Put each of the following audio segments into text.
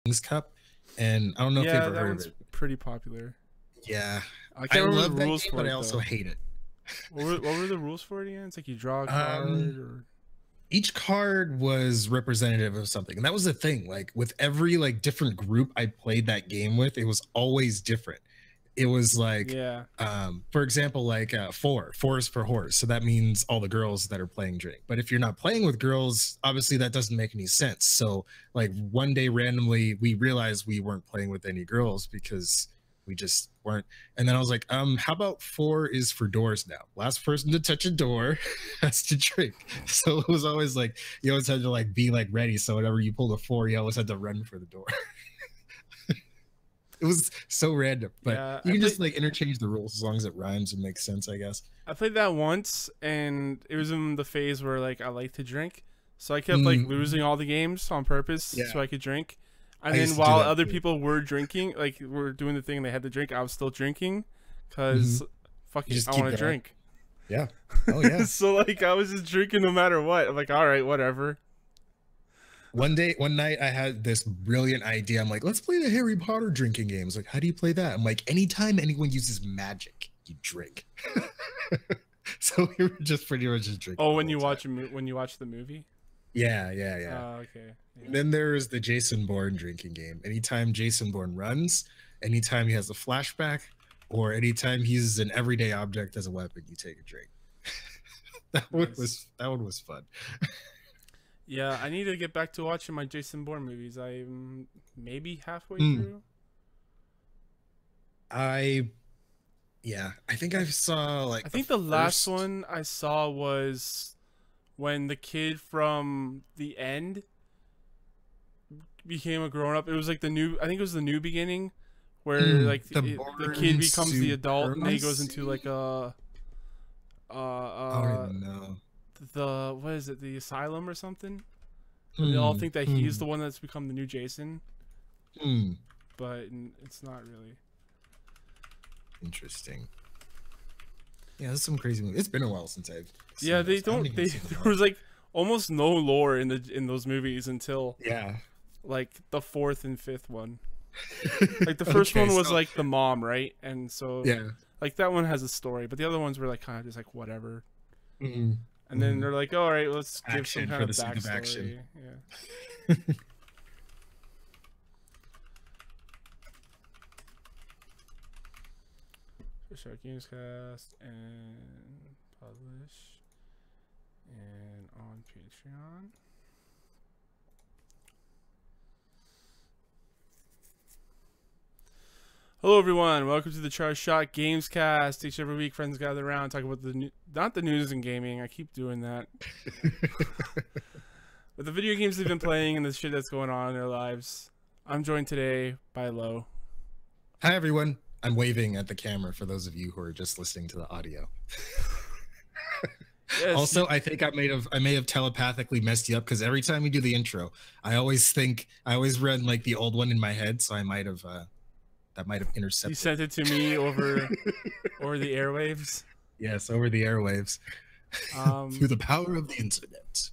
King's Cup, and I don't know if you've Yeah, ever that heard of one's it. pretty popular. Yeah, I I can't remember love the that rules game, for but I it also though. hate it. What were the rules for it again? It's like you draw a Um, card or each card was representative of something, and that was the thing. Like with every like different group I played that game with, it was always different. It was like, yeah. for example, like four is for horse, so that means all the girls that are playing drink. But if you're not playing with girls, obviously that doesn't make any sense. So like one day randomly we realized we weren't playing with any girls because we just weren't. And then I was like, how about four is for doors now? Last person to touch a door has to drink. So it was always like you always had to like be like ready. So whenever you pulled a four, you always had to run for the door. It was so random, but Yeah, you can just like interchange the rules as long as it rhymes and makes sense, I guess. I played that once, and it was in the phase where like I like to drink, so I kept like Mm, losing all the games on purpose yeah, so I could drink. And I then used to do while that other too. people were drinking, like were doing the thing, and they had to drink, I was still drinking, Hmm. cause fuck You it, just I keep want to going. drink. Yeah. Oh yeah. So like I was just drinking no matter what. I'm like, all right, whatever. One night, I had this brilliant idea. I'm like, let's play the Harry Potter drinking games. Like, how do you play that? I'm like, anytime anyone uses magic, you drink. So we were just pretty much just drinking Oh, the when whole you time. watch when you watch the movie. Yeah, yeah, yeah. Oh, okay. And Yeah. then there's the Jason Bourne drinking game. Anytime Jason Bourne runs, anytime he has a flashback, or anytime he uses an everyday object as a weapon, you take a drink. Nice. That one was fun. Yeah, I need to get back to watching my Jason Bourne movies. I'm maybe halfway Mm, through. I yeah, I think I, I saw I like the think the last first. one I saw was when the kid from the end became a grown up. It was like the new. I think it was the new beginning, where like The the kid Bourne becomes the adult, and then he goes into like supremacy. uh I don't uh even know. the what is it, the asylum or something, where they all Hmm. think that he's Hmm. the one that's become the new Jason, Hmm. but it's not really. Interesting. Yeah, that's some crazy movie. It's been a while since I've Yeah, seen they those. I haven't don't. even They seen them there all. was like almost no lore in those movies until Yeah. like the fourth and fifth one. Like the first Okay, one was so like the mom, right? And so yeah. like that one has a story, but the other ones were like kind of just like whatever. Mhm. And then Mhm. they're like, all right, let's give some Action kind for of the sake of action. backstory. Yeah. Push our Gamescast and publish and on Patreon. Hello, everyone. Welcome to the Charge Shot Gamescast. Each every week, friends gather around, talk about not the news and gaming. I keep doing that, but the video games they've been playing and the shit that's going on in their lives. I'm joined today by Lo. Hi everyone. I'm waving at the camera for those of you who are just listening to the audio. Yes. Also, I think I may have telepathically messed you up because every time we do the intro, I always run like the old one in my head, so I might have that might have You intercepted. sent it to me over the airwaves. Yes, over the airwaves. Through the power of the internet.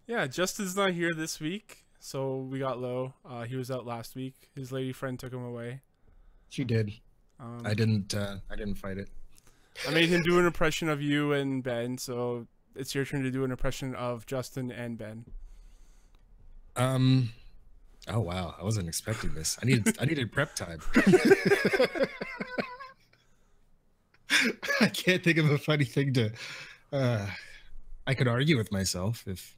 Yeah, Justin's not here this week, so we got Lo. He was out last week. His lady friend took him away. She did. I didn't fight it. I made him do an impression of you and Ben, so it's your turn to do an impression of Justin and Ben. Oh wow, I wasn't expecting this. I needed prep time. I can't think of a funny thing to I could argue with myself if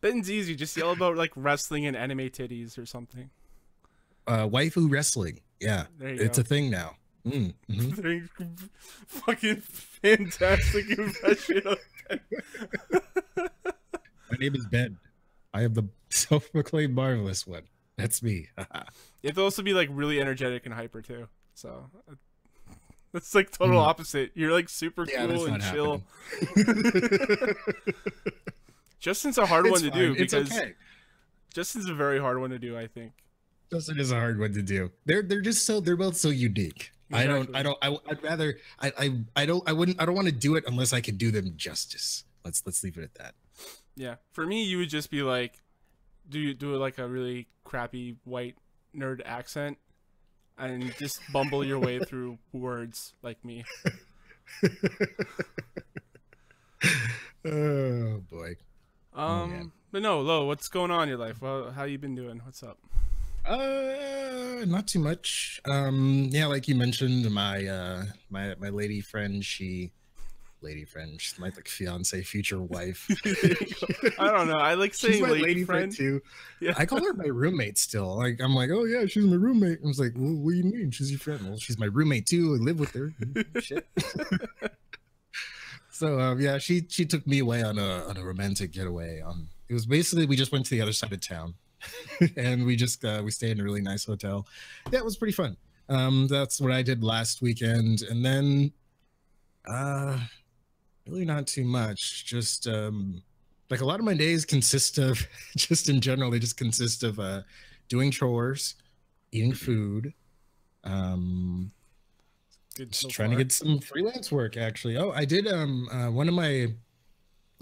Ben's easy. Just yell about like wrestling and anime titties or something. waifu wrestling. Yeah, There you it's go. a thing now. Mhm. Fucking fantastic impression of Ben. My name is Ben. I am the self-proclaimed marvelous one. That's me. You have to also be like really energetic and hyper too. So that's like total opposite. You're like super cool and chill. Justin's a hard one to do It's because okay. Justin's a very hard one to do, I think. Justin is a hard one to do. They're both so unique. Exactly. I don't want to do it unless I can do them justice. Let's leave it at that. Yeah. For me, you would just be like, do you do like a really crappy white nerd accent and just bumble your way through words like me. Oh boy. Oh man. But no, Lo, what's going on in your life? Well, how you been doing? What's up? Not too much. Yeah, like you mentioned, my lady friend, she's my like fiance, future wife. I don't know. I like saying She's my lady friend too. Yeah. I call her my roommate still. Like I'm like, oh yeah, she's my roommate. I was like, well, what do you mean? She's your friend? Well, she's my roommate too. I live with her. Shit. So yeah, she took me away on a romantic getaway. It was basically we just went to the other side of town, and we stayed in a really nice hotel. Yeah, it was pretty fun. That's what I did last weekend, and then really not too much. Just like a lot of my days consist of just in general, they just consist of doing chores, eating food, just trying to get some freelance work actually. Oh, I did one of my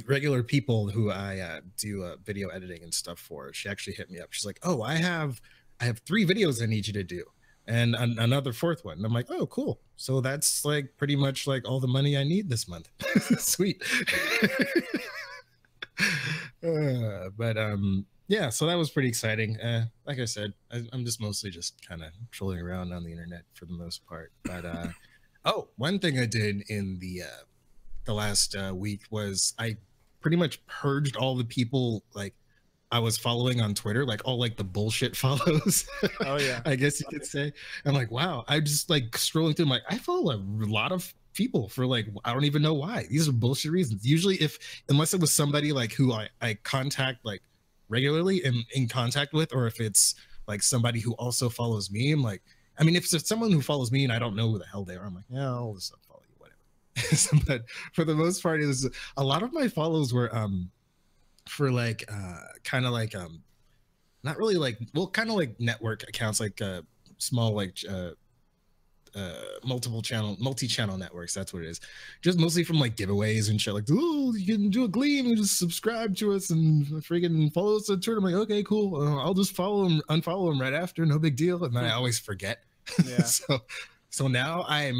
regular people who I do video editing and stuff for, she actually hit me up. She's like, oh, I have 3 videos I need you to do and another 4th one. And I'm like, oh cool, so that's like pretty much like all the money I need this month. Sweet. But yeah, so that was pretty exciting. Like I said, I'm just mostly just kind of trolling around on the internet for the most part. But oh, one thing I did in the last week was I pretty much purged all the people like I was following on Twitter, like all like the bullshit follows. Oh yeah. I guess you could say. I'm like, wow, I just like scrolling through, I'm like, I follow a lot of people for like, I don't even know why. These are bullshit reasons. Usually unless it was somebody like who I contact like regularly in contact with, or if it's like somebody who also follows me, I'm like, I mean, if it's someone who follows me and I don't know who the hell they are, I'm like, yeah, I'll just unfollow you, whatever. But for the most part, it was a lot of my follows were for like kind of like not really like, well, kind of like network accounts, like small like multi-channel networks. That's what it is. Just mostly from like giveaways and shit. Like, oh, you can do a gleam and just subscribe to us and freaking follow us on Twitter. I'm like, okay, cool. I'll just follow them, unfollow them right after. No big deal. And then I always forget. Yeah. so now I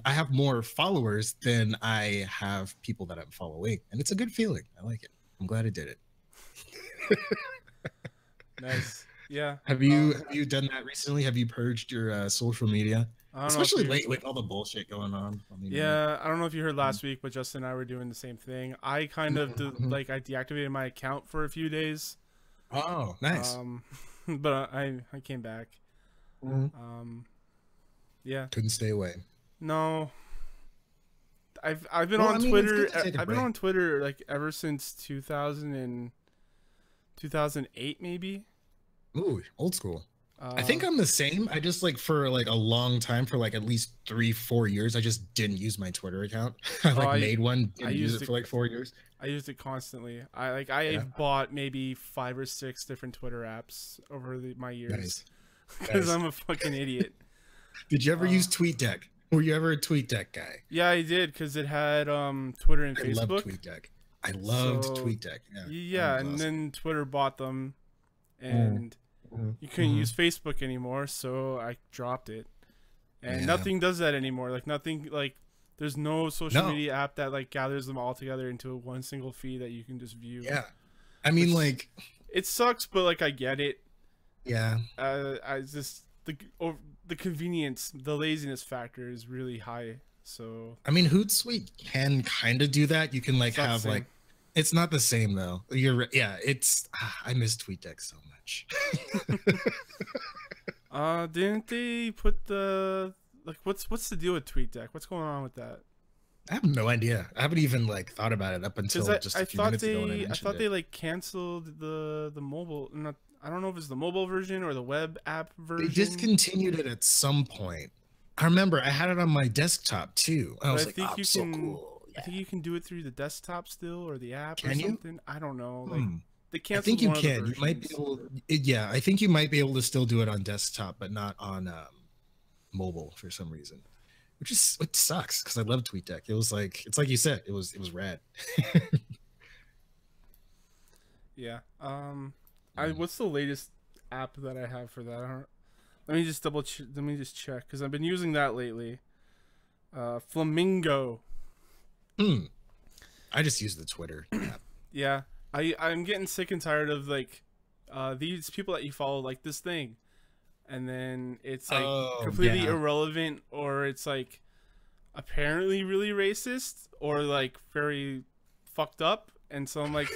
have more followers than I have people that I'm following, and it's a good feeling. I like it. I'm glad I did it. Nice. Yeah. Have you done that recently? Have you purged your social media? Especially late with all the bullshit going on. Yeah, I don't know if you heard last week, but Justin and I were doing the same thing. I kind of like I deactivated my account for a few days. Oh, nice. But I came back. Yeah. Couldn't stay away. No. I've been on Twitter. I've been on Twitter like ever since 2008 maybe. Ooh, old school. I think I'm the same. I just like for like a long time, for like at least 3-4 years, I just didn't use my Twitter account. I made one, didn't use it for like 4 years. I used it constantly. I've bought maybe 5 or 6 different Twitter apps over my years. Because I'm a fucking idiot. Did you ever use TweetDeck? Were you ever a TweetDeck guy? Yeah, I did, because it had Twitter and Facebook. I loved TweetDeck. I loved TweetDeck. Yeah, and then Twitter bought them, and you couldn't use Facebook anymore, so I dropped it. And nothing does that anymore. Like nothing, like there's no social media app that like gathers them all together into one single feed that you can just view. Yeah, I mean, like it sucks, but like I get it. Yeah. I just the convenience, the laziness factor is really high. So I mean, Hootsuite can kind of do that. You can like have like, it's not the same though. It's I miss TweetDeck so much. Didn't they put the like what's the deal with TweetDeck? What's going on with that? I have no idea. I haven't even like thought about it up until just a few minutes ago. I thought they like canceled the mobile. I don't know if it's the mobile version or the web app version. They discontinued it at some point. I remember I had it on my desktop too. I was like, oh, so cool. I think you can do it through the desktop still or the app or something. I don't know. Like they canceled. I think you can. You might be able. Yeah, I think you might be able to still do it on desktop, but not on mobile for some reason. Which sucks because I love TweetDeck. It was like, it's like you said, it was rad. Yeah. what's the latest app that I have for that? Let me just let me just check because I've been using that lately. Flamingo. I just use the Twitter app. Yeah, I'm getting sick and tired of like these people that you follow like this thing, and then it's like completely irrelevant, or it's like apparently really racist or like very fucked up, and so I'm like,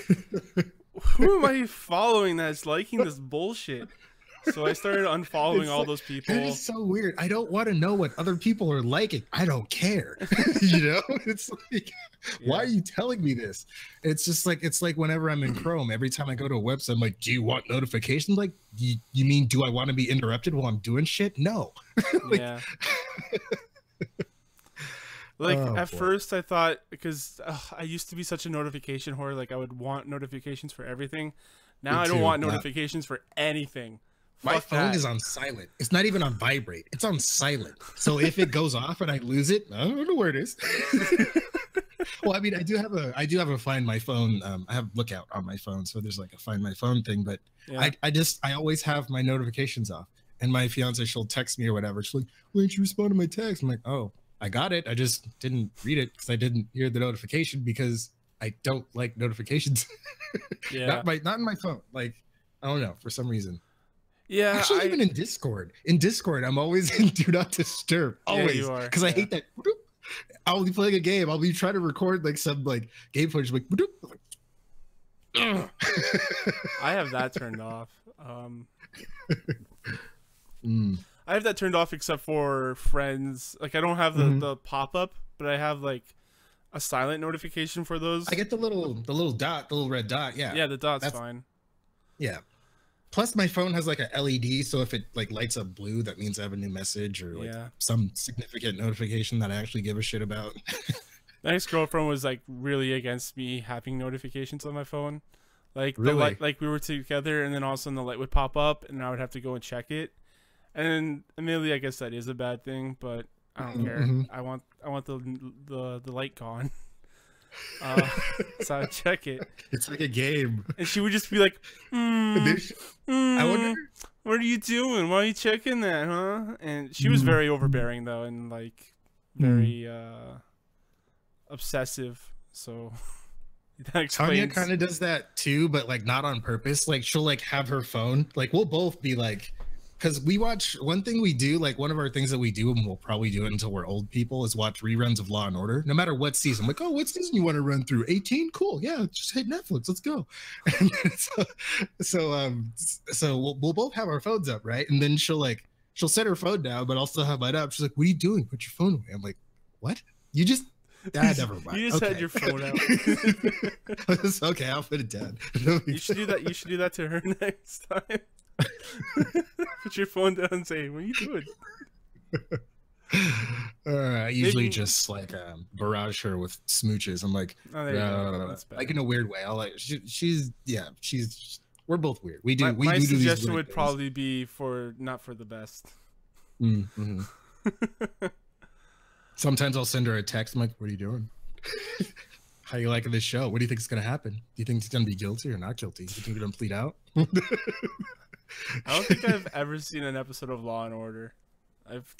who am I following that's liking this bullshit? So I started unfollowing all those people. That is so weird. I don't want to know what other people are liking. I don't care. You know, it's like, why are you telling me this? It's just like, it's like whenever I'm in Chrome, every time I go to a website, I'm like, do you want notifications? Like, you mean, do I want to be interrupted while I'm doing shit? No. Like, yeah. Like at first I thought, because I used to be such a notification whore, like I would want notifications for everything. Now I don't want notifications for anything. My phone is on silent. It's not even on vibrate. It's on silent. So if it goes off and I lose it, I don't know where it is. Well, I mean, I do have a Find My Phone. I have Lookout on my phone, so there's like a Find My Phone thing. But yeah. I always have my notifications off. And my fiance, she'll text me or whatever. She's like, "Why didn't you respond to my text?" I'm like, "Oh, I got it. I just didn't read it because I didn't hear the notification because I don't like notifications." Yeah, not in my phone. Like, I don't know, for some reason. Yeah, actually, even in Discord, I'm always in Do Not Disturb. Always, because I hate that. I'll be playing a game. I'll be trying to record like some like game footage, like. I have that turned off. I have that turned off except for friends. Like I don't have the pop up, but I have like a silent notification for those. I get the little dot, the little red dot. Yeah. Yeah, the dot's fine. Yeah. Plus, my phone has like a LED, so if it like lights up blue, that means I have a new message or like some significant notification that I actually give a shit about. My ex-girlfriend was like really against me having notifications on my phone. Like really? The light, like we were together, and then all of a sudden the light would pop up, and I would have to go and check it. And admittedly, I guess that is a bad thing, but I don't care. I want the light gone. So I check it. It's like a game. And she would just be like, I wonder, what are you doing? Why are you checking that, huh? And she was very overbearing though, and like very obsessive. So that explains. Tanya kind of does that too, but like not on purpose. Like she'll like have her phone. Like we'll both be like, because we watch, one thing we do, like one of our things that we do, and we'll probably do it until we're old people, is watch reruns of Law and Order, no matter what season. I'm like, oh, what season you want to run through? 18? Cool. Yeah, just hit Netflix. Let's go. And so we'll both have our phones up, right? And then she'll set her phone down, but I'll still have mine up. She's like, what are you doing? Put your phone away. I'm like, what? You just... never mind. You just had your phone out. Okay, I'll put it down. You should do that. You should do that to her next time. Put your phone down and say, "What are you doing?" I usually just like barrage her with smooches. I'm like, like in a weird way. I'll like she's we're both weird. My suggestion would probably be not for the best. Sometimes I'll send her a text. I'm like, what are you doing? How you liking this show? What do you think is going to happen? Do you think he's going to be guilty or not guilty? Do you think he's going to plead out? I don't think I've ever seen an episode of Law and Order. I've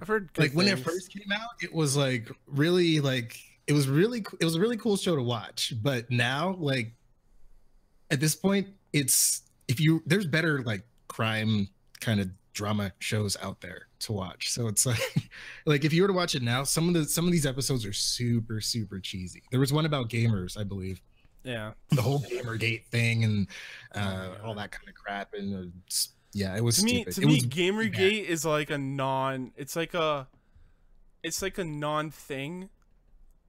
heard like when it first came out, it was like really like it was a really cool show to watch. But now, like at this point, there's better like crime kind of drama shows out there to watch. So it's like if you were to watch it now, some of these episodes are super cheesy. There was one about gamers, I believe. Yeah, the whole Gamergate thing and all that kind of crap, and it was stupid. To me, Gamergate is like a non-thing.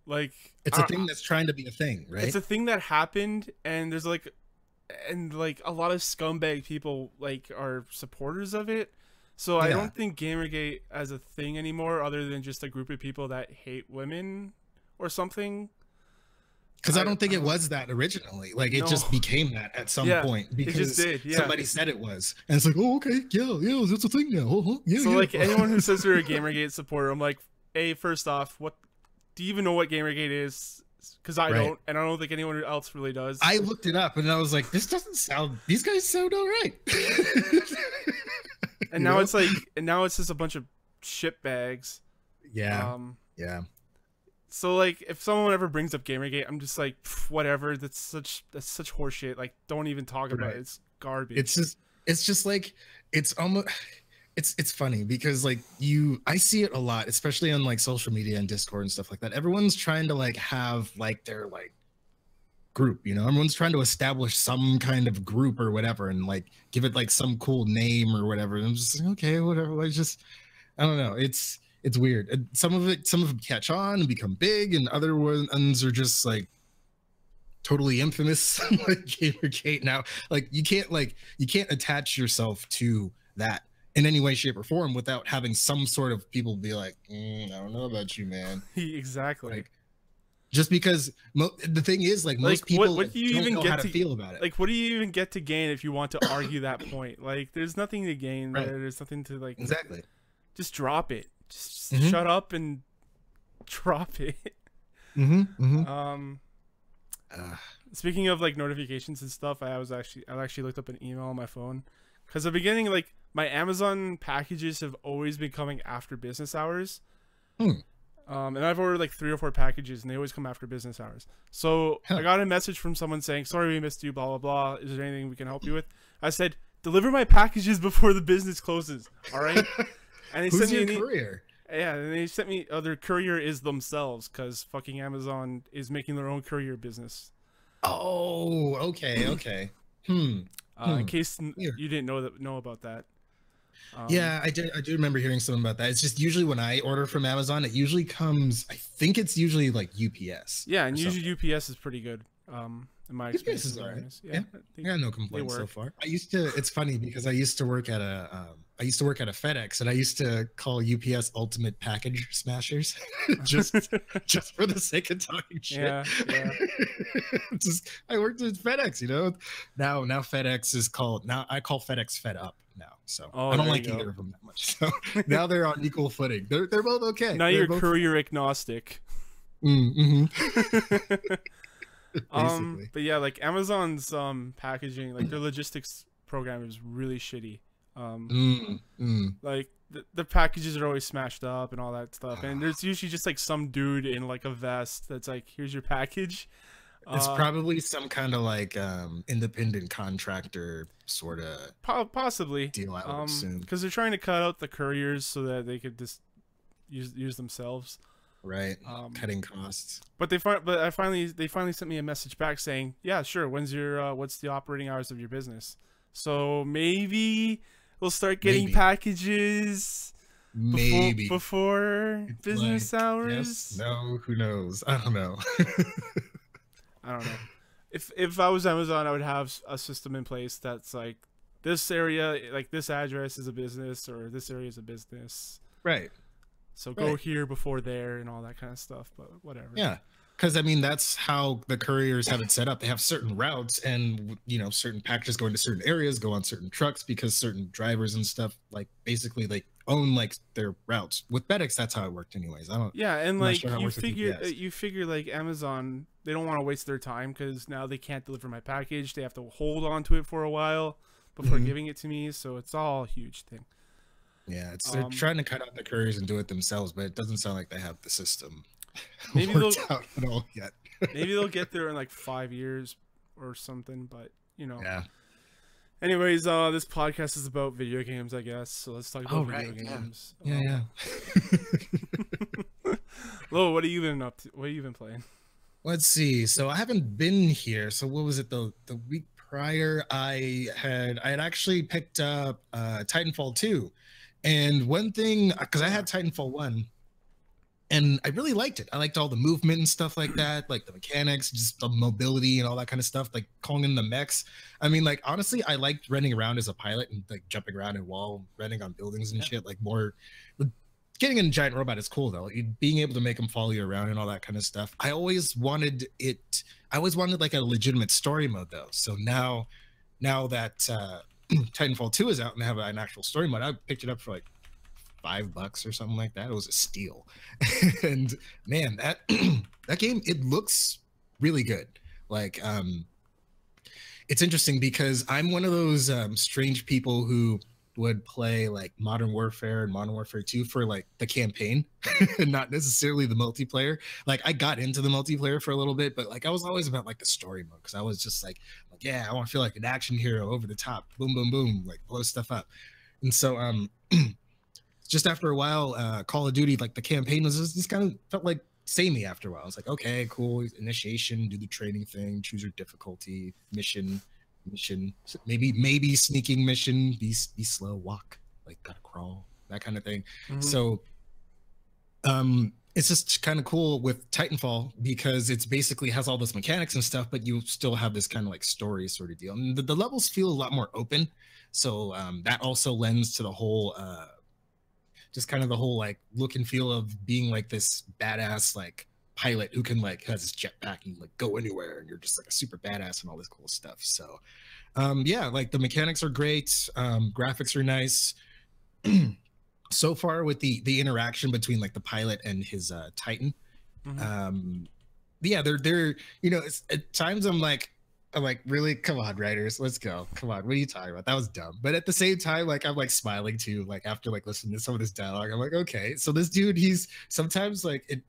Like it's a thing that's trying to be a thing, right? It's a thing that happened, and there's like a lot of scumbag people like are supporters of it. So I don't think Gamergate as a thing anymore, other than just a group of people that hate women or something. Because I don't think it was that originally. Like it just became that at some point because somebody said it was, and it's like, oh, okay, yeah, that's a thing now. So like anyone who says they're a Gamergate supporter, I'm like, first off, what do you even know what Gamergate is? because I don't, and I don't think anyone else really does. I looked it up and I was like, this doesn't sound. These guys sound all right. And now it's like, and now it's just a bunch of shit bags. Yeah. Yeah. So like, if someone ever brings up Gamergate, I'm just like, whatever. That's such horseshit. Like, don't even talk about it. It's garbage. It's just like, it's almost. It's funny because like I see it a lot, especially on like social media and Discord and stuff like that. Everyone's trying to like have like their like group, you know, everyone's trying to establish some kind of group or whatever and like give it like some cool name or whatever. And I'm just like, okay, whatever. Like I don't know. It's weird. Some of them catch on and become big, and other ones are just like totally infamous, like Gamergate now. Like you can't attach yourself to that in any way, shape, or form without having some sort of people be like, I don't know about you, man. Exactly. Like, just because the thing is, like most people what do you don't even know get how to feel about it. Like, what do you even get to gain if you want to argue that point? Like, there's nothing to gain there. There's nothing to like. Exactly. Just drop it. Just shut up and drop it. Speaking of like notifications and stuff, I actually looked up an email on my phone. Because at the beginning, like, my Amazon packages have always been coming after business hours. And I've ordered like 3 or 4 packages, and they always come after business hours. So I got a message from someone saying, sorry we missed you, blah, blah, blah. Is there anything we can help you with? I said, deliver my packages before the business closes. All right? And they Who's sent me your courier? Yeah, and they sent me, their courier is themselves, because fucking Amazon is making their own courier business. Oh, okay. In case you didn't know about that. Yeah, I do remember hearing something about that. It's just usually when I order from Amazon, it usually comes, I think it's usually like UPS. Yeah, and usually UPS is pretty good. In my experience. UPS is all right. Yeah, I got no complaints so far. It's funny because I used to work at a FedEx, and I used to call UPS Ultimate Package Smashers just for the sake of talking shit. Yeah. I worked at FedEx, you know. Now FedEx is called, now I call FedEx Fed Up now. So I don't like either of them that much. So now they're on equal footing. They're both okay. Now you're courier agnostic. But yeah, like Amazon's packaging, like their logistics program is really shitty. Like the packages are always smashed up and all that stuff, and there's usually just like some dude in like a vest that's like, here's your package. It's probably some kind of like independent contractor sort of possibly deal, I would assume, because they're trying to cut out the couriers so that they could just use themselves. Right, cutting costs. But they finally sent me a message back saying, yeah, sure, what's the operating hours of your business? So maybe we'll start getting packages before business hours. Yes, no, who knows? I don't know. I don't know. If I was Amazon, I would have a system in place that's like, this area, like this address is a business, or this area is a business. Right. So go here before there and all that kind of stuff, but whatever. Yeah, because I mean, that's how the couriers have it set up. They have certain routes, and you know, certain packages go into certain areas, go on certain trucks, because certain drivers and stuff like basically like own like their routes. With FedEx, that's how it worked, anyways. And like you figure like Amazon, they don't want to waste their time because now they can't deliver my package. They have to hold on to it for a while before giving it to me. So it's all a huge thing. Yeah, they're trying to cut out the couriers and do it themselves, but it doesn't sound like they have the system maybe worked out at all yet. Maybe they'll get there in like 5 years or something, but you know. Yeah. Anyways, this podcast is about video games, I guess. So let's talk about video games. Yeah. Lo, what have you been up to? What have you been playing? Let's see. So I haven't been here. So what was it, the week prior? I had actually picked up Titanfall 2. And one thing, because I had Titanfall 1, and I really liked it. I liked all the movement and stuff like that, like the mechanics, just the mobility and all that kind of stuff, like calling in the mechs. I mean, like, honestly, I liked running around as a pilot and like jumping around and wall running on buildings and shit. Like, more getting in a giant robot is cool, though. Being able to make them follow you around and all that kind of stuff. I always wanted like a legitimate story mode, though. So now that Titanfall 2 is out and they have an actual story mode, I picked it up for like $5 or something like that. It was a steal. And man, that that game, it looks really good. Like it's interesting because I'm one of those strange people who would play like Modern Warfare and Modern Warfare 2 for like the campaign and not necessarily the multiplayer. Like I got into the multiplayer for a little bit, but like I was always about like the story mode because I was just like, yeah, I want to feel like an action hero over the top, boom, boom, boom, like blow stuff up. And so just after a while, Call of Duty, like the campaign was just kind of felt like samey after a while. I was like, okay, cool, initiation, do the training thing, choose your difficulty, mission, maybe sneaking mission, be slow, walk, like gotta crawl, that kind of thing. So it's just kind of cool with Titanfall because it's basically has all this mechanics and stuff, but you still have this kind of like story sort of deal. And the levels feel a lot more open, so that also lends to the whole just kind of the whole like look and feel of being like this badass like pilot who can like has his jetpack and like go anywhere, and you're just like a super badass and all this cool stuff. So yeah, like the mechanics are great, graphics are nice. So far with the interaction between like the pilot and his Titan, yeah, they're you know, it's, at times I'm like really, come on writers, let's go, come on, what are you talking about, that was dumb. But at the same time, like I'm like smiling too, like after like listening to some of this dialogue, I'm like, okay, so this dude, he's sometimes like it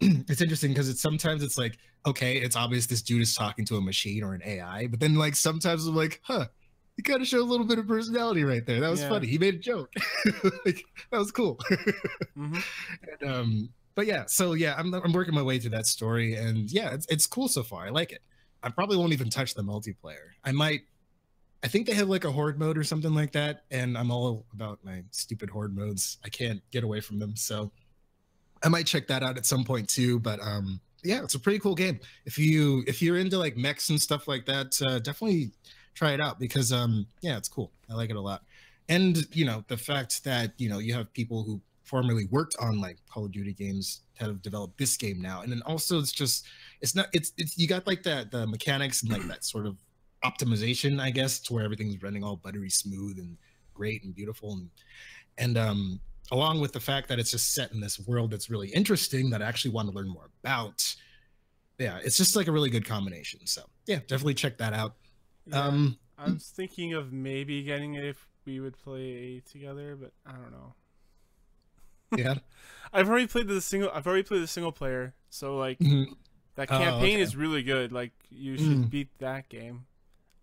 it's interesting because sometimes it's like, okay, it's obvious this dude is talking to a machine or an AI, but then like sometimes I'm like, huh, you kind of show a little bit of personality right there. That was funny. He made a joke. Like that was cool. And, but yeah, so yeah, I'm working my way through that story, and yeah, it's cool so far. I like it. I probably won't even touch the multiplayer. I think they have like a horde mode or something like that, and I'm all about my stupid horde modes. I can't get away from them, so I might check that out at some point too. But yeah, it's a pretty cool game. If you're into like mechs and stuff like that, definitely try it out because yeah, it's cool. I like it a lot. And you know, the fact that you have people who formerly worked on like Call of Duty games that have developed this game now, and then also it's you got like the mechanics and like that sort of optimization, I guess, to where everything's running all buttery smooth and great and beautiful, and along with the fact that it's just set in this world that's really interesting that I actually want to learn more about. Yeah, it's just like a really good combination. So yeah, definitely check that out. Yeah, I was thinking of maybe getting it if we would play together, but I don't know. Yeah, I've already played the single player, so like that campaign is really good. Like you should beat that game.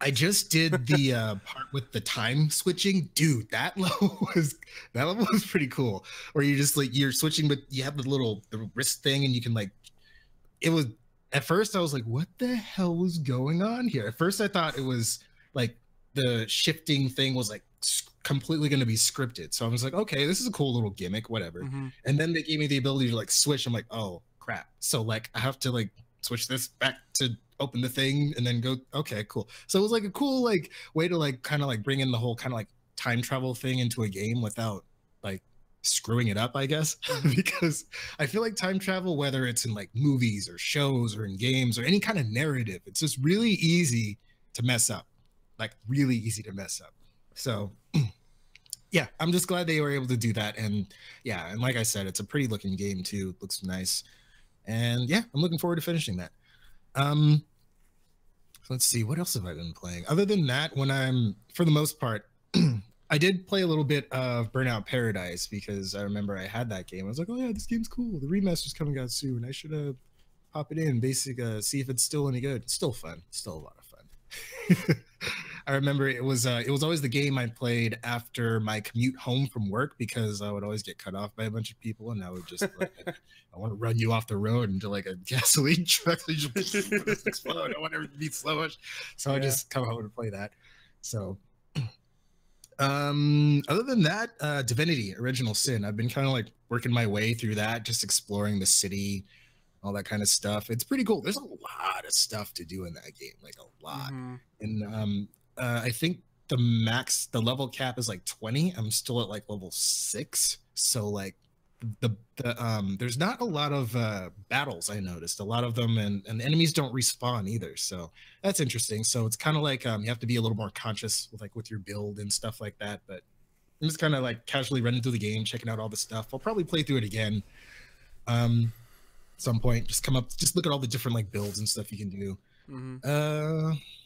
I just did the part with the time switching, dude. That level was pretty cool. Where you just like you're switching, but you have the wrist thing, and you can like. It was at first I was like, what the hell was going on here? At first I thought it was like the shifting thing was like completely going to be scripted. So I was like, okay, this is a cool little gimmick, whatever. And then they gave me the ability to like switch. I'm like, oh crap. So like I have to like switch this back to open the thing and then go, okay, cool. So it was like a cool like way to like kind of like bring in the whole kind of like time travel thing into a game without like screwing it up, I guess. Because I feel like time travel, whether it's in like movies or shows or in games or any kind of narrative, it's just really easy to mess up, like really easy to mess up. So yeah, I'm just glad they were able to do that. And yeah, and like I said, it's a pretty looking game too. It looks nice. And yeah, I'm looking forward to finishing that. Let's see, what else have I been playing? Other than that, when I'm, for the most part, I did play a little bit of Burnout Paradise because I remember I had that game. I was like, oh yeah, this game's cool. The remaster's coming out soon. I should pop it in, basically see if it's still any good. It's still fun. It's still a lot of fun. I remember it was always the game I played after my commute home from work because I would always get cut off by a bunch of people, and I would just like, I want to run you off the road into like a gasoline truck. So you just explode. I want everything to be slowish. So I just come home to play that. So other than that, Divinity Original Sin, I've been kind of like working my way through that, just exploring the city, all that kind of stuff. It's pretty cool. There's a lot of stuff to do in that game, like a lot. And I think the level cap is like 20. I'm still at like level 6, so like there's not a lot of battles. I noticed a lot of them, and the enemies don't respawn either, so that's interesting. So it's kind of like you have to be a little more conscious with your build and stuff like that. But I'm just kind of like casually running through the game, checking out all the stuff. I'll probably play through it again. Some point, just look at all the different like builds and stuff you can do.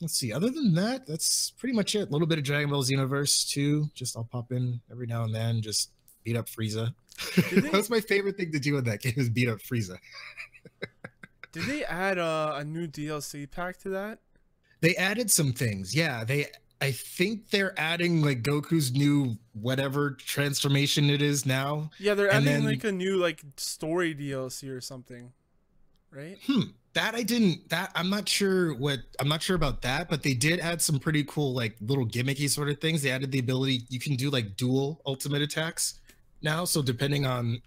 Let's see. Other than that, that's pretty much it. A little bit of Dragon Ball Xenoverse too. Just I'll pop in every now and then, just beat up Frieza. That's my favorite thing to do in that game is beat up Frieza. Did they add a new DLC pack to that? They added some things. Yeah, I think they're adding like Goku's new whatever transformation it is now. Yeah, they're adding like a new like story DLC or something, right? I'm not sure about that, but they did add some pretty cool like little gimmicky sort of things. They added the ability you can do like dual ultimate attacks now. So depending on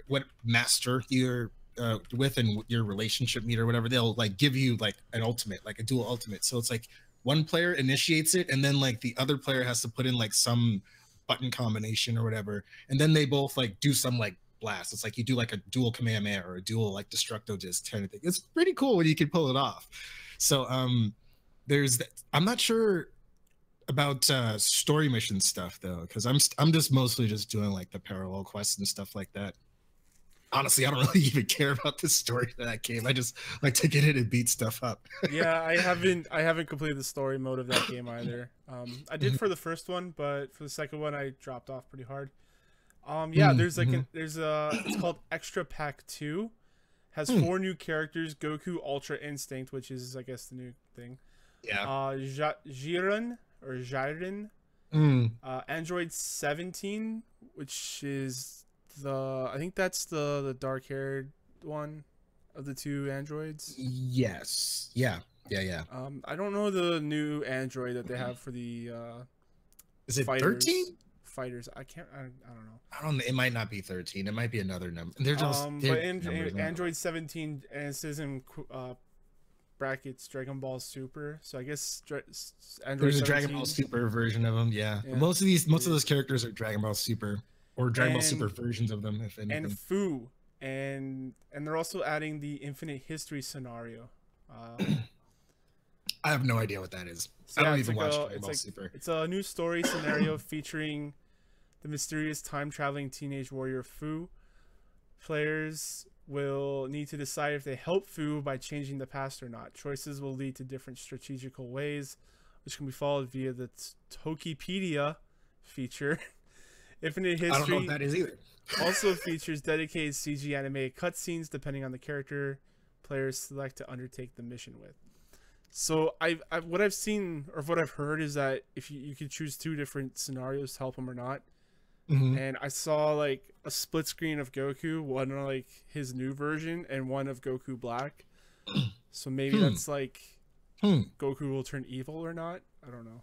what master you're with and your relationship meter or whatever, they'll like give you like an ultimate, like a dual ultimate. So it's like one player initiates it, and then like the other player has to put in like some button combination or whatever, and then they both like do some like blast. It's like you do like a dual Kamehameha or a dual like Destructo Disc kind of thing. It's pretty cool when you can pull it off. So there's that. I'm not sure about story mission stuff though, because I'm just mostly just doing like the parallel quests and stuff like that. Honestly, I don't really even care about the story of that game. I just like to get in and beat stuff up. Yeah, I haven't completed the story mode of that game either. I did for the first one, but for the second one, I dropped off pretty hard. Yeah, there's like it's called Extra Pack 2. Has 4 new characters: Goku, Ultra Instinct, which is I guess the new thing. Yeah. Jiren, Android 17, which is I think that's the dark-haired one of the 2 androids. Yes. Yeah. I don't know the new android that they have for the is it fighters. 13 fighters? I don't know. I don't know. It might not be 13. It might be another number. They're just but Android 17, and it says in brackets Dragon Ball Super. So I guess Android there's 17. a Dragon Ball Super version of them. Yeah. Most of those characters are Dragon Ball Super. Or Dragon Ball Super versions of them, if anything. And Fu, and they're also adding the Infinite History scenario. I have no idea what that is. So I don't even watch Dragon Ball Super. It's a new story scenario featuring the mysterious time-traveling teenage warrior Fu. Players will need to decide if they help Fu by changing the past or not. Choices will lead to different strategical ways, which can be followed via the Tokipedia feature. Infinite History I don't know what that is either. also features dedicated CG animated cutscenes depending on the character players select to undertake the mission with. So what I've seen or what I've heard is that if you can choose 2 different scenarios to help him or not. And I saw like a split screen of Goku, one like his new version and one of Goku Black. So maybe that's like Goku will turn evil or not. I don't know.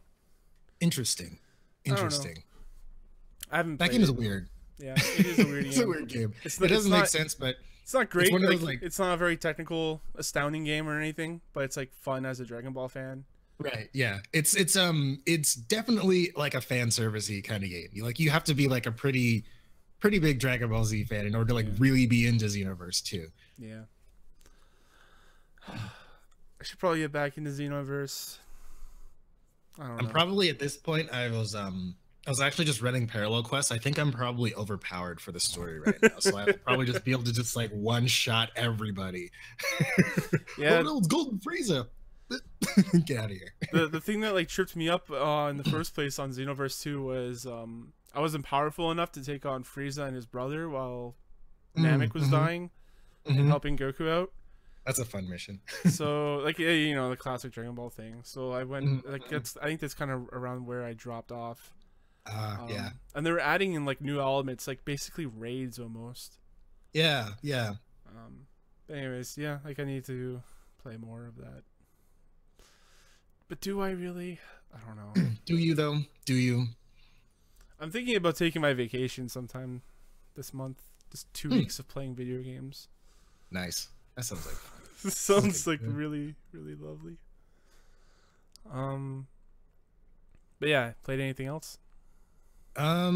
Interesting. I haven't. That game is weird. Yeah, it is a weird game. It's a weird game. It doesn't make sense, but it's not great. It's not a very technical, astounding game or anything, but it's like fun as a Dragon Ball fan. Right. Yeah. It's definitely like a fan servicey kind of game. You have to be like a pretty big Dragon Ball Z fan in order to like really be into Xenoverse too. Yeah. I should probably get back into Xenoverse. I don't know. I'm probably at this point. I was actually just running parallel quests. I think I'm probably overpowered for the story right now, so I'll probably just be able to just like one shot everybody. Yeah, oh no, it's Golden Frieza. Get out of here. The thing that like tripped me up in the first place on Xenoverse 2 was I wasn't powerful enough to take on Frieza and his brother while Namek was dying and helping Goku out. That's a fun mission. So like the classic Dragon Ball thing. So I went I think that's kind of around where I dropped off. Yeah, and they were adding in like new elements, like basically raids almost. Yeah. But anyways, yeah, like I need to play more of that. But do I really? I don't know. Do you though? Do you? I'm thinking about taking my vacation sometime this month. Just 2 weeks of playing video games. Nice. That sounds like fun. This sounds like really, really lovely. But yeah, played anything else? Have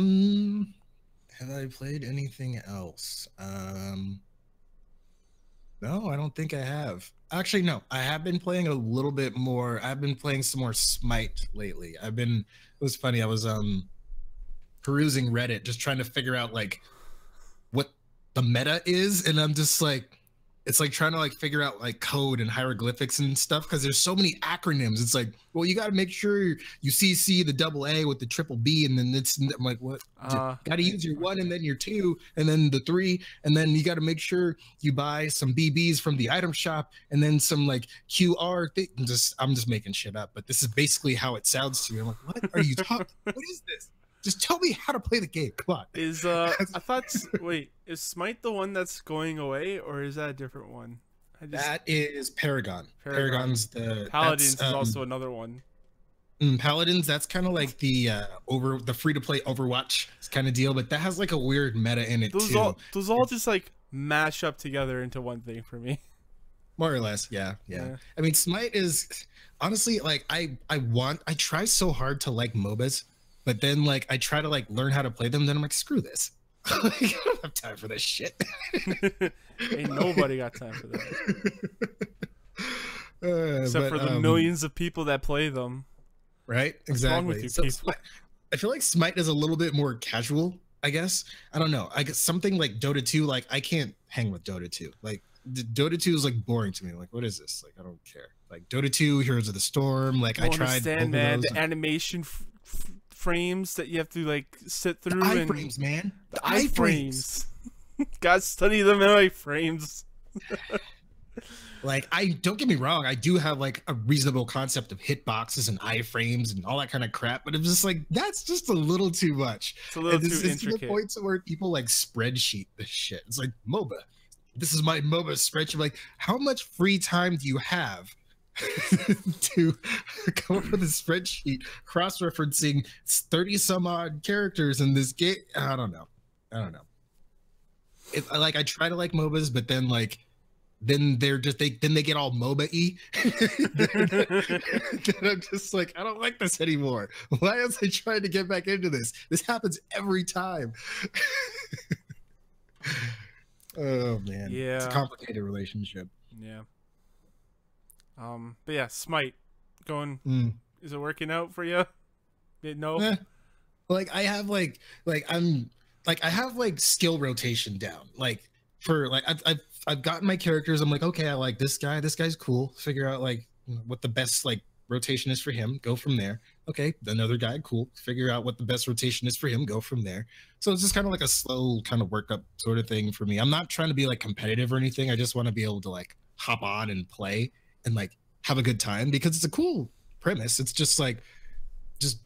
I played anything else? No, I don't think I have. Actually, no, I have been playing a little bit more. I've been playing some more Smite lately. It was funny. I was perusing Reddit, just trying to figure out like what the meta is, and I'm just like, it's like trying to like figure out like code and hieroglyphics and stuff because there's so many acronyms. It's like, well, you got to make sure you CC the double A with the triple B, and then I'm like, what? Got to use your 1 and then your 2 and then the 3, and then you got to make sure you buy some BBs from the item shop and then some like QR thing. I'm just making shit up, but this is basically how it sounds to me. I'm like, what are you talking? What is this? Just tell me how to play the game. Come on. Wait, is Smite the one that's going away, or is that a different one? That is Paragon. Paragon's the Paladins is also another one. Paladins, that's kind of like the free to play Overwatch kind of deal, but that has like a weird meta in it too. Those all just like mash up together into one thing for me. More or less, yeah. I mean, Smite is honestly like I try so hard to like MOBAs. But then, like, I try to like learn how to play them. Then I'm like, screw this. Like, I don't have time for this shit. Ain't nobody got time for that. Except for the millions of people that play them. Right? What's wrong with you people? I feel like Smite is a little bit more casual, I guess. I don't know. I guess something like Dota 2, like, I can't hang with Dota 2. Like, Dota 2 is like boring to me. Like, what is this? Like, I don't care. Like, Dota 2, Heroes of the Storm. Like, I tried. Man. The animation frames that you have to like sit through. The iframes, man. The iframes. God, study them iframes. Like, don't get me wrong, I do have like a reasonable concept of hitboxes and iframes and all that kind of crap, but it's just like that's just a little too much. It's a little too intricate. To the point where people like spreadsheet this shit. It's like MOBA. This is my MOBA spreadsheet. Like, how much free time do you have to come up with a spreadsheet cross-referencing 30 some odd characters in this game? I don't know. Like, I try to like MOBAs, but then like then they're just they get all MOBA-y. Then I'm just like, I don't like this anymore. Why am I trying to get back into this? This happens every time. Oh man, yeah, it's a complicated relationship. Yeah. But yeah, Smite going. Is it working out for you? No. Like, I have like I have like skill rotation down. Like, for like I've gotten my characters. I'm like, okay, I like this guy. This guy's cool. Figure out like what the best like rotation is for him. Go from there. Okay, another guy, cool. Figure out what the best rotation is for him. Go from there. So it's just kind of like a slow kind of workup sort of thing for me. I'm not trying to be like competitive or anything. I just want to be able to like hop on and play and like have a good time because it's a cool premise. It's just like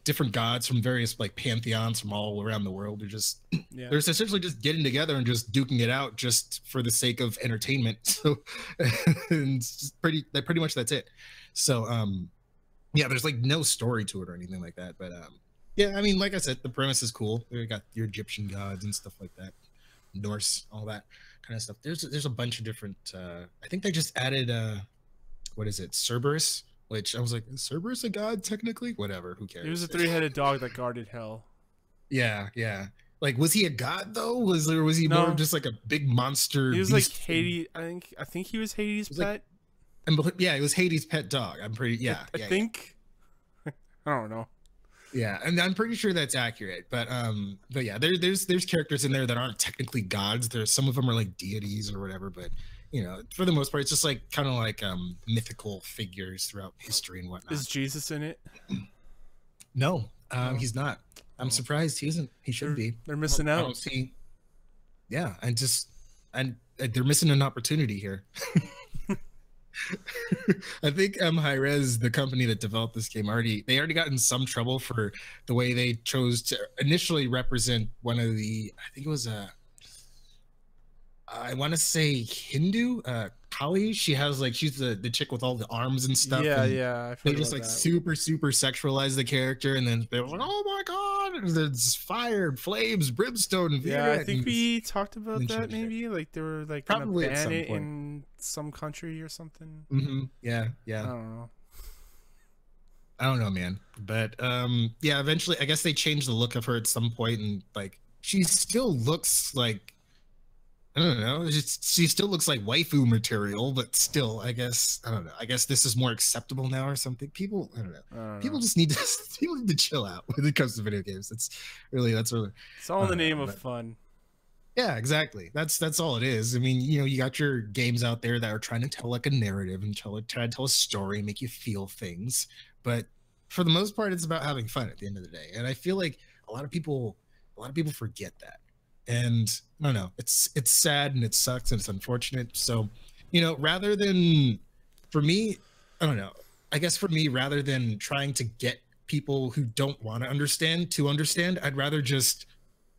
different gods from various like pantheons from all around the world. They're just they're essentially just getting together and just duking it out just for the sake of entertainment. So and it's just pretty much that's it. So yeah, there's like no story to it or anything like that. But yeah, I mean, like I said, the premise is cool. You got your Egyptian gods and stuff like that, Norse, all that kind of stuff. There's a bunch of different. I think they just added what is it, Cerberus? Which I was like, is Cerberus a god technically? Whatever, who cares? He was a 3-headed dog that guarded hell. Yeah. Like, was he a god though? Was he more just like a big monster? He was like Hades. I think he was Hades' pet. Yeah, it was Hades' pet dog. I'm pretty. Yeah, I think. I don't know. Yeah, and I'm pretty sure that's accurate. But yeah, there's characters in there that aren't technically gods. There's some of them are like deities or whatever. But you know, for the most part, it's just like kind of like mythical figures throughout history and whatnot. Is Jesus in it? No, he's not. I'm surprised he isn't. He should be. They're missing out. I don't see. Yeah, and they're missing an opportunity here. I think Hi-Rez, the company that developed this game, already got in some trouble for the way they chose to initially represent one of the, I think it was I want to say Hindu, Kali. She has like, she's the chick with all the arms and stuff. Yeah. They just like super sexualize the character, and then they were like, oh my god, there's fire, flames, brimstone. And I think we talked about that maybe. Like they were like probably gonna ban it in some country or something. Yeah. I don't know, man. But yeah, eventually I guess they changed the look of her at some point, and like she still looks like I don't know. She still looks like waifu material, but still, I guess I don't know. I guess this is more acceptable now or something. People, I don't know. I don't People know. just need to people need to chill out when it comes to video games. That's really. It's all in the name of But fun. yeah, exactly. That's all it is. I mean, you know, you got your games out there that are trying to tell like a narrative and try to tell a story, make you feel things. But for the most part, it's about having fun at the end of the day. And I feel like a lot of people, a lot of people forget that. And I don't know, it's sad and it sucks and it's unfortunate. So, you know, rather than for me, I don't know. I guess for me, rather than trying to get people who don't want to understand, I'd rather just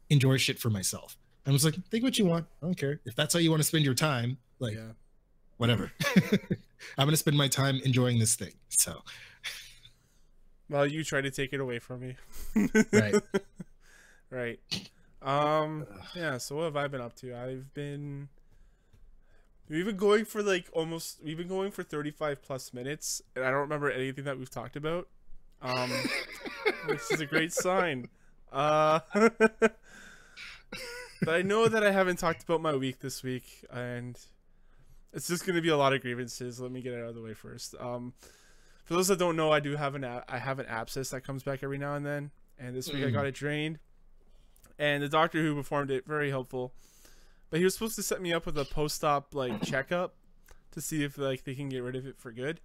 enjoy shit for myself. I was like, think what you want. I don't care. If that's how you want to spend your time, like, Yeah. whatever. I'm going to spend my time enjoying this thing. So, Well, you try to take it away from me. right. Right. Yeah, so what have I been up to? We've been going for we've been going for 35 plus minutes, and I don't remember anything that we've talked about. Which is a great sign. But I know that I haven't talked about my week this week, and it's just going to be a lot of grievances. Let me get it out of the way first. For those that don't know, I have an abscess that comes back every now and then, and this week I got it drained. And the doctor who performed it, very helpful. But he was supposed to set me up with a post-op checkup to see if they can get rid of it for good.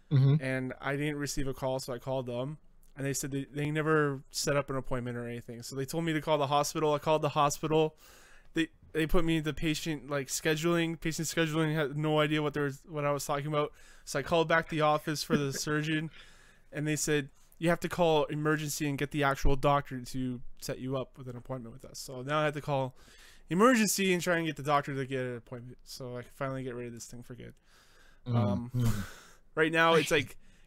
Mm-hmm. And I didn't receive a call, so I called them. And they said they never set up an appointment or anything. So they told me to call the hospital. I called the hospital. They put me into patient scheduling. Patient scheduling had no idea what I was talking about. So I called back the office for the surgeon, and they said you have to call emergency and get the actual doctor to set you up with an appointment with us. So now I have to call emergency and try and get the doctor to get an appointment so I can finally get rid of this thing for good. Right now it's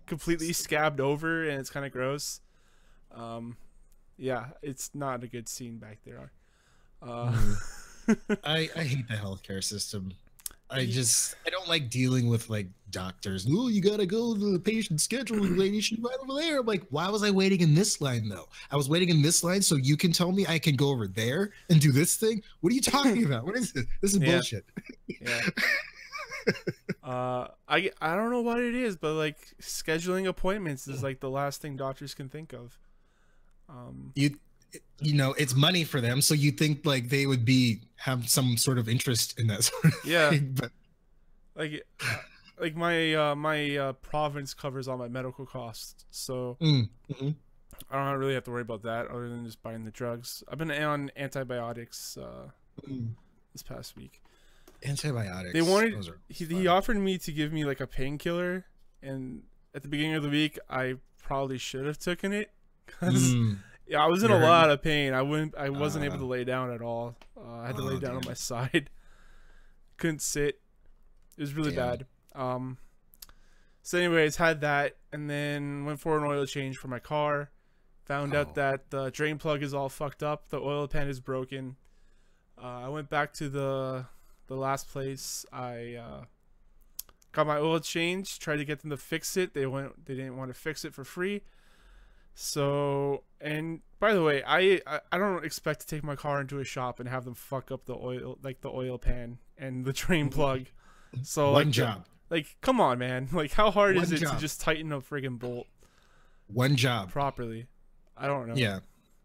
completely scabbed over and it's kind of gross. Yeah, it's not a good scene back there. I hate the healthcare system. I don't like dealing with doctors. Oh, you gotta go to the patient scheduling lady. She's right over there. I'm like, why was I waiting in this line though? I was waiting in this line so you can tell me I can go over there and do this thing. What are you talking about? What is this? This is bullshit. Yeah. I don't know what it is, but scheduling appointments is the last thing doctors can think of. You know, it's money for them, so you think they would have some sort of interest in that sort of thing, but my province covers all my medical costs, so mm-hmm. I don't really have to worry about that other than just buying the drugs. I've been on antibiotics this past week. Antibiotics. They wanted he offered me to give me a painkiller, and at the beginning of the week I probably should have taken it because yeah, I was in a lot of pain. I wasn't able to lay down at all. I had to lay down on my side. Couldn't sit. It was really bad. So anyways, had that, and then went for an oil change for my car. Found out that the drain plug is all fucked up. The oil pan is broken. I went back to the last place. I got my oil changed. Tried to get them to fix it. They didn't want to fix it for free. So, and by the way, I don't expect to take my car into a shop and have them fuck up the oil pan and the drain plug. So one job. Come on, man. How hard is it to just tighten a friggin' bolt? One job properly. I don't know. Yeah.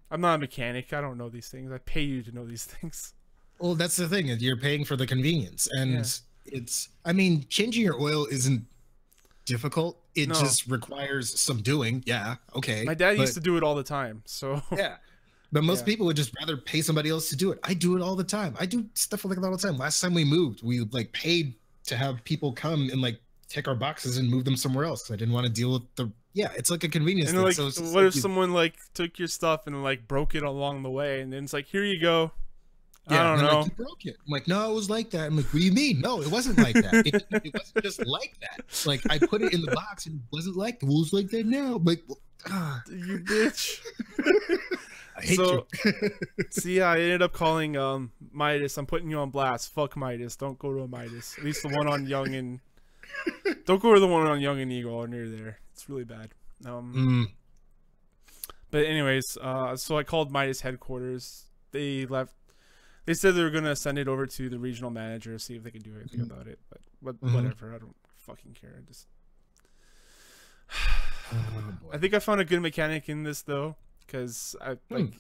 I'm not a mechanic. I don't know these things. I pay you to know these things. Well, that's the thing. You're paying for the convenience, and I mean, changing your oil isn't difficult. It just requires some doing. Yeah. Okay. My dad used to do it all the time. So yeah. But most people would just rather pay somebody else to do it. I do it all the time. I do stuff like that all the time. Last time we moved, we paid to have people come and take our boxes and move them somewhere else. I didn't want to deal with it's like a convenience and thing. So what if someone took your stuff and broke it along the way, and then it's here you go. Yeah, I don't know. You broke it. I'm no, it was like that. I'm what do you mean? No, it wasn't like that. It wasn't just like that. I put it in the box and it wasn't like the rules like that now. You bitch. I hate you. See, I ended up calling Midas. I'm putting you on blast. Fuck Midas. Don't go to a Midas. At least the one on Young and don't go to the one on Young and Eagle or near there. It's really bad. But anyways, so I called Midas headquarters. They left. They said they were gonna send it over to the regional manager, see if they can do anything about it. But whatever, I don't fucking care. I think I found a good mechanic in this though, because I like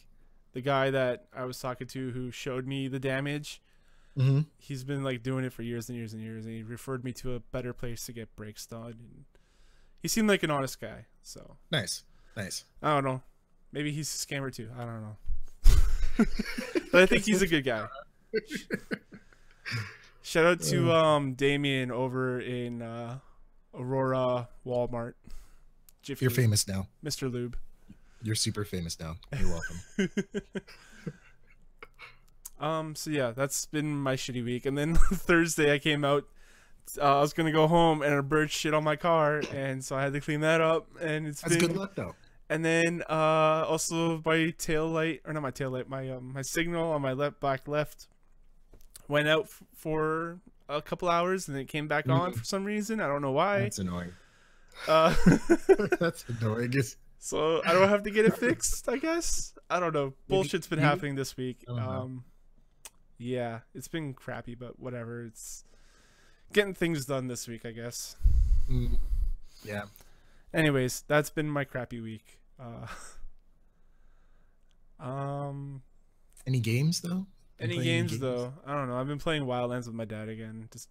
the guy that I was talking to who showed me the damage. He's been like doing it for years and years and years, and he referred me to a better place to get brakes done. And he seemed like an honest guy. So nice. I don't know. Maybe he's a scammer too. I don't know. But I think he's a good guy. Shout out to Damien over in Aurora Walmart. Jiffy You're Lube. famous now, Mr. Lube. You're super famous now. You're welcome. So yeah, that's been my shitty week. And then Thursday I came out. I was gonna go home and a bird shit on my car, and so I had to clean that up. And that's good luck though. And then also my tail light, or not my tail light, my signal on my back left went out for a couple hours, and it came back on for some reason. I don't know why. That's annoying. That's annoying. So I don't have to get it fixed, I guess. I don't know. Bullshit's been happening this week. Yeah, it's been crappy, but whatever. It's getting things done this week, I guess. Yeah. Anyways, that's been my crappy week. Any games though? Any games though? I don't know. I've been playing Wildlands with my dad again. Just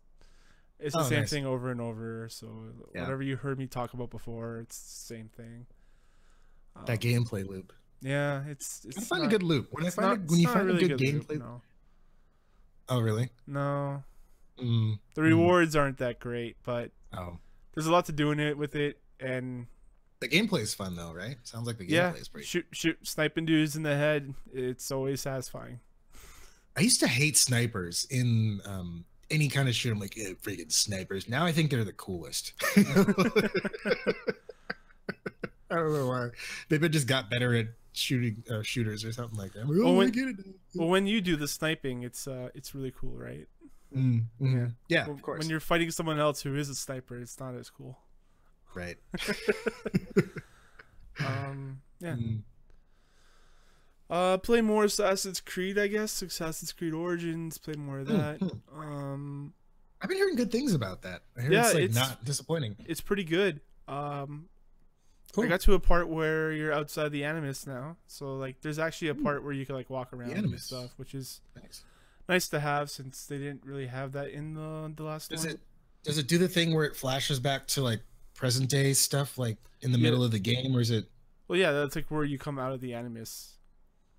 it's the same thing over and over. So whatever you heard me talk about before, it's the same thing. That gameplay loop. Yeah, it's. I find a good loop when you find a good gameplay. Loop, no. Oh really? No. The rewards aren't that great, but there's a lot to do in it with it. And the gameplay is fun though, right? Sounds like the gameplay is pretty. Shoot, sniping dudes in the head. It's always satisfying. I used to hate snipers in any kind of shoot. I'm like, freaking snipers. Now I think they're the coolest. I don't know why. Maybe I just got better at shooting shooters or something like that. Well, when you do the sniping, it's really cool, right? Yeah, of course. When you're fighting someone else who is a sniper, it's not as cool. Right. Yeah. Play more Assassin's Creed, I guess. Assassin's Creed Origins. Play more of that. I've been hearing good things about that. I heard it's not disappointing. It's pretty good. Cool. I got to a part where you're outside the Animus now, so like there's actually a part where you can like walk around and stuff, which is nice to have since they didn't really have that in the last one. Does it do the thing where it flashes back to like present day stuff, like in the middle of the game, or is it? Well, yeah, that's like where you come out of the Animus.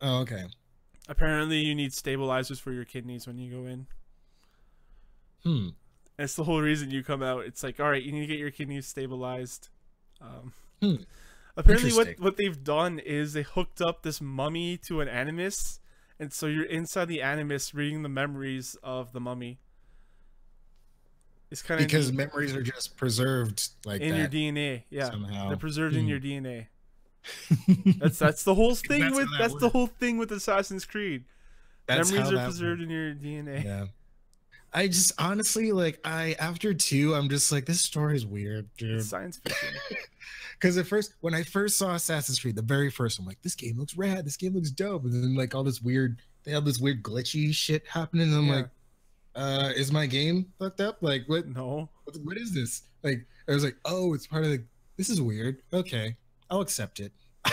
Oh, okay. Apparently, you need stabilizers for your kidneys when you go in. That's the whole reason you come out. It's like, all right, you need to get your kidneys stabilized. Apparently, what they've done is they hooked up this mummy to an Animus, and so you're inside the Animus reading the memories of the mummy. It's kind of because memories are just preserved like in that your DNA. Yeah, somehow. They're preserved in your DNA. That's the whole thing the whole thing with Assassin's Creed. Memories are preserved in your DNA. Yeah. I just honestly after 2, I'm just like, this story is weird, dude. It's science fiction. Because when I first saw Assassin's Creed, the very first, I'm like, this game looks rad. This game looks dope. And then like they have this weird glitchy shit happening. And I'm like, is my game fucked up? Like what? No. What is this? Like I was like, oh, it's part of this is weird. Okay, I'll accept it. I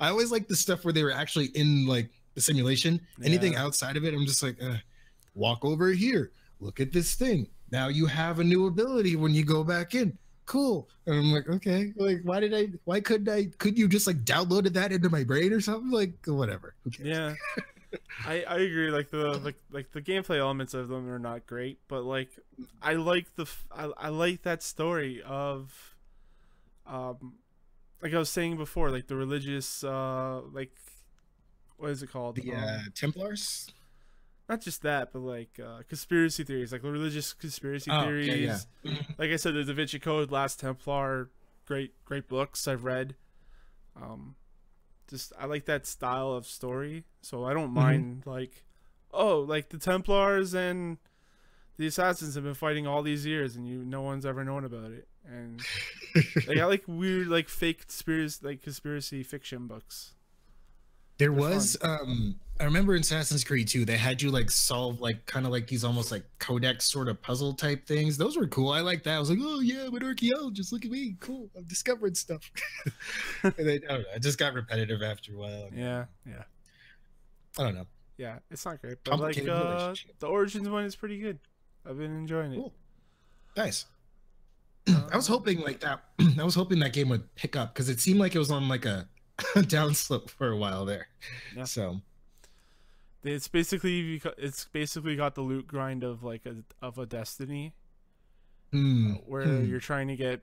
always liked the stuff where they were actually in like the simulation. Yeah. Anything outside of it, I'm just like, walk over here. Look at this thing. Now you have a new ability when you go back in. Cool. And I'm like, okay, like why could you just like downloaded that into my brain or something? Like whatever. Who cares? Yeah. I agree. Like the gameplay elements of them are not great, but like I like that story of like I was saying before, like the religious like what is it called? The Templars? Not just that, but like conspiracy theories, like religious conspiracy theories. Yeah. Like I said, the Da Vinci Code, Last Templar, great books I've read. Just I like that style of story, so I don't mind like, oh, like the Templars and the Assassins have been fighting all these years, and no one's ever known about it. And like I like weird like fake conspiracy fiction books. There They're was fun. I remember in Assassin's Creed 2, they had you like solve like kind of like these almost like codex sort of puzzle type things. Those were cool. I like that. I was like, oh yeah, I'm an archaeologist. Look at me. Cool. I'm discovering stuff. And then I don't know, it just got repetitive after a while. Yeah, yeah, I don't know. yeah. It's not great, but like Complicated relationship. the Origins one is pretty good. I've been enjoying it. Cool. Nice. I was Uh, hoping like that. I was hoping that game would pick up because it seemed like it was on like a downslope for a while there. yeah. So It's basically got the loot grind of like a Destiny, hmm, where you're trying to get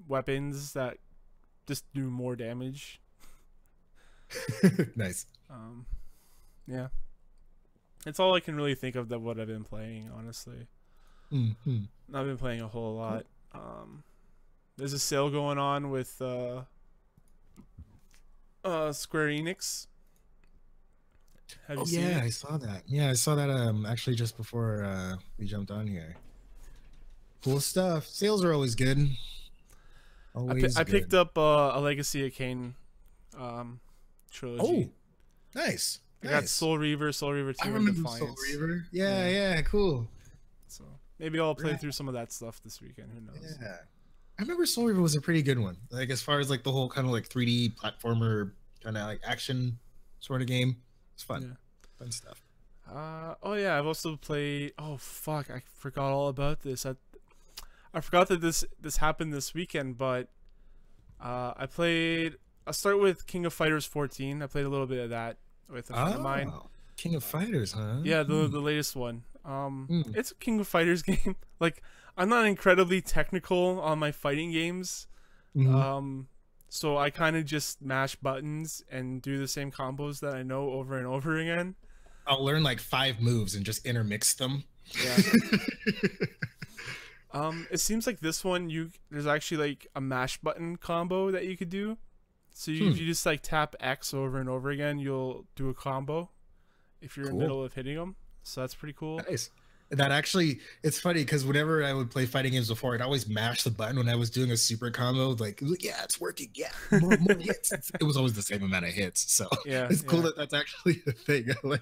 weapons that just do more damage. Nice. Yeah, it's all I can really think of that what I've been playing. Honestly, Mm-hmm. I've been playing a whole lot. There's a sale going on with Square Enix. Have you Oh seen yeah, it? I saw that. Yeah, I saw that actually just before we jumped on here. Cool stuff. Sales are always good. Always I good. picked up a Legacy of Kain trilogy. Oh, nice. I got Nice. Soul Reaver 2, I and remember Soul Defiance. Reaver. Yeah, Yeah. yeah, cool. So maybe I'll play Right. through some of that stuff this weekend. Who knows? Yeah. I remember Soul Reaver was a pretty good one. Like as far as like the whole kind of like 3D platformer kind of like action sort of game. It's fun. Yeah. Fun stuff. Oh yeah, I've also played. Oh fuck, I forgot all about this. I forgot that this happened this weekend, but I played. I'll start with King of Fighters 14. I played a little bit of that with a friend of mine. Oh, King of Fighters, huh? Yeah, the latest one. Hmm. It's a King of Fighters game. Like I'm not incredibly technical on my fighting games. Mhm. So I kind of just mash buttons and do the same combos that I know over and over again. I'll learn like 5 moves and just intermix them. Yeah. It seems like this one there's actually like a mash button combo that you could do. So if you just like tap X over and over again, you'll do a combo if you're in the Cool. middle of hitting them. So that's pretty cool. Nice. That actually, it's funny because whenever I would play fighting games before, I'd always mash the button when I was doing a super combo. Like, yeah, it's working. Yeah, more hits. It was always the same amount of hits. So Yeah, it's cool yeah, that that's actually a thing. I like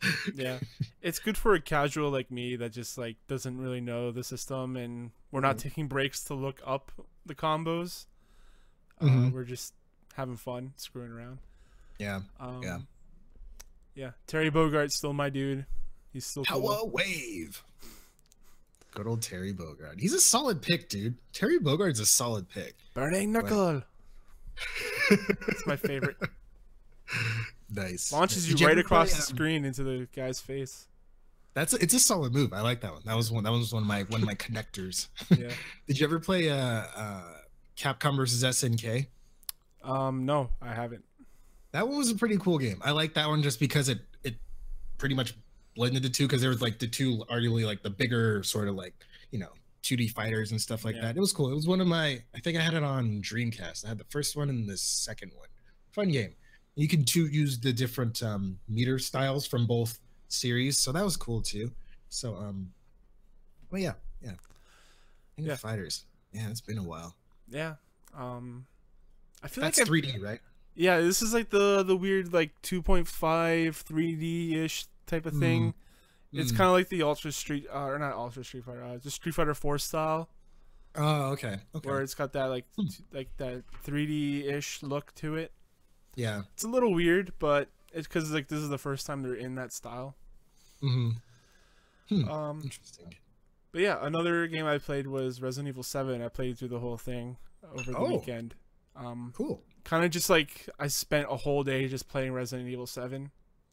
that. yeah. It's good for a casual like me that just like doesn't really know the system, and we're not taking breaks to look up the combos. Mhm. We're just having fun, screwing around. Yeah. Yeah. Yeah. Terry Bogart's still my dude. He's still cool. Power Wave. Good old Terry Bogard. He's a solid pick, dude. Terry Bogart's a solid pick. Burning Knuckle. It's my favorite. Nice. Launches Did you right ever across play, the screen into the guy's face. it's a solid move. I like that one. That was one of my connectors. Yeah. Did you ever play Capcom versus SNK? No, I haven't. That one was a pretty cool game. I like that one just because it pretty much blended the two, because there was like the two arguably like the bigger sort of like 2D fighters and stuff like Yeah. that. It was cool. It was one of my, I think I had it on Dreamcast. I had the first one and the second one. Fun game. You can use the different meter styles from both series, so that was cool too. So well, yeah. King Yeah. of Fighters. Yeah, it's been a while. Yeah. I feel That's like 3D, right? yeah, this is like the weird like 2.5 3D ish type of thing. It's kind of like the Ultra Street or not Ultra Street Fighter, just Street Fighter 4 style, Oh, okay. where it's got that like that 3D ish look to it. Yeah. It's a little weird, but it's because like this is the first time they're in that style. Interesting. But yeah, another game I played was Resident Evil 7. I played through the whole thing over the weekend. Cool. Kind of just like I spent a whole day just playing Resident Evil 7.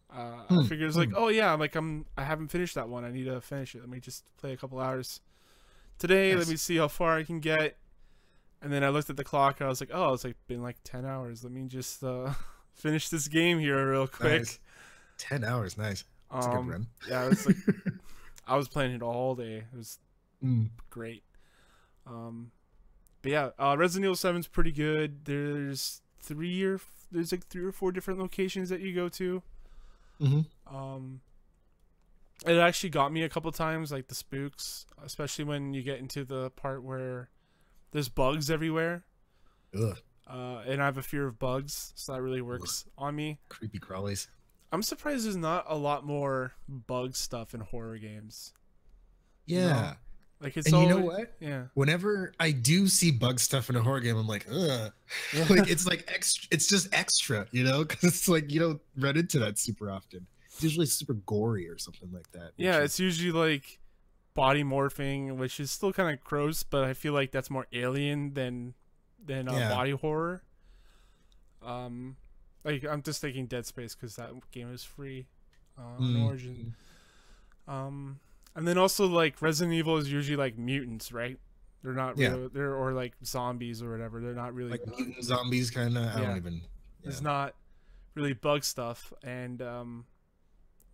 I figured it's like, oh yeah, I haven't finished that one. I need to finish it. Let me just play a couple hours today. Nice. Let me see how far I can get. And then I looked at the clock. And I was like, oh, it's like been like 10 hours. Let me just finish this game here real quick. Nice. 10 hours. Nice. That's a good run. Yeah, it's like I was playing it all day. It was great. But yeah, Resident Evil 7's pretty good. There's like 3 or 4 different locations that you go to. It actually got me a couple times, like the spooks, especially when you get into the part where there's bugs everywhere. Ugh. and I have a fear of bugs, so that really works on me. Creepy crawlies. I'm surprised there's not a lot more bug stuff in horror games. Yeah. You know? Like it's and always, you know what? Yeah. Whenever I do see bug stuff in a horror game, I'm like, ugh. Like it's like extra. It's just extra, you know, because it's like you don't run into that super often. It's usually super gory or something like that. Yeah, it's usually like body morphing, which is still kind of gross, but I feel like that's more alien than body horror. Like I'm just thinking Dead Space because that game is free on Origin. And then also like Resident Evil is usually like mutants, right? They're not real, they're or like zombies or whatever. They're not really like mutant zombies kind of. I don't even. Yeah. It's not really bug stuff. And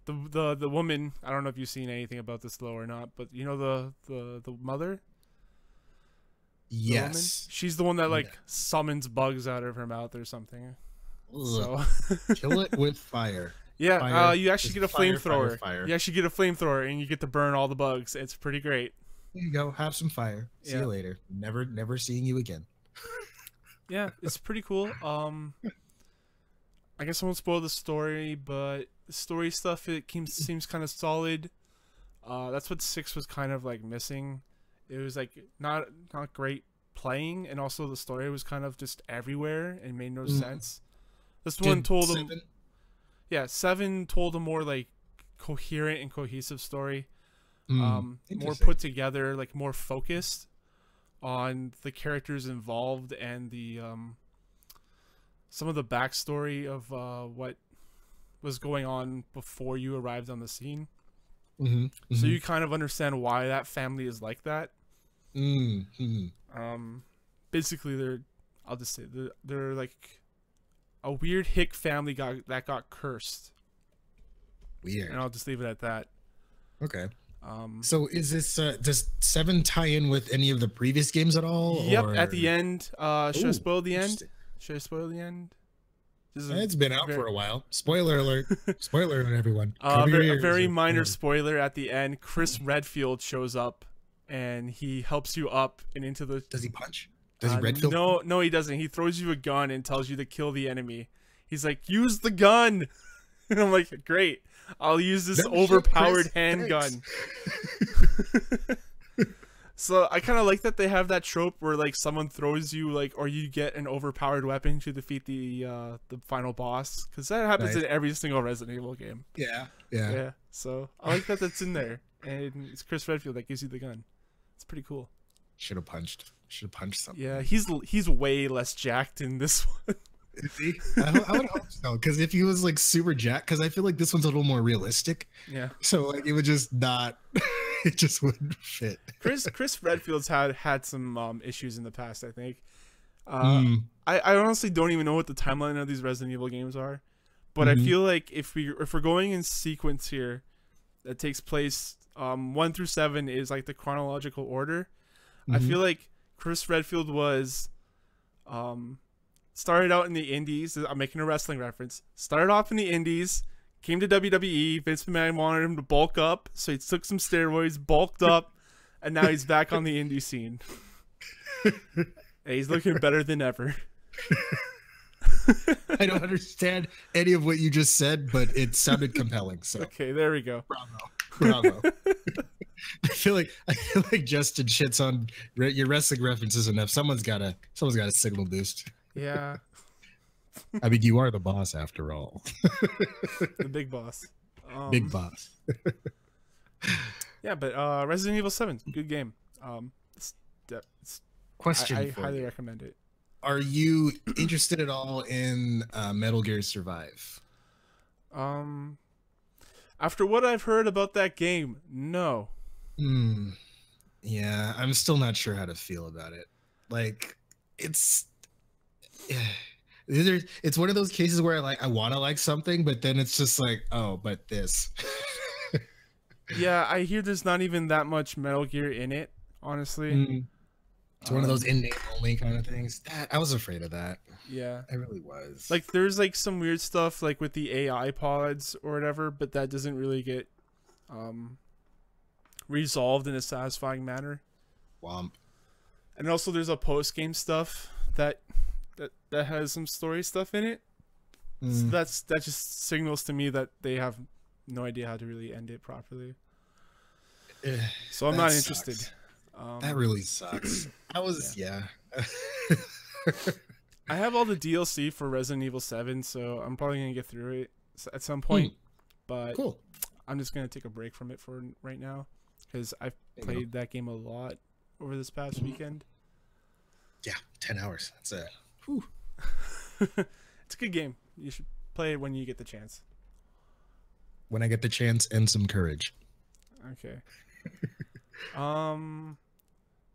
the woman, I don't know if you've seen anything about this though or not, but you know the mother. Yes, she's the one that like summons bugs out of her mouth or something. Ugh. So kill it with fire. Yeah, fire, you actually get a flamethrower. Fire. You actually get a flamethrower, and you get to burn all the bugs. It's pretty great. There you go. Have some fire. See you later. Never seeing you again. Yeah, it's pretty cool. I guess I won't spoil the story, but the story stuff seems kind of solid. That's what 6 was kind of like missing. It was like not great playing, and also the story was kind of just everywhere and made no sense. This one told them. Yeah, 7 told a more like coherent and cohesive story, more put together, like more focused on the characters involved and the some of the backstory of what was going on before you arrived on the scene. So you kind of understand why that family is like that. Basically, I'll just say they're like a weird hick family that got cursed. Weird. And I'll just leave it at that. Okay. So is this does 7 tie in with any of the previous games at all? Yep. Or? At the end, should I spoil the end? Should I spoil the end? It's been out for a while. Spoiler alert! Spoiler alert, everyone. A very minor spoiler at the end. Chris Redfield shows up, and he helps you up and into the. Does he punch? Does he Redfield? No, he doesn't. He throws you a gun and tells you to kill the enemy. He's like, use the gun, and I'm like, great. I'll use this overpowered handgun. So I kind of like that they have that trope where like someone throws you like, or you get an overpowered weapon to defeat the final boss, because that happens in every single Resident Evil game. Yeah. So I like that that's in there, and it's Chris Redfield that gives you the gun. It's pretty cool. Should have punched something. Yeah, he's way less jacked in this one. Is he? I would hope so, because if he was like super jacked, because I feel like this one's a little more realistic. Yeah. So like it would just not. It just wouldn't fit. Chris Redfield's had some issues in the past, I think. I honestly don't even know what the timeline of these Resident Evil games are, but I feel like if we're going in sequence here, that takes place 1 through 7 is like the chronological order. I feel like Chris Redfield was started out in the indies. I'm making a wrestling reference. Started off in the indies. Came to WWE. Vince McMahon wanted him to bulk up, so he took some steroids, bulked up, and now he's back on the indie scene. And he's looking better than ever. I don't understand any of what you just said, but it sounded compelling. So okay, there we go. Bravo. I feel like Justin shits on your wrestling references enough. Someone's got a signal boost. Yeah. I mean, you are the boss after all. The big boss. Big boss. Yeah, but Resident Evil 7, good game. Question I for highly you. recommend it. Are you interested at all in Metal Gear Survive? After what I've heard about that game, no. Yeah, I'm still not sure how to feel about it. Like, it's one of those cases where I want to like something, but then it's just like, oh, but this. Yeah, I hear there's not even that much Metal Gear in it, honestly. It's one of those in-name only kind of things. I was afraid of that. Yeah, I really was. Like, there's like some weird stuff like with the AI pods or whatever, but that doesn't really get resolved in a satisfying manner. Womp. And also there's a post-game stuff that that has some story stuff in it. So that just signals to me that they have no idea how to really end it properly. So I'm not interested. That really sucks. Yeah. I have all the DLC for Resident Evil 7, so I'm probably gonna get through it at some point. But cool. I'm just gonna take a break from it for right now because I've played that game a lot over this past weekend. Yeah, 10 hours. That's it. It's a good game. You should play it when you get the chance. When I get the chance and some courage. Okay.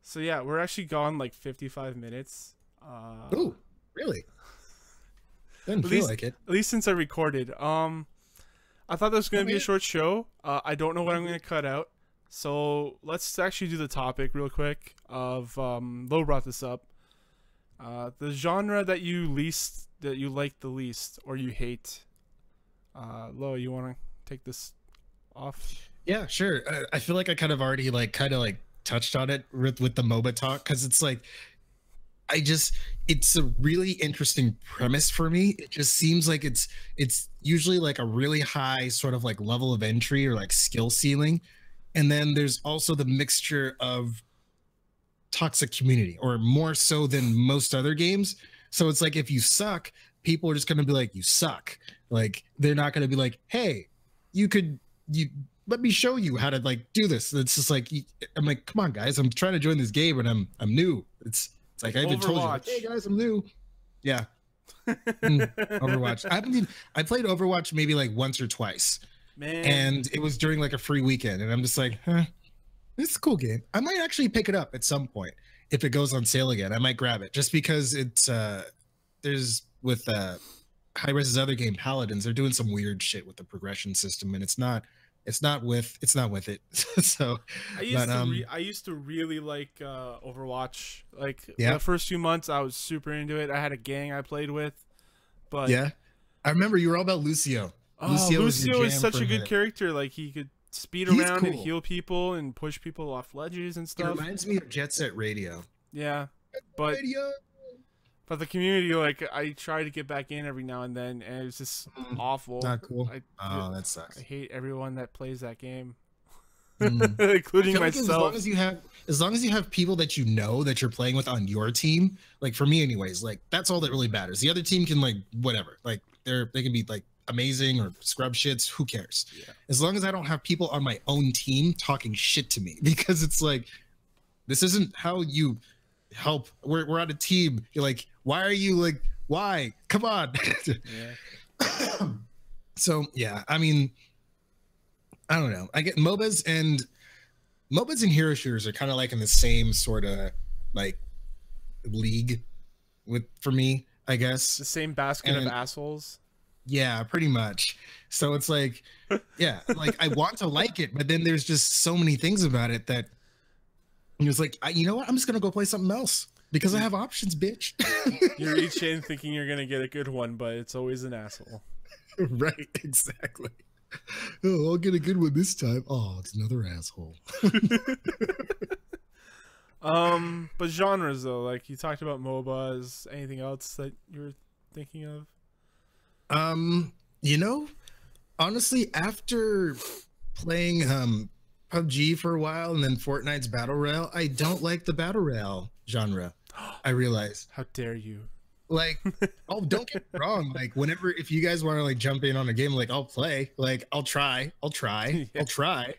So yeah, we're actually gone like 55 minutes. Oh, really? Didn't feel like it. At least since I recorded. I thought this was going to be a short show. I don't know what I'm going to cut out. So let's actually do the topic real quick of, Lo brought this up. The genre that you like the least or you hate. Lo, you want to take this off? Yeah, sure. I feel like I kind of already touched on it with the MOBA talk, because it's like, it's a really interesting premise for me. It just seems like it's usually like a really high sort of like level of entry or like skill ceiling. And then there's also the mixture of toxic community, or more so than most other games. So it's like, if you suck, people are just going to be like, you suck. Like, they're not going to be like, hey, let me show you how to like do this. It's just like, I'm like, come on guys, I'm trying to join this game and I'm new. It's like, I even told you, like, hey guys, I'm new. Yeah. Overwatch. I played Overwatch maybe like once or twice. Man. And it was during like a free weekend. And I'm just like, this is a cool game. I might actually pick it up at some point. If it goes on sale again, I might grab it, just because it's, there's with Hi-Rez's other game, Paladins, they're doing some weird shit with the progression system, and it's not with it. So I used to really like Overwatch. Like the first few months I was super into it. I had a gang I played with. But yeah, I remember you were all about Lucio. Lucio is such a good character. Like, he could speed around and heal people and push people off ledges and stuff. It reminds me of Jet Set Radio. Yeah, but the community, like, I try to get back in every now and then, and it was just awful. Not cool. That sucks. I hate everyone that plays that game, including myself. Like, as long as you have people that you know that you're playing with on your team, like for me anyways, like that's all that really matters. The other team can like whatever, like they can be like amazing or scrub shits, who cares? Yeah. As long as I don't have people on my own team talking shit to me, because it's like, this isn't how you help. We're on a team. You're like, why are you like, why? Come on. Yeah. So yeah, I mean, I don't know. I get MOBAs and hero shooters are kind of like in the same sort of like league for me, I guess. The same basket of assholes. Yeah, pretty much. So it's like, yeah, like I want to like it, but then there's just so many things about it that it's like, you know what? I'm just gonna go play something else because I have options, bitch. You reach in thinking you're gonna get a good one, but it's always an asshole. Right, exactly. Oh, I'll get a good one this time. Oh, it's another asshole. But genres though, like you talked about MOBAs. Anything else that you were thinking of? You know, honestly, after playing PUBG for a while and then Fortnite's Battle Royale, I don't like the Battle Royale genre. I realize. How dare you? Like, oh, don't get me wrong. Like, if you guys want to like jump in on a game, like I'll play. Like, I'll try. Yeah. I'll try.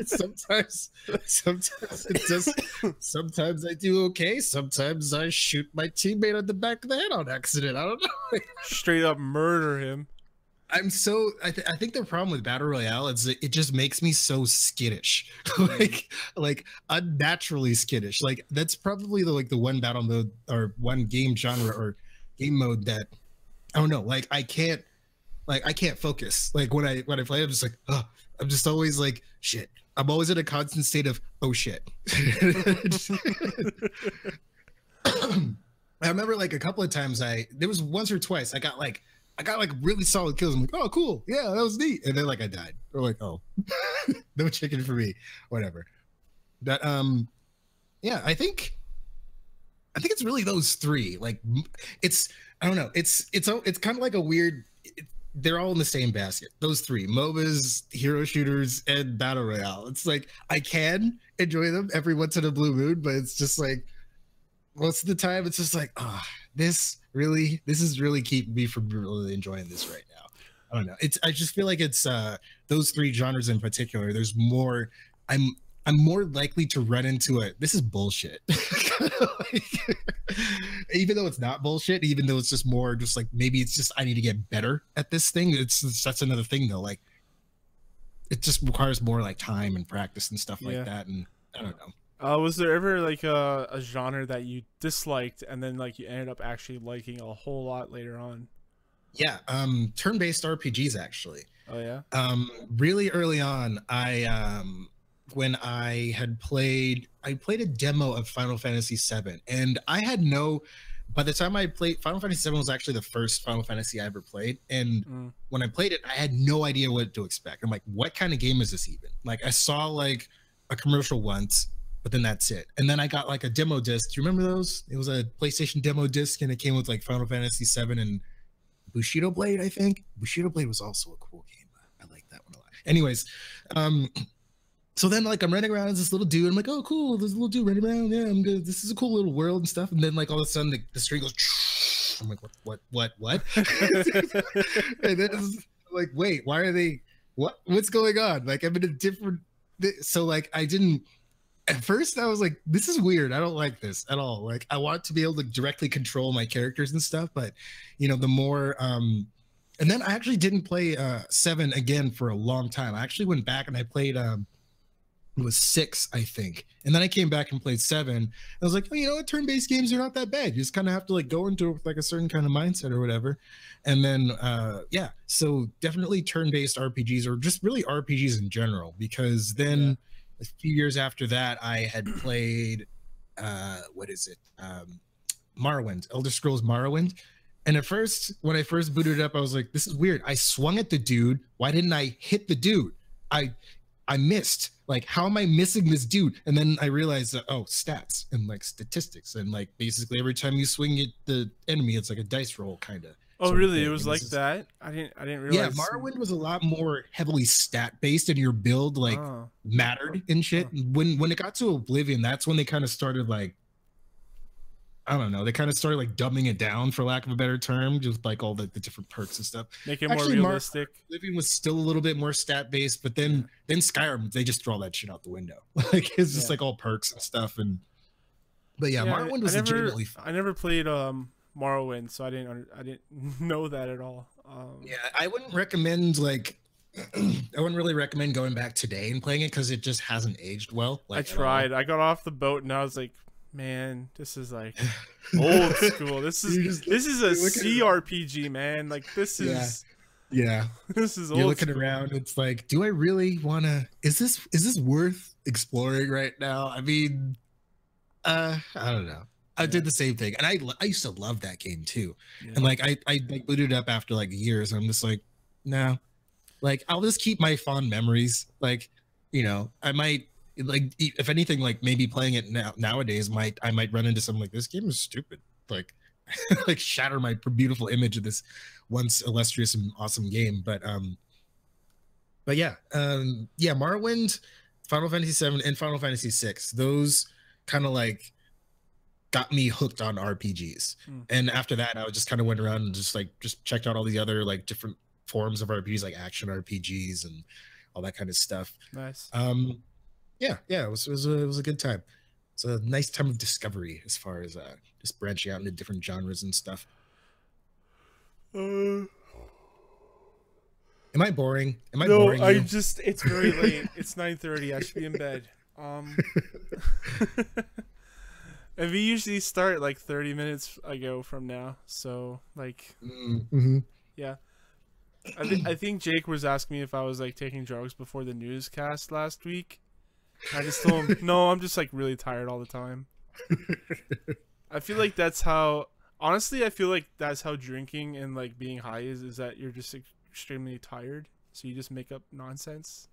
Sometimes it does. Sometimes I do okay. Sometimes I shoot my teammate on the back of the head on accident. I don't know. Straight up murder him. I think the problem with Battle Royale is that it just makes me so skittish, like unnaturally skittish. Like that's probably the one battle mode or one game genre or game mode that I don't know. Like I can't focus. Like when I play, I'm just like, oh, I'm just always like shit. I'm always in a constant state of oh shit. I remember like a couple of times there was once or twice I got like really solid kills. I'm like, oh, cool. Yeah, that was neat. And then like I died. Or like, oh, no chicken for me. Whatever. But yeah, I think I think it's really those three. Like, it's I don't know. It's kind of like a weird. They're all in the same basket. Those three: MOBAs, hero shooters, and battle royale. It's like I can enjoy them every once in a blue moon, but it's just like most of the time, it's just like, oh, this is really keeping me from really enjoying this right now. I don't know. I just feel like it's those three genres in particular. There's more. I'm more likely to run into it. This is bullshit. Like, even though it's not bullshit, even though it's just more just like maybe it's just I need to get better at this thing. That's another thing though. Like it just requires more like time and practice and stuff like that. And I don't know. Was there ever like a genre that you disliked and then like you ended up actually liking a whole lot later on? Yeah, turn-based RPGs actually. Oh yeah. Really early on, when I played a demo of Final Fantasy VII, and I had no. By the time I played, Final Fantasy VII was actually the first Final Fantasy I ever played, and when I played it, I had no idea what to expect. I'm like, what kind of game is this even? Like, I saw like a commercial once, but then that's it. And then I got like a demo disc. Do you remember those? It was a PlayStation demo disc, and it came with like Final Fantasy VII and Bushido Blade, I think. Bushido Blade was also a cool game. I like that one a lot. Anyways, so then like I'm running around as this little dude. I'm like, oh cool, there's a little dude running around. Yeah, I'm good. This is a cool little world and stuff. And then like all of a sudden the screen goes. I'm like, what? And then it's like, wait, why are they? What's going on? Like I'm in a different. So like I didn't. At first I was like, this is weird. I don't like this at all. Like I want to be able to directly control my characters and stuff, but you know, the more and then I actually didn't play 7 again for a long time. I actually went back and I played it was 6, I think. And then I came back and played 7. I was like, oh, you know what? Turn-based games are not that bad. You just kind of have to like go into it with like a certain kind of mindset or whatever. And then yeah, so definitely turn-based RPGs or just really RPGs in general, because then a few years after that, I had played what is it? Morrowind, Elder Scrolls Morrowind. And at first, when I first booted it up, I was like, this is weird. I swung at the dude. Why didn't I hit the dude? I missed. Like, how am I missing this dude? And then I realized that, oh, stats and like statistics. And like basically every time you swing at the enemy, it's like a dice roll kind of. Oh, really? It was like that? I didn't realize. Yeah, Morrowind was a lot more heavily stat based, and your build like mattered and shit. When it got to Oblivion, that's when they kind of started like, I don't know, they kind of started like dumbing it down, for lack of a better term, just like all the different perks and stuff. Make it more realistic. Oblivion was still a little bit more stat based, but then Skyrim, they just throw all that shit out the window. Like it's just like all perks and stuff. And but yeah, Morrowind was legitimately fun. I never played Morrowind, so I didn't know that at all. Yeah, I wouldn't recommend like I wouldn't really recommend going back today and playing it because it just hasn't aged well. Like, I tried. I got off the boat and I was like, man, this is like old school. This is a CRPG, man. Like this is this is old. You're looking school. Around. It's like, do I really want to? Is this worth exploring right now? I mean, I don't know. I did the same thing, and I used to love that game too. And like I like booted it up after like years. And I'm just like, no, like I'll just keep my fond memories. Like, you know, I might like if anything, like maybe playing it nowadays I might run into something like this game is stupid. Like like shatter my beautiful image of this once illustrious and awesome game. But yeah, Morrowind, Final Fantasy VII, and Final Fantasy VI. Those kind of like got me hooked on RPGs. And after that, I just kind of went around and just checked out all the other like different forms of RPGs, like action RPGs and all that kind of stuff. Nice. Yeah, it was a good time. It's a nice time of discovery as far as just branching out into different genres and stuff. Am I boring? No, boring you? It's very late. It's 9:30. I should be in bed. And we usually start like 30 minutes ago from now. So like, yeah. I think Jake was asking me if I was like taking drugs before the newscast last week. I just told him, no, I'm just like really tired all the time. I feel like that's how, honestly, I feel like that's how drinking and like being high is that you're just extremely tired. So you just make up nonsense.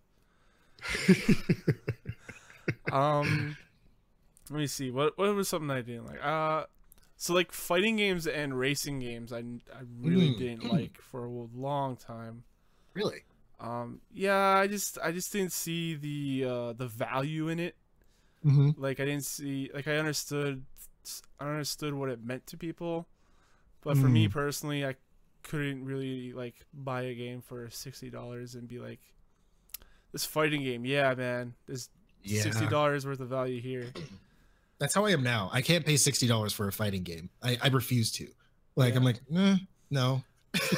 Let me see. What was something I didn't like? So like fighting games and racing games, I really didn't like for a long time. Really? Yeah, I just didn't see the value in it. Like I didn't see, like I understood what it meant to people, but for me personally, I couldn't really like buy a game for $60 and be like, this fighting game, yeah, man, there's $60 worth of value here. That's how I am now. I can't pay $60 for a fighting game. I refuse to. Like, I'm like, no.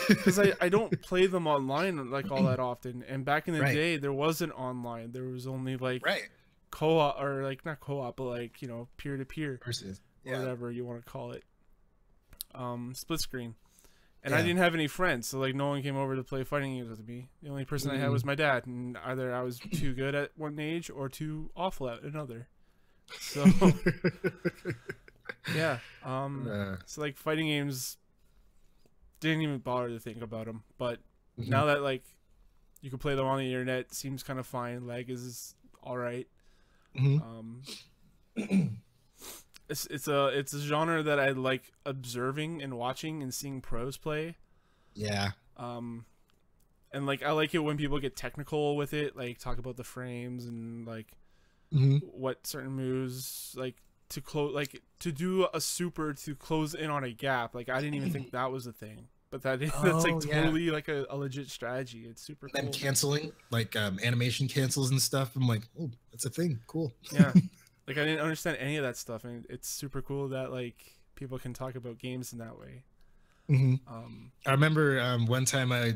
Because I don't play them online like all that often. And back in the day, there wasn't online. There was only like co-op, or like not co-op, but like, you know, peer-to-peer, whatever you want to call it. Split screen. And I didn't have any friends, so like no one came over to play fighting games with me. The only person I had was my dad, and either I was too good at one age or too awful at another. So yeah, so like fighting games, didn't even bother to think about them. But now that like you can play them on the internet, seems kind of fine. Lag is all right. It's a genre that I like observing and watching and seeing pros play. Yeah. And like I like it when people get technical with it, like talk about the frames and like what certain moves, like to close, like to do a super to close in on a gap. Like I didn't even think that was a thing, but that's like totally like a legit strategy. It's super cool. And canceling, like animation cancels and stuff. I'm like, oh, that's a thing. Cool. Yeah. Like I didn't understand any of that stuff, and it's super cool that like people can talk about games in that way. I remember one time I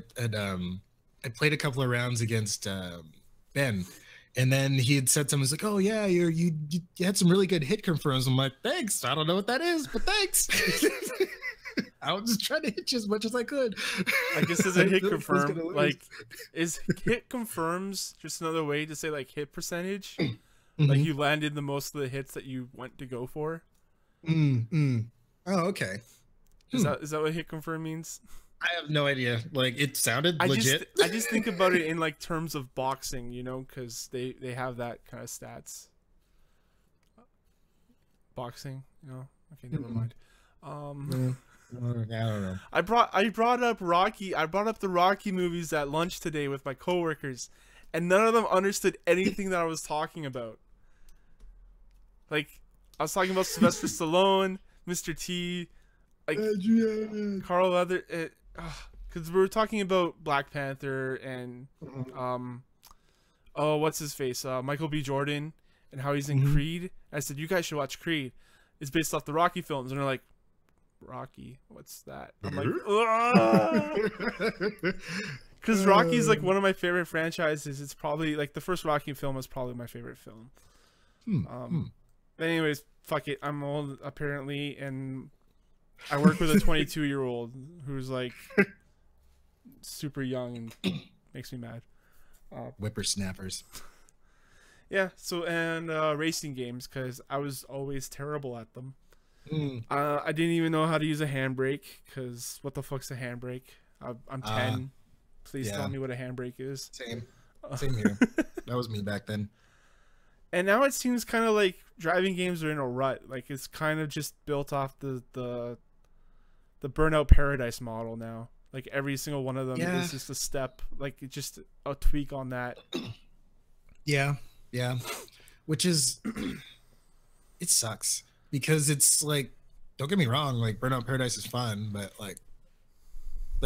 played a couple of rounds against Ben, and then he had said something. He's like, "Oh yeah, you had some really good hit confirms." I'm like, "Thanks. I don't know what that is, but thanks." I was just trying to hit you as much as I could. I guess as a hit confirm, like, is hit confirms just another way to say like hit percentage? Like you landed the most of the hits that you went to go for. Oh, okay. Is that what hit confirm means? I have no idea. Like it sounded legit. I just think about it in like terms of boxing, you know, because they have that kind of stats. Boxing, you know. Okay, never mind. I don't know. I brought up Rocky. I brought up the Rocky movies at lunch today with my coworkers, and none of them understood anything that I was talking about. Like, I was talking about Sylvester Stallone, Mr. T, like Carl Leather, because we were talking about Black Panther and what's his face, Michael B. Jordan, and how he's in Creed. I said, you guys should watch Creed. It's based off the Rocky films, and they're like, Rocky, what's that? I'm like, because Rocky's like one of my favorite franchises. It's probably like the first Rocky film was probably my favorite film. But anyways, fuck it. I'm old apparently, and I work with a 22-year-old who's like super young and makes me mad. Whippersnappers. Yeah. So and racing games, because I was always terrible at them. I didn't even know how to use a handbrake, because what the fuck's a handbrake? I'm 10. Please tell me what a handbrake is. Same here. That was me back then. And now it seems kind of like driving games are in a rut. Like it's kind of just built off the Burnout Paradise model now. Like every single one of them is just a step, like it's just a tweak on that. Yeah. Which is, it sucks because it's like, don't get me wrong, like Burnout Paradise is fun, but like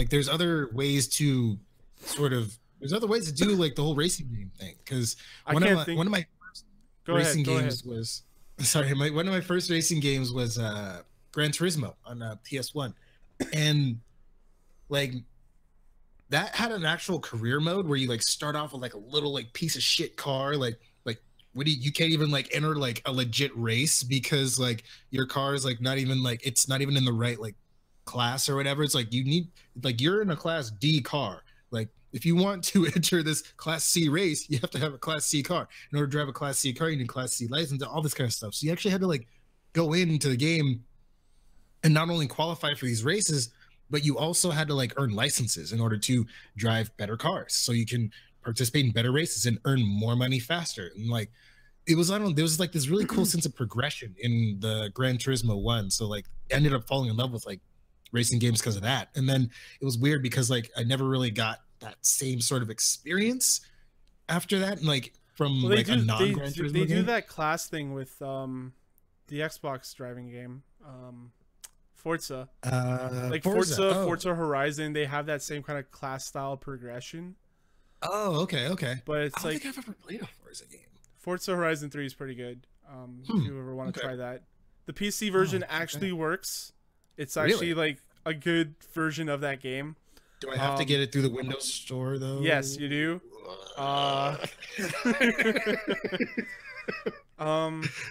there's other ways to there's other ways to do like the whole racing game thing. Because one of my racing games was one of my first racing games was Gran Turismo on PS1, and like that had an actual career mode where you like start off with like a little like piece of shit car, like what do you can't even like enter like a legit race because like your car is like not even like it's not even in the right like class or whatever. It's like you need like you're in a class D car. Like if you want to enter this class C race, you have to have a class C car. In order to drive a class C car, you need a class C license, all this kind of stuff. So you actually had to like go into the game and not only qualify for these races, but you also had to like earn licenses in order to drive better cars. So you can participate in better races and earn more money faster. And like it was, I don't know, there was like this really cool sense of progression in the Gran Turismo 1. So like ended up falling in love with like racing games because of that. And then it was weird because like I never really got that same sort of experience after that, and like from Well, like a non Gran they Turismo do game. that class thing with the Xbox driving game, Forza. Like Forza. Oh. Forza Horizon, they have that same kind of class style progression. Oh, okay, okay. But I it's don't like think I've ever played a Forza game. Forza Horizon 3 is pretty good. If you ever want to try that. The PC version actually works. It's actually like a good version of that game. Do I have to get it through the Windows Store though? Yes, you do.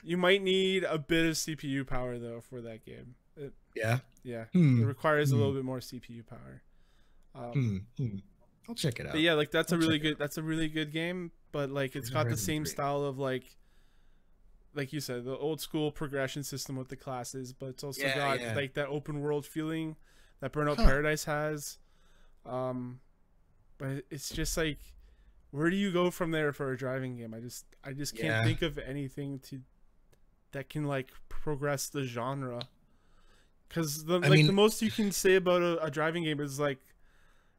You might need a bit of CPU power though for that game. Yeah. It requires a little bit more CPU power. I'll check it out. But yeah, like that's a really good game, but like it's got the same style of like you said, the old school progression system with the classes, but it's also got like that open world feeling that Burnout Paradise has. But it's just like, where do you go from there for a driving game? I just can't think of anything that can like progress the genre. Because the most you can say about a driving game is like,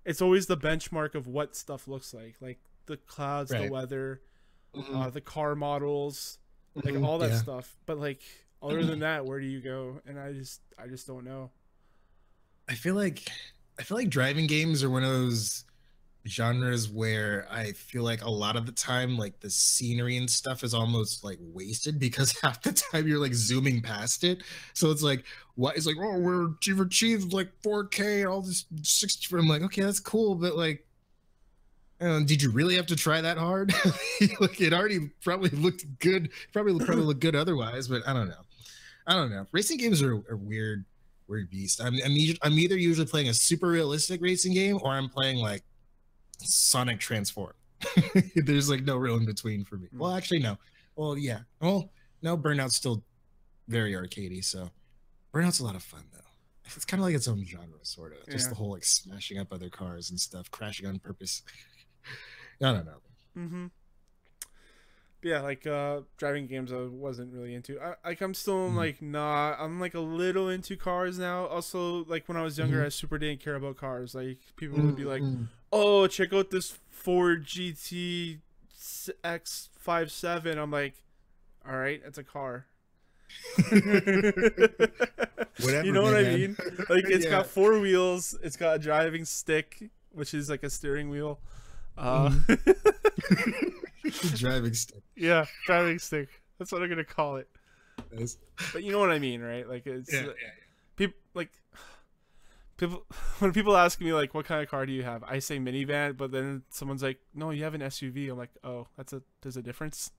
it's always the benchmark of what stuff looks like the clouds, the weather, the car models, like all that stuff. But like, other than that, where do you go? And I just don't know. I feel like driving games are one of those genres where I feel like a lot of the time, like the scenery and stuff is almost like wasted because half the time you're like zooming past it. So it's like, what? It's like, oh, we've achieved like 4K and all this 60. I'm like, okay, that's cool, but like, did you really have to try that hard? Like, it already probably looked good. Probably looked good otherwise, but I don't know. Racing games are weird beast. I'm either usually playing a super realistic racing game or I'm playing like Sonic Transform. There's like no real in between for me. Well, actually, no. Well, yeah. Well, no, Burnout's still very arcadey, so Burnout's a lot of fun though. It's kind of like its own genre, sort of. Just the whole like smashing up other cars and stuff, crashing on purpose. I don't know. Yeah, like driving games I wasn't really into. I'm still like I'm like a little into cars now. Also, like when I was younger, I super didn't care about cars. Like people would be like, "Oh, check out this Ford GT X57." I'm like, "All right, it's a car." Whatever, you know what I mean? Like it's got 4 wheels. It's got a driving stick, which is like a steering wheel. Driving stick. Yeah, driving stick. That's what I'm gonna call it. Nice. But you know what I mean, right? Like it's people when people ask me like, what kind of car do you have? I say minivan, but then someone's like, no, you have an SUV. I'm like, oh, there's a difference.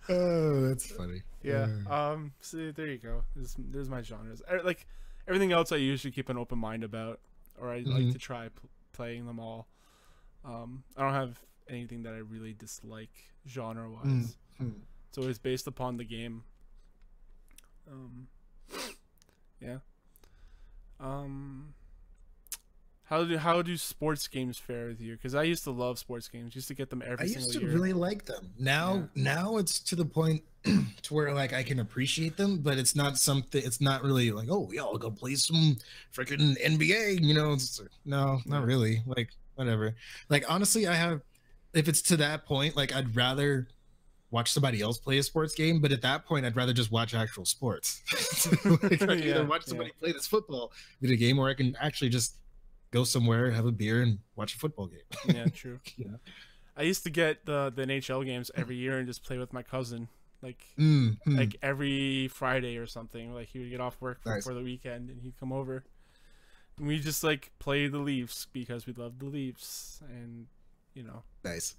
Oh, that's funny. Yeah. So there you go. There's my genres. Like everything else, I usually keep an open mind about, or I like to try playing them all. I don't have anything that I really dislike genre-wise. It's always based upon the game. Yeah. How do sports games fare with you? Because I used to love sports games. Used to get them every single year. I used to really like them. Now it's to the point to where like I can appreciate them, but it's not something. It's not really like, oh yeah, I'll go play some freaking NBA. You know, no, not really. Like whatever. Like honestly, if it's to that point, like I'd rather watch somebody else play a sports game, but at that point I'd rather just watch actual sports. Like, I can either watch somebody play this football video game, or I can actually just go somewhere, have a beer, and watch a football game. Yeah, true. I used to get the NHL games every year and just play with my cousin, like like every Friday or something. Like he would get off work for the weekend and he'd come over, and we just like play the Leafs because we love the Leafs, and you know. Nice.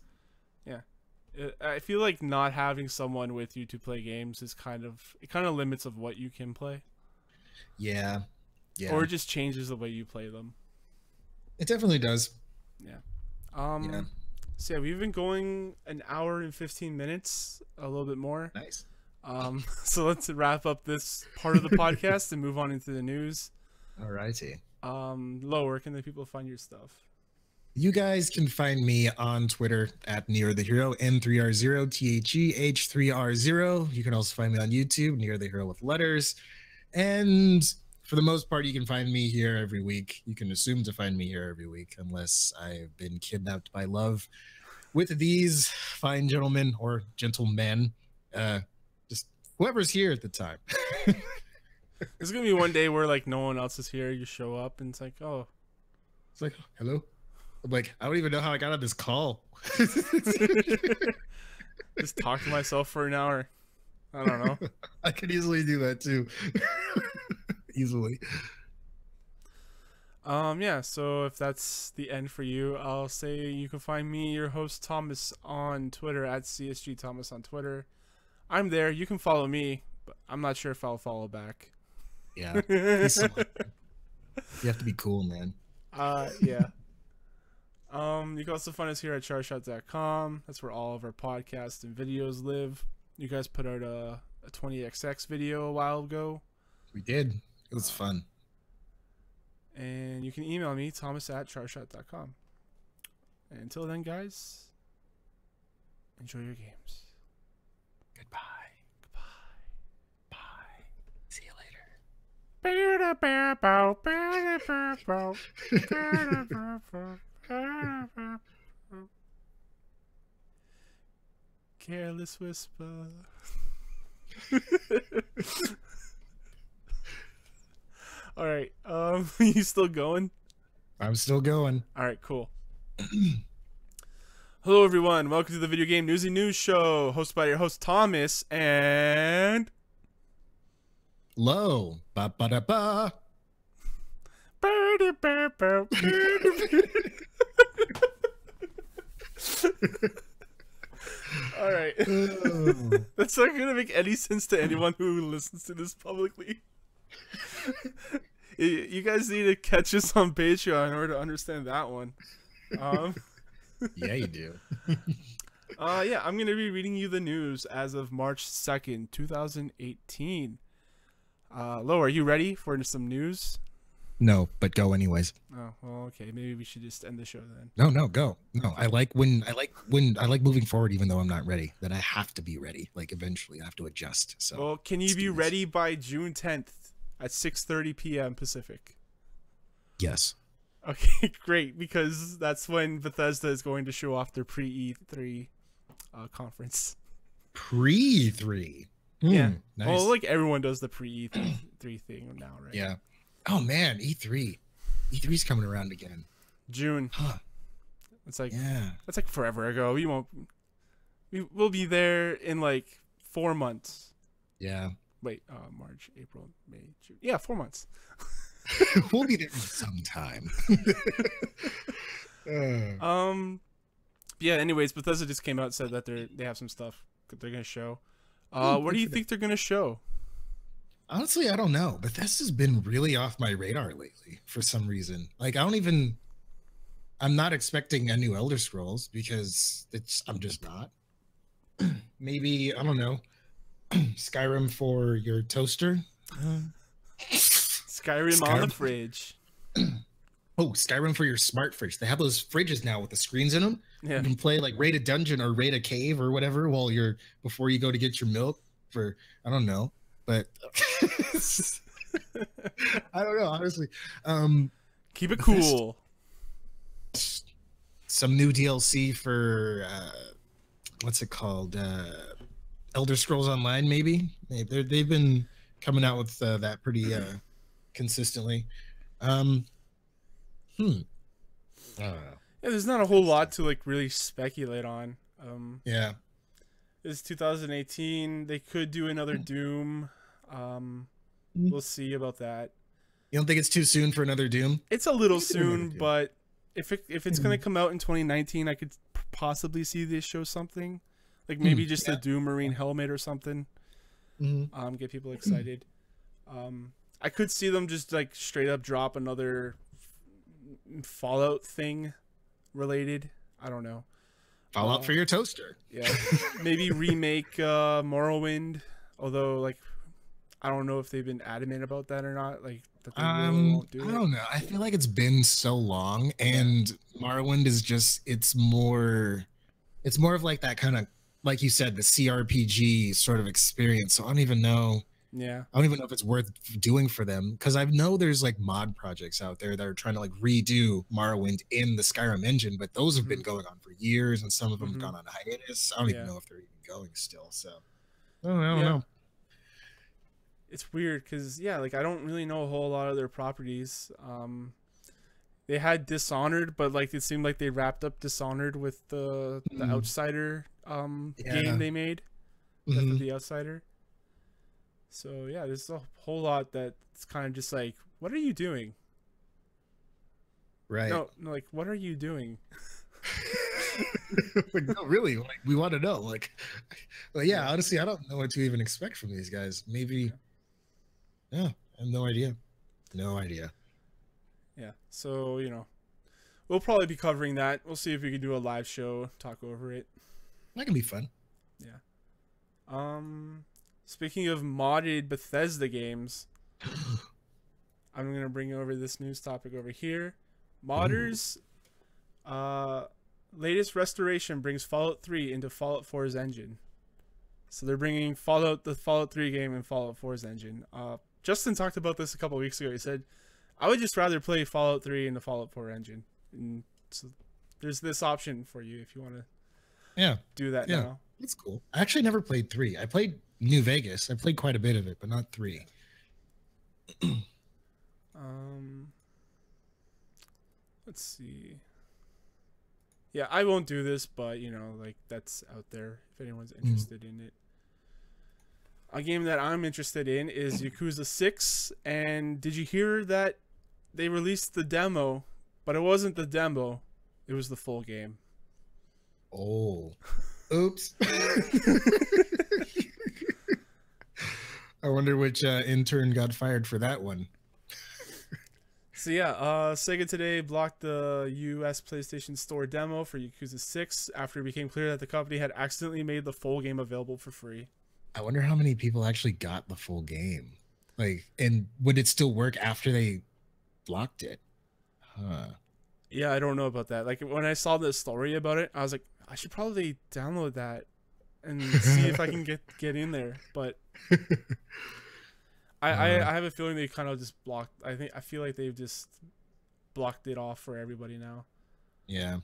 Yeah. I feel like not having someone with you to play games is kind of limits of what you can play. Yeah. Or it just changes the way you play them. It definitely does. Yeah. So yeah, we've been going an hour and 15 minutes, a little bit more. Nice. So let's wrap up this part of the podcast and move on into the news. Alrighty. Lo, where can the people find your stuff? You guys can find me on Twitter at Near the Hero, N3R0, THEH3R0. You can also find me on YouTube, Near the Hero with letters. And for the most part, you can find me here every week. You can assume to find me here every week, unless I've been kidnapped by love with these fine gentlemen or gentlemen. Just whoever's here at the time. There's gonna be one day where like no one else is here. You show up and it's like, oh, it's like, hello. I'm like, I don't even know how I got on this call. Just talk to myself for an hour. I don't know. I could easily do that too. Easily. Yeah, so if that's the end for you, I'll say you can find me, your host Thomas, on Twitter at CSG Thomas on Twitter. I'm there. You can follow me, but I'm not sure if I'll follow back. Yeah. You have to be cool, man. Yeah. You can also find us here at charshot.com. That's where all of our podcasts and videos live. You guys put out a 20XX video a while ago. We did. It was fun. And you can email me, thomas@charshot.com. And until then, guys, enjoy your games. Goodbye. Bye. See you later. Careless whisper. All right. You still going? I'm still going. All right, cool. Hello, everyone. Welcome to the Video Game Newsy News Show, hosted by your host Thomas and Low. Ba ba da ba. All right. That's not gonna make any sense to anyone who listens to this publicly. You guys need to catch us on Patreon in order to understand that one. Yeah, you do. Yeah, I'm gonna be reading you the news as of March 2nd, 2018. Lo, are you ready for some news? No, but go anyways. Oh, well, okay. Maybe we should just end the show then. No, go. No, I like moving forward, even though I'm not ready. That I have to be ready. Like eventually, I have to adjust. So, well, can you be ready by June 10th at 6:30 p.m. Pacific? Yes. Okay, great. Because that's when Bethesda is going to show off their pre-E3 conference. Pre-3. Yeah. Nice. Well, like everyone does the pre-E3 thing now, right? Yeah. Oh man, E3. E3's coming around again. June. Huh. It's like, yeah. That's like forever ago. We'll be there in like 4 months. Yeah. Wait, March, April, May, June. Yeah, 4 months. We'll be there sometime. Yeah, anyways, Bethesda just came out and said that they have some stuff that they're going to show. What do you think they're going to show? Honestly, I don't know. Bethesda's been really off my radar lately for some reason. Like, I'm not expecting a new Elder Scrolls because I'm just not. Maybe, I don't know, Skyrim for your toaster. Skyrim on the fridge. Oh, Skyrim for your smart fridge. They have those fridges now with the screens in them. Yeah. You can play like raid a dungeon or raid a cave or whatever before you go to get your milk for, I don't know. But I don't know, honestly. Keep it cool. Some new DLC for what's it called? Elder Scrolls Online, maybe. They've been coming out with that pretty consistently. I don't know. Yeah, there's not a whole lot to like really speculate on. Yeah. It's 2018. They could do another Doom. We'll see about that. You don't think it's too soon for another Doom? It's a little soon, but if it's gonna come out in 2019, I could possibly see this show something, like maybe just a Doom Marine helmet or something. Get people excited. I could see them just like straight up drop another Fallout thing related. I don't know. Fallout for your toaster. Yeah, maybe remake Morrowind. Although, like, I don't know if they've been adamant about that or not. Like, that they really won't do I it? don't know. I feel like it's been so long, and Morrowind is just it's more of like that kind of, like you said, the CRPG sort of experience. So I don't even know. Yeah. I don't even know if it's worth doing for them, because I know there's like mod projects out there that are trying to like redo Morrowind in the Skyrim engine, but those have been going on for years, and some of them have gone on hiatus. I don't even know if they're even going still. So I don't know. It's weird because like I don't really know a whole lot of their properties. They had Dishonored, but like it seemed like they wrapped up Dishonored with the Outsider game they made. Death of the Outsider. So yeah, there's a whole lot that's kind of just like, what are you doing? Right. No, like what are you doing? Like, no, really, like we want to know. Like, well, yeah, honestly, I don't know what to even expect from these guys. Maybe, yeah, I have no idea. No idea. Yeah, so we'll probably be covering that. We'll see if we can do a live show, talk over it. That can be fun. Yeah. Speaking of modded Bethesda games, I'm gonna bring over this news topic over here. Modders, latest restoration brings Fallout 3 into Fallout 4's engine. So they're bringing the Fallout 3 game in Fallout 4's engine. Justin talked about this a couple weeks ago. He said, I would just rather play Fallout 3 in the Fallout 4 engine. And so there's this option for you if you want to do that now. That's cool. I actually never played 3. I played New Vegas. I played quite a bit of it, but not 3. Let's see. Yeah, I won't do this, but like that's out there if anyone's interested in it. A game that I'm interested in is Yakuza 6, and did you hear that they released the demo, but it wasn't the demo, it was the full game. Oh. Oops. I wonder which intern got fired for that one. So yeah, Sega today blocked the US PlayStation Store demo for Yakuza 6 after it became clear that the company had accidentally made the full game available for free. I wonder how many people actually got the full game. Like, and would it still work after they blocked it? Huh. Yeah, I don't know about that. Like, when I saw the story about it, I was like, I should probably download that and see if I can get in there. But I have a feeling they kind of just blocked. I feel like they've just blocked it off for everybody now. Yeah.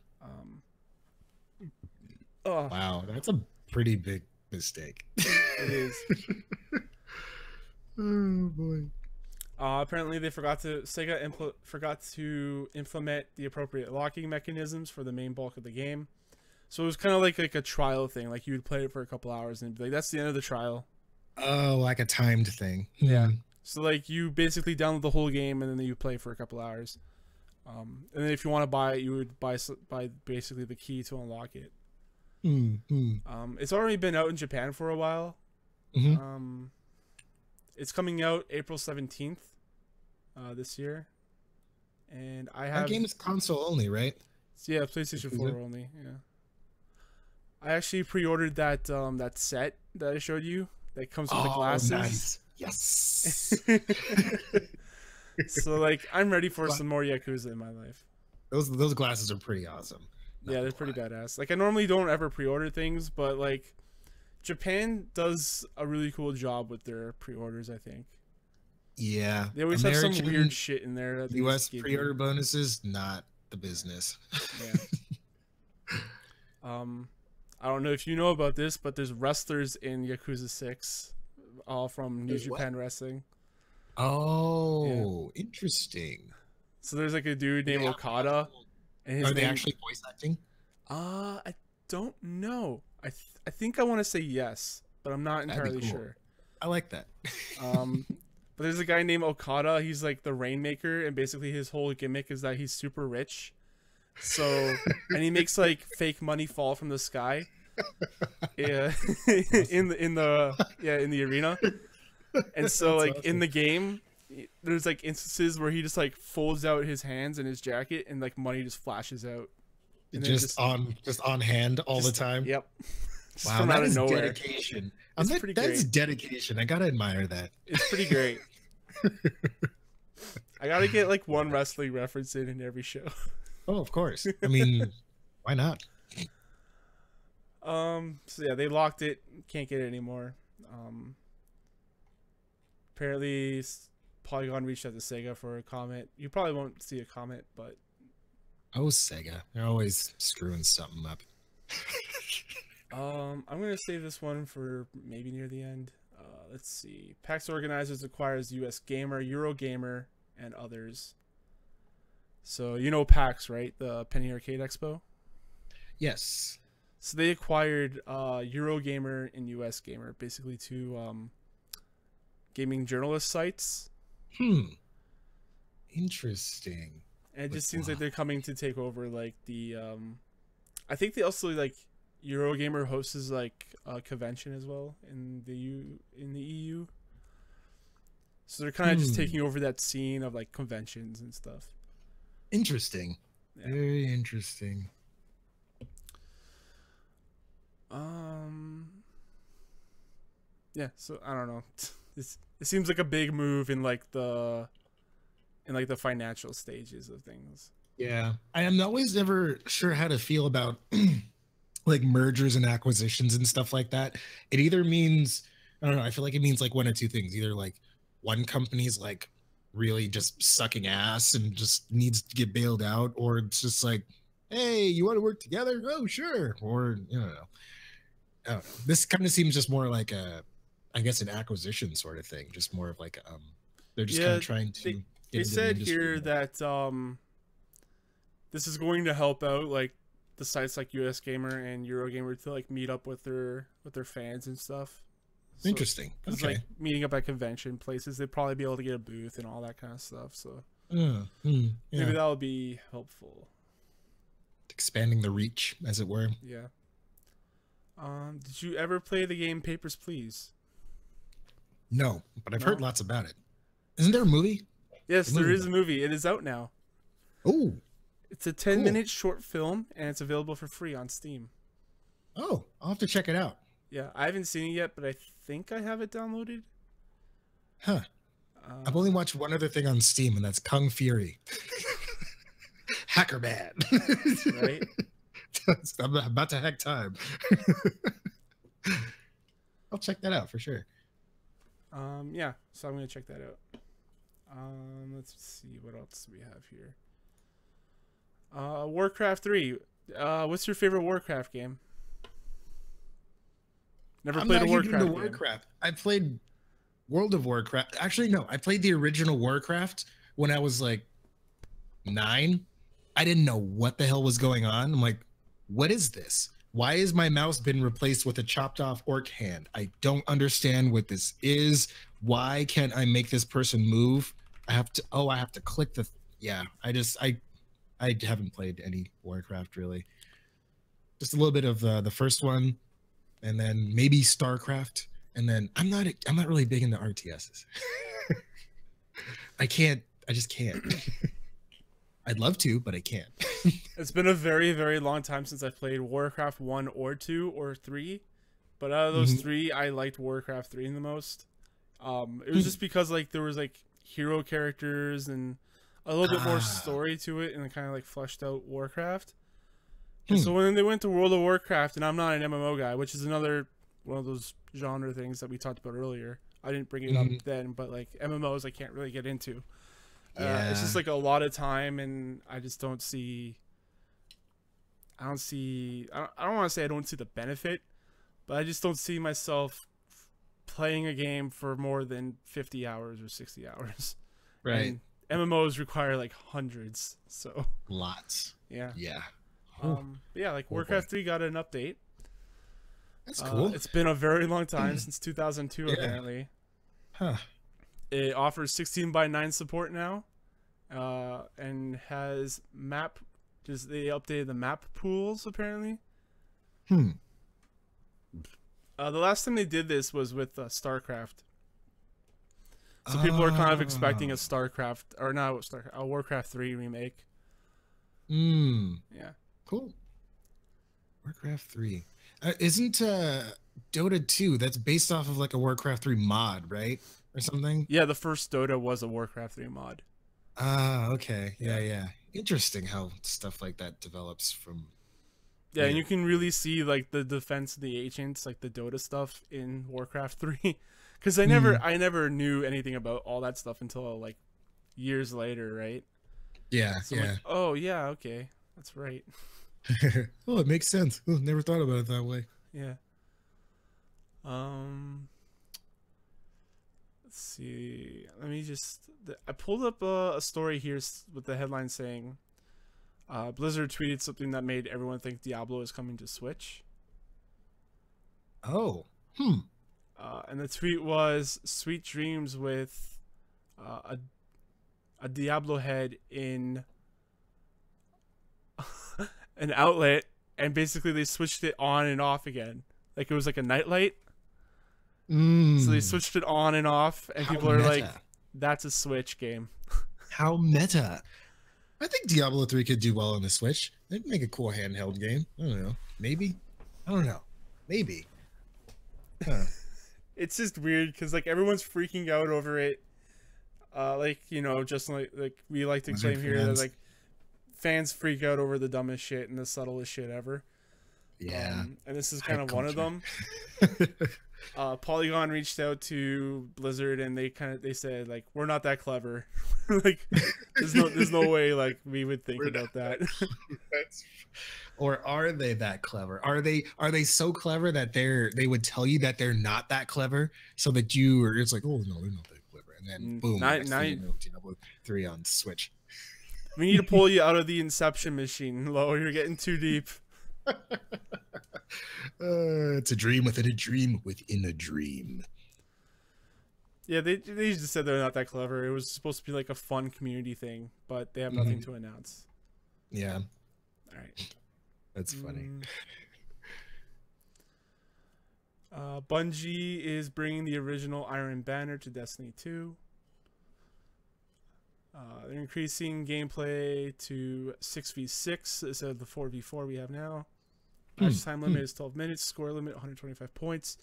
Wow, that's a pretty big mistake. It is. Oh boy. Apparently, Sega forgot to implement the appropriate locking mechanisms for the main bulk of the game. So it was kind of like a trial thing. Like you would play it for a couple hours and be like, that's the end of the trial. Oh, like a timed thing. Yeah. So like you basically download the whole game and then you play for a couple hours. And then if you want to buy it, you would buy basically the key to unlock it. It's already been out in Japan for a while. It's coming out April 17th this year. And that game is console only, right? Yeah, PlayStation 4 only. Yeah. I actually pre-ordered that that set that I showed you that comes with the glasses. Nice. Yes. So like I'm ready for some more Yakuza in my life. Those glasses are pretty awesome. Yeah, they're pretty badass. Like I normally don't ever pre-order things, but like Japan does a really cool job with their pre-orders, I think. Yeah. They always have some weird shit in there. That US pre-order bonuses, not the business. Yeah. I don't know if you know about this, but there's wrestlers in Yakuza 6, all from New Japan Wrestling. Oh, interesting. So there's like a dude named Okada. And are they actually voice acting? I don't know. I think I want to say yes, but I'm not entirely sure. I like that. But there's a guy named Okada. He's like the Rainmaker, and basically his whole gimmick is that he's super rich. So, and he makes like fake money fall from the sky. Yeah, in the arena. And so like awesome. In the game, there's like instances where he just like folds out his hands in his jacket, and like money just flashes out. Just on hand all the time. Yep. Wow, that is dedication. That's dedication. I gotta admire that. It's pretty great. I gotta get like one wrestling reference in every show. Oh, of course. I mean, why not? So yeah, they locked it. Can't get it anymore. Apparently, Polygon reached out to Sega for a comment. You probably won't see a comment, but Oh, Sega. They're always screwing something up. I'm gonna save this one for maybe near the end. Let's see. PAX Organizers acquires US Gamer, Eurogamer, and others. So you know PAX, right? The Penny Arcade Expo. Yes. So they acquired Eurogamer and US Gamer, basically two gaming journalist sites. Interesting. And it just seems like they're coming to take over like the I think they also like Eurogamer hosts like a convention as well in the EU. So they're kind of just taking over that scene of like conventions and stuff. Interesting. Yeah. Very interesting. Yeah, so I don't know. It seems like a big move in like the financial stages of things. Yeah. I am always never sure how to feel about like mergers and acquisitions and stuff like that. It either means, I don't know, I feel like it means like one or two things. Either like one company's like really just sucking ass and just needs to get bailed out, or it's just like, hey, you want to work together? Oh, sure. Or, you know, I don't know. This kind of seems just more like a, I guess, an acquisition sort of thing. Just more of like, they're just kind of trying to. They said here that this is going to help out like the sites like US Gamer and Eurogamer to like meet up with their fans and stuff. So, interesting. Okay. Like meeting up at convention places, they'd probably be able to get a booth and all that kind of stuff. So maybe that would be helpful. Expanding the reach, as it were. Yeah. Did you ever play the game Papers, Please? No, but I've heard lots about it. Isn't there a movie? Yes, there is a movie. It is out now. Oh. It's a 10-minute short film, and it's available for free on Steam. Oh, I'll have to check it out. Yeah, I haven't seen it yet, but I think I have it downloaded. Huh. I've only watched one other thing on Steam, and that's Kung Fury. Hacker Man. Right? I'm about to hack time. I'll check that out for sure. Yeah, so I'm going to check that out. Let's see what else we have here. Warcraft 3. What's your favorite Warcraft game? Never played a Warcraft. I played World of Warcraft. Actually, no. I played the original Warcraft when I was like 9. I didn't know what the hell was going on. I'm like, what is this? Why is my mouse been replaced with a chopped off orc hand? I don't understand what this is. Why can't I make this person move? I have to click the, I haven't played any Warcraft really. Just a little bit of the first one, and then maybe StarCraft, and then I'm not really big into RTSs. I just can't. I'd love to, but I can't. It's been a very, very long time since I played Warcraft 1 or 2 or 3. But out of those 3, I liked Warcraft 3 the most. It was just because like there was like hero characters and a little bit more story to it, and it kind of like fleshed out Warcraft. And so when they went to World of Warcraft, and I'm not an MMO guy, which is another one of those genre things that we talked about earlier. I didn't bring it up then, but like MMOs I can't really get into. It's just like a lot of time, and I just don't see. I don't want to say I don't see the benefit, but I just don't see myself playing a game for more than 50 hours or 60 hours. Right. And MMOs require like hundreds, so lots. Yeah. Yeah. But yeah, like Warcraft 3 got an update. That's cool. It's been a very long time since 2002 apparently. Huh. It offers 16:9 support now, and has map. Just they updated the map pools apparently. The last time they did this was with StarCraft. So people are kind of expecting a StarCraft or not StarCraft, a Warcraft 3 remake. Yeah. Yeah. Cool. Warcraft 3. Isn't Dota 2 that's based off of like a Warcraft 3 mod, right? Or something? Yeah, the first Dota was a Warcraft 3 mod. Ah, okay. Yeah, Yeah. yeah. Interesting how stuff like that develops from Yeah, and you weird. can really see like the defense of the agents, like the Dota stuff in Warcraft 3. Cuz Hmm. I never knew anything about all that stuff until like years later, right? Yeah, So I'm like, yeah. "Oh, yeah, okay. That's right." Oh, it makes sense. Oh, never thought about it that way. Yeah. Um let's see. Let me just I pulled up a story here with the headline saying Blizzard tweeted something that made everyone think Diablo is coming to Switch. Oh. Hmm. And the tweet was "Sweet dreams with a Diablo head in an outlet," and basically they switched it on and off again, like it was like a nightlight. So they Mm. switched it on and off, and How people are like, meta. "That's a Switch game." How meta. I think Diablo 3 could do well on the Switch. They'd make a cool handheld game. I don't know. Maybe. I don't know. Maybe. Huh. It's just weird because like everyone's freaking out over it. Like just like we like to Blizzard claim here that fans. like fans freak out over the dumbest shit and the subtlest shit ever. Yeah. And this is kind Hype of one of culture. them. Polygon reached out to Blizzard and they said like, we're not that clever. Like there's no way like we would think We're about that. That's, or are they that clever? Are they so clever that they would tell you that they're not that clever so that you are it's like, oh no, they're not that clever. And then boom, Not next thing you know, Diablo 3 on Switch. We need to pull you out of the Inception machine, Lo. You're getting too deep. It's a dream within a dream within a dream. Yeah, they just said they're not that clever. It was supposed to be like a fun community thing, but they have nothing Mhm. to announce. Yeah, All right. that's funny. Bungie is bringing the original Iron Banner to Destiny 2. They're increasing gameplay to 6v6 instead of the 4v4 we have now. Match time limit is 12 minutes. Score limit 125 points.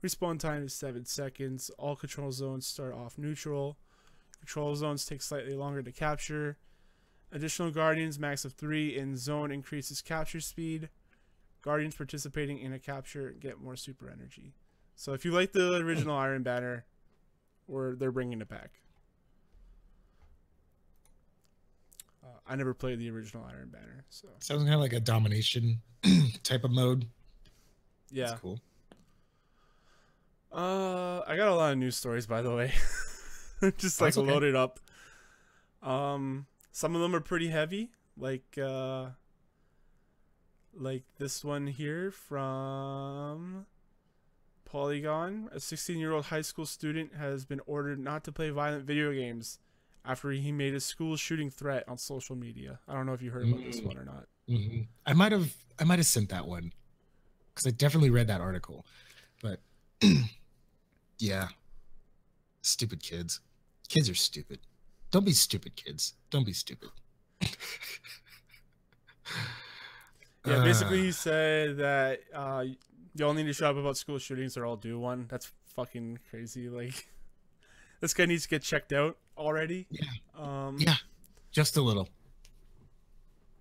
Respawn time is 7 seconds. All control zones start off neutral. Control zones take slightly longer to capture. Additional Guardians, max of 3 in zone, increases capture speed. Guardians participating in a capture get more super energy. So if you like the original Iron Banner, they're bringing it back. I never played the original Iron Banner, so Sounds kind of like a domination type of mode. yeah. That's cool. I got a lot of news stories, by the way. Just like Okay. loaded up. Some of them are pretty heavy, like this one here from Polygon. A 16-year-old high school student has been ordered not to play violent video games after he made a school shooting threat on social media. I don't know if you heard about this one or not. Mm-hmm. I might have sent that one because I definitely read that article, but yeah, stupid kids. Kids are stupid. Don't be stupid, kids. Don't be stupid. Yeah, basically he said that y'all need to shut up about school shootings or I'll do one. That's fucking crazy. Like, this guy needs to get checked out already. Yeah. Yeah, just a little.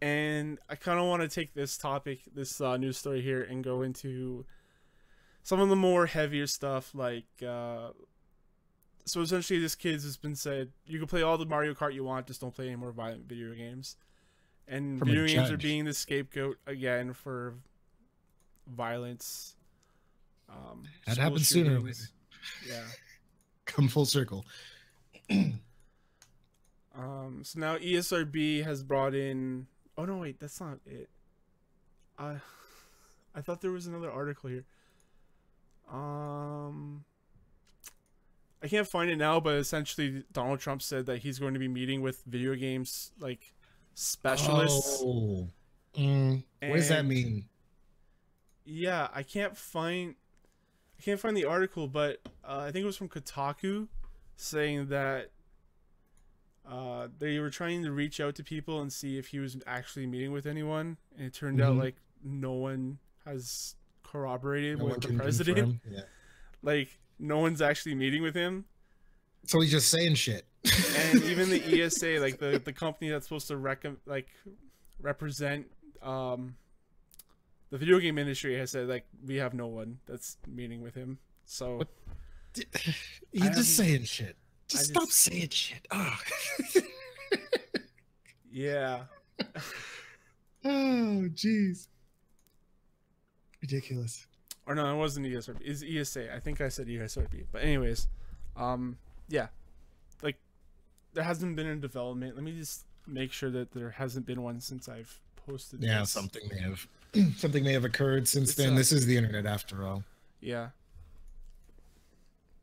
And I kind of want to take this topic, this news story here, and go into some of the more heavier stuff. Like, so essentially, this kid has been said, you can play all the Mario Kart you want, just don't play any more violent video games. And From a video games are judge. being the scapegoat again for violence. That school happens sooner or later. shootings. Yeah. Come full circle. So now ESRB has brought in. Oh no, wait, that's not it. I thought there was another article here. I can't find it now, but essentially Donald Trump said that he's going to be meeting with video games like specialists. Oh. What does that mean? Yeah, I can't find the article, but I think it was from Kotaku saying that they were trying to reach out to people and see if he was actually meeting with anyone, and it turned out like no one has corroborated No with one the can president. confirm. Yeah. Like, no one's actually meeting with him. So he's just saying shit. And even the ESA, like the company that's supposed to represent the video game industry, has said like we have no one that's meeting with him. So He's just saying shit. Just stop saying shit. Oh. Yeah. Oh, jeez. Ridiculous. Or no, it wasn't ESRB. It's ESA. I think I said ESRB. But anyways, yeah. Like, there hasn't been a development. Let me just make sure that there hasn't been one since I've posted. Yeah, this. something may have occurred since then. This is the internet after all. Yeah.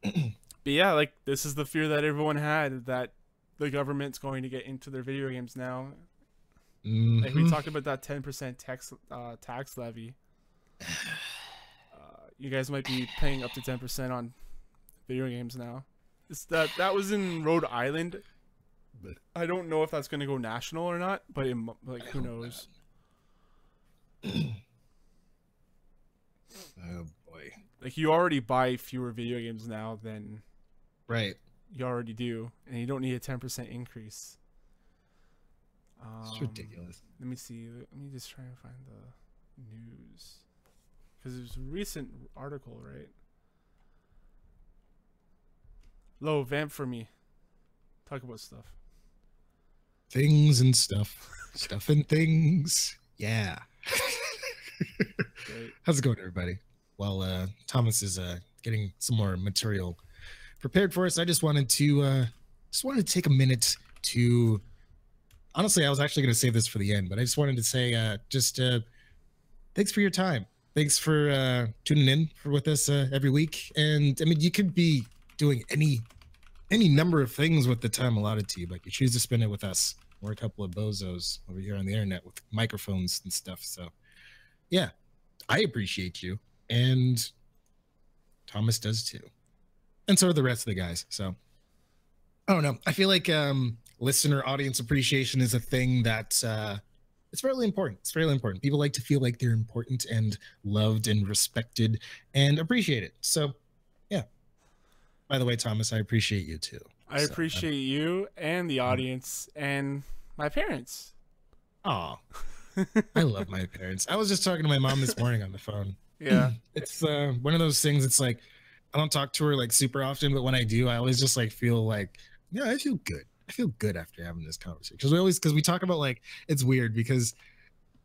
But yeah, like, this is the fear that everyone had, that the government's going to get into their video games now. Mm-hmm. Like, we talked about that 10% tax levy. You guys might be paying up to 10% on video games now. That was in Rhode Island. I don't know if that's going to go national or not, but like, who knows? Oh boy! Like, you already buy fewer video games now than you already do, and you don't need a 10% increase. It's ridiculous. Let me see. Let me just try and find the news, because it was a recent article, right? Lo, vamp for me. Talk about stuff. Things and stuff. Stuff and things. Yeah. Great. How's it going, everybody? Well, Thomas is getting some more material prepared for us. I just wanted to take a minute to. Honestly, I was actually going to save this for the end, but I just wanted to say, thanks for your time. Thanks for tuning in with us every week. And I mean, you could be doing any number of things with the time allotted to you, but you choose to spend it with us. We're a couple of bozos over here on the internet with microphones and stuff. So, yeah, I appreciate you, and Thomas does too, and so are the rest of the guys. So, I don't know. I feel like listener audience appreciation is a thing that it's fairly important. It's fairly important. People like to feel like they're important and loved and respected and appreciated. So, yeah. By the way, Thomas, I appreciate you too. I appreciate you and the audience and my parents. Aw. I love my parents. I was just talking to my mom this morning on the phone. Yeah. It's one of those things. It's like, I don't talk to her like super often, but when I do, I always just like feel like, yeah, I feel good. I feel good after having this conversation. Because we talk about, like, it's weird because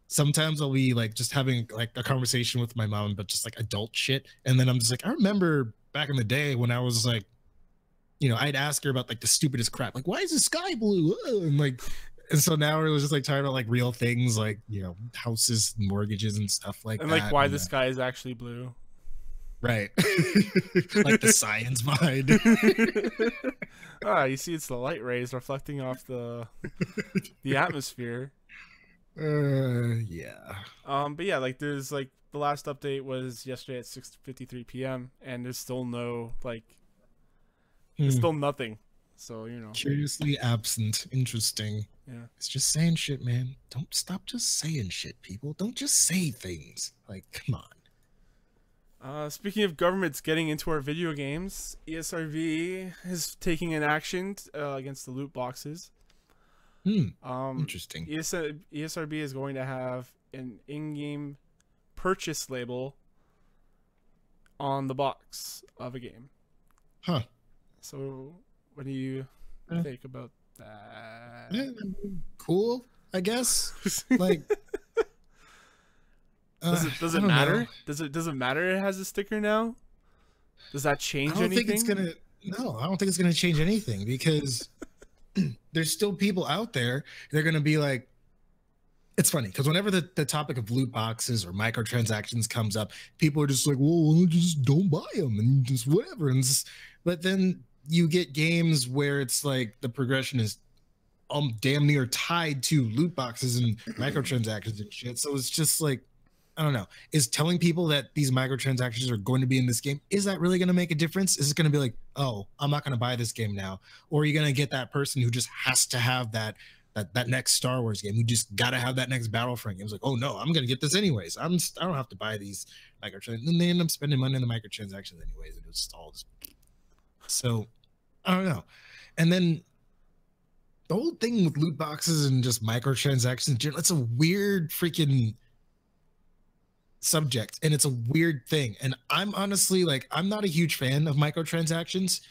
sometimes I'll be like just having like a conversation with my mom, but just like adult shit. And then I'm just like, I remember back in the day when I was like, you know, I'd ask her about like the stupidest crap, like, why is the sky blue? And so now we're just like talking about like real things, like, you know, houses, and mortgages, and stuff like and that. And like why the sky is actually blue. Right. Like the science behind. You see, it's the light rays reflecting off the atmosphere. Yeah. But yeah, like there's like the last update was yesterday at 6:53 p.m. and there's still no like. There's still nothing. So, you know. Curiously absent. Interesting. Yeah. It's just saying shit, man. Don't stop just saying shit, people. Don't just say things. Like, come on. Speaking of governments getting into our video games, ESRB is taking an action against the loot boxes. Interesting. ESRB is going to have an in-game purchase label on the box of a game. Huh. So, what do you think about that? Yeah, cool, I guess. Like, does it matter? Does it matter? It has a sticker now. Does that change anything? No, I don't think it's gonna change anything because there's still people out there. They're gonna be like. It's funny because whenever the topic of loot boxes or microtransactions comes up, people are just like, well, just don't buy them and just whatever. But then you get games where it's like the progression is damn near tied to loot boxes and microtransactions and shit. So it's just like, I don't know. Is telling people that these microtransactions are going to be in this game, is that really going to make a difference? Is it going to be like, oh, I'm not going to buy this game now? Or are you going to get that person who just has to have that that next Star Wars game. We just got to have that next Battlefront game. It's like, oh no, I'm gonna get this anyways. I don't have to buy these microtransactions. And they end up spending money on the microtransactions anyways. It was all just so I don't know. And then the whole thing with loot boxes and just microtransactions, it's a weird freaking subject, and it's a weird thing. And I'm honestly like, I'm not a huge fan of microtransactions,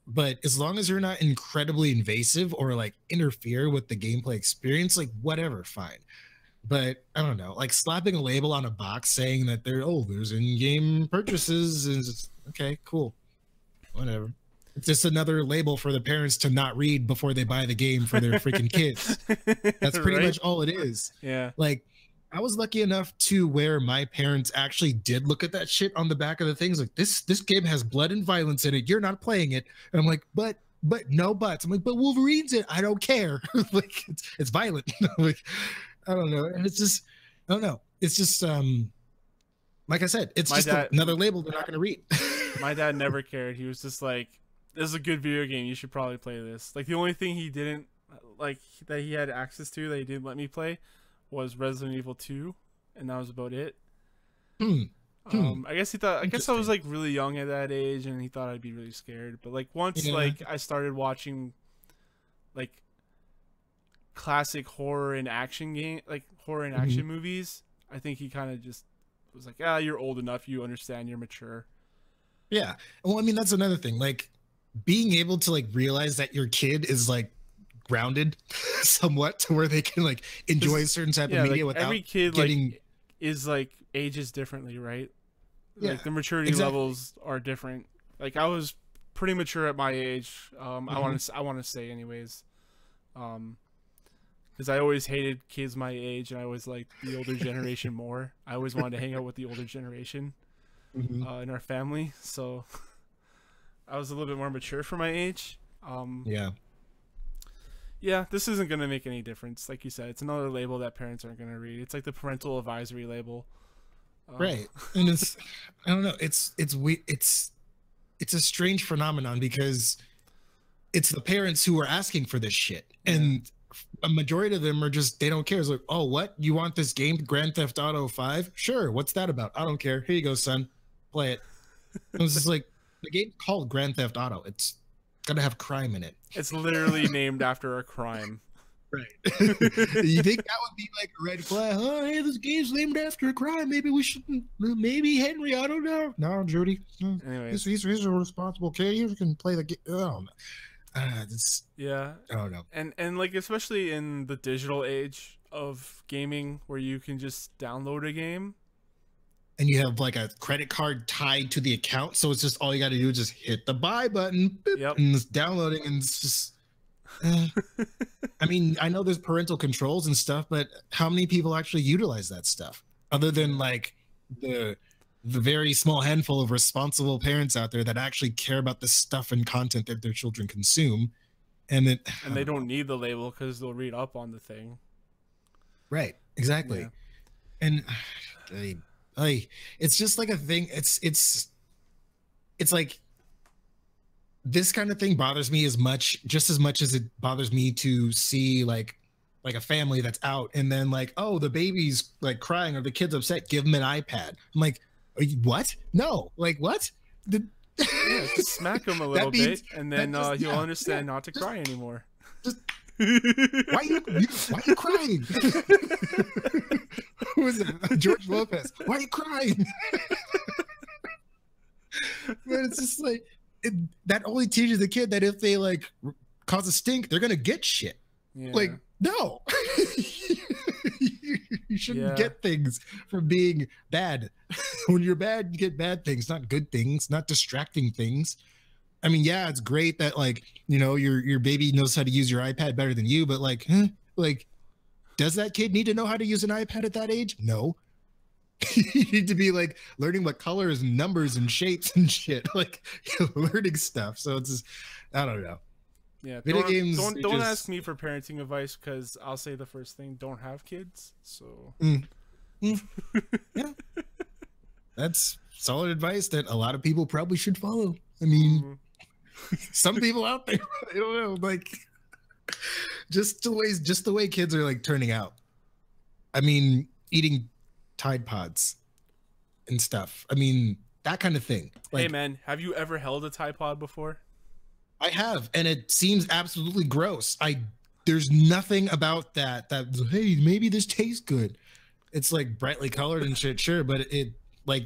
but as long as you're not incredibly invasive or like interfere with the gameplay experience, like whatever, fine. But I don't know, like slapping a label on a box saying that there's in-game purchases is okay, cool, whatever. It's just another label for the parents to not read before they buy the game for their freaking kids. That's pretty Right? much all it is. Yeah. Like, I was lucky enough to where my parents actually did look at that shit on the back of the things. Like, this game has blood and violence in it. You're not playing it. And I'm like, but no buts. I'm like, but Wolverine's it. I don't care. Like, it's violent. Like, I don't know. And it's just, I don't know. It's just, like I said, it's just another label they're not going to read. My dad never cared. He was just like, this is a good video game. You should probably play this. Like, the only thing he didn't like that he had access to that he didn't let me play was Resident Evil 2, and that was about it. I guess he thought. I guess I was like really young at that age, and he thought I'd be really scared. But like once like I started watching like classic horror and action movies, I think he kind of just was like, you're old enough. You understand. You're mature. Yeah. Well, I mean, that's another thing. Like, being able to like realize that your kid is like grounded somewhat to where they can like enjoy a certain type of media without every kid getting like is like ages differently, right? Yeah, like the maturity levels are different. Like I was pretty mature at my age. I want to say anyways, because I always hated kids my age, and I always liked the older generation more. I always wanted to hang out with the older generation in our family, so I was a little bit more mature for my age. Yeah, this isn't going to make any difference. Like you said, it's another label that parents aren't going to read. It's like the parental advisory label. Right. And it's, I don't know, it's a strange phenomenon because it's the parents who are asking for this shit. And a majority of them are just, they don't care. It's like, oh, what? You want this game, Grand Theft Auto 5? Sure. What's that about? I don't care. Here you go, son. Play it. It was just like, the game's called Grand Theft Auto. It's gonna have crime in it. It's literally named after a crime. Right. You think that would be like a red flag? Oh, hey, this game's named after a crime. Maybe we shouldn't. Maybe Henry. I don't know. No, Judy. Anyways, he's a responsible kid. He can play the game. Oh, yeah. I don't know. And like especially in the digital age of gaming, where you can just download a game. And you have like a credit card tied to the account, so it's just all you got to do is just hit the buy button, boop, and it's downloading, and it's just. I mean, I know there's parental controls and stuff, but how many people actually utilize that stuff? Other than like the very small handful of responsible parents out there that actually care about the stuff and content that their children consume, and they don't need the label because they'll read up on the thing. Right. Exactly. Yeah. And. Like it's just like a thing. It's like this kind of thing bothers me just as much as it bothers me to see like a family that's out and then like, oh, the baby's like crying or the kid's upset, give them an iPad. I'm like, what? No, like what? Just smack him a little bit and then he'll understand not to cry anymore. Just, why are you crying? Who was it? George Lopez. Why are you crying? But it's just like that only teaches the kid that if they like cause a stink, they're gonna get shit. Yeah. Like no, you shouldn't get things from being bad. When you're bad, you get bad things, not good things, not distracting things. I mean, yeah, it's great that like, you know, your baby knows how to use your iPad better than you, but like, like, does that kid need to know how to use an iPad at that age? No. You need to be like learning what colors and numbers and shapes and shit, like learning stuff. So it's just, I don't know. Yeah, video games. Don't ask me for parenting advice because I'll say the first thing: don't have kids. So yeah, that's solid advice that a lot of people probably should follow. I mean, some people out there, I don't know, like, just the way kids are like turning out. I mean, eating Tide Pods and stuff. I mean, that kind of thing. Like, hey man, have you ever held a Tide Pod before? I have, and it seems absolutely gross. There's nothing about that hey, maybe this tastes good. It's like brightly colored and shit, sure, but it like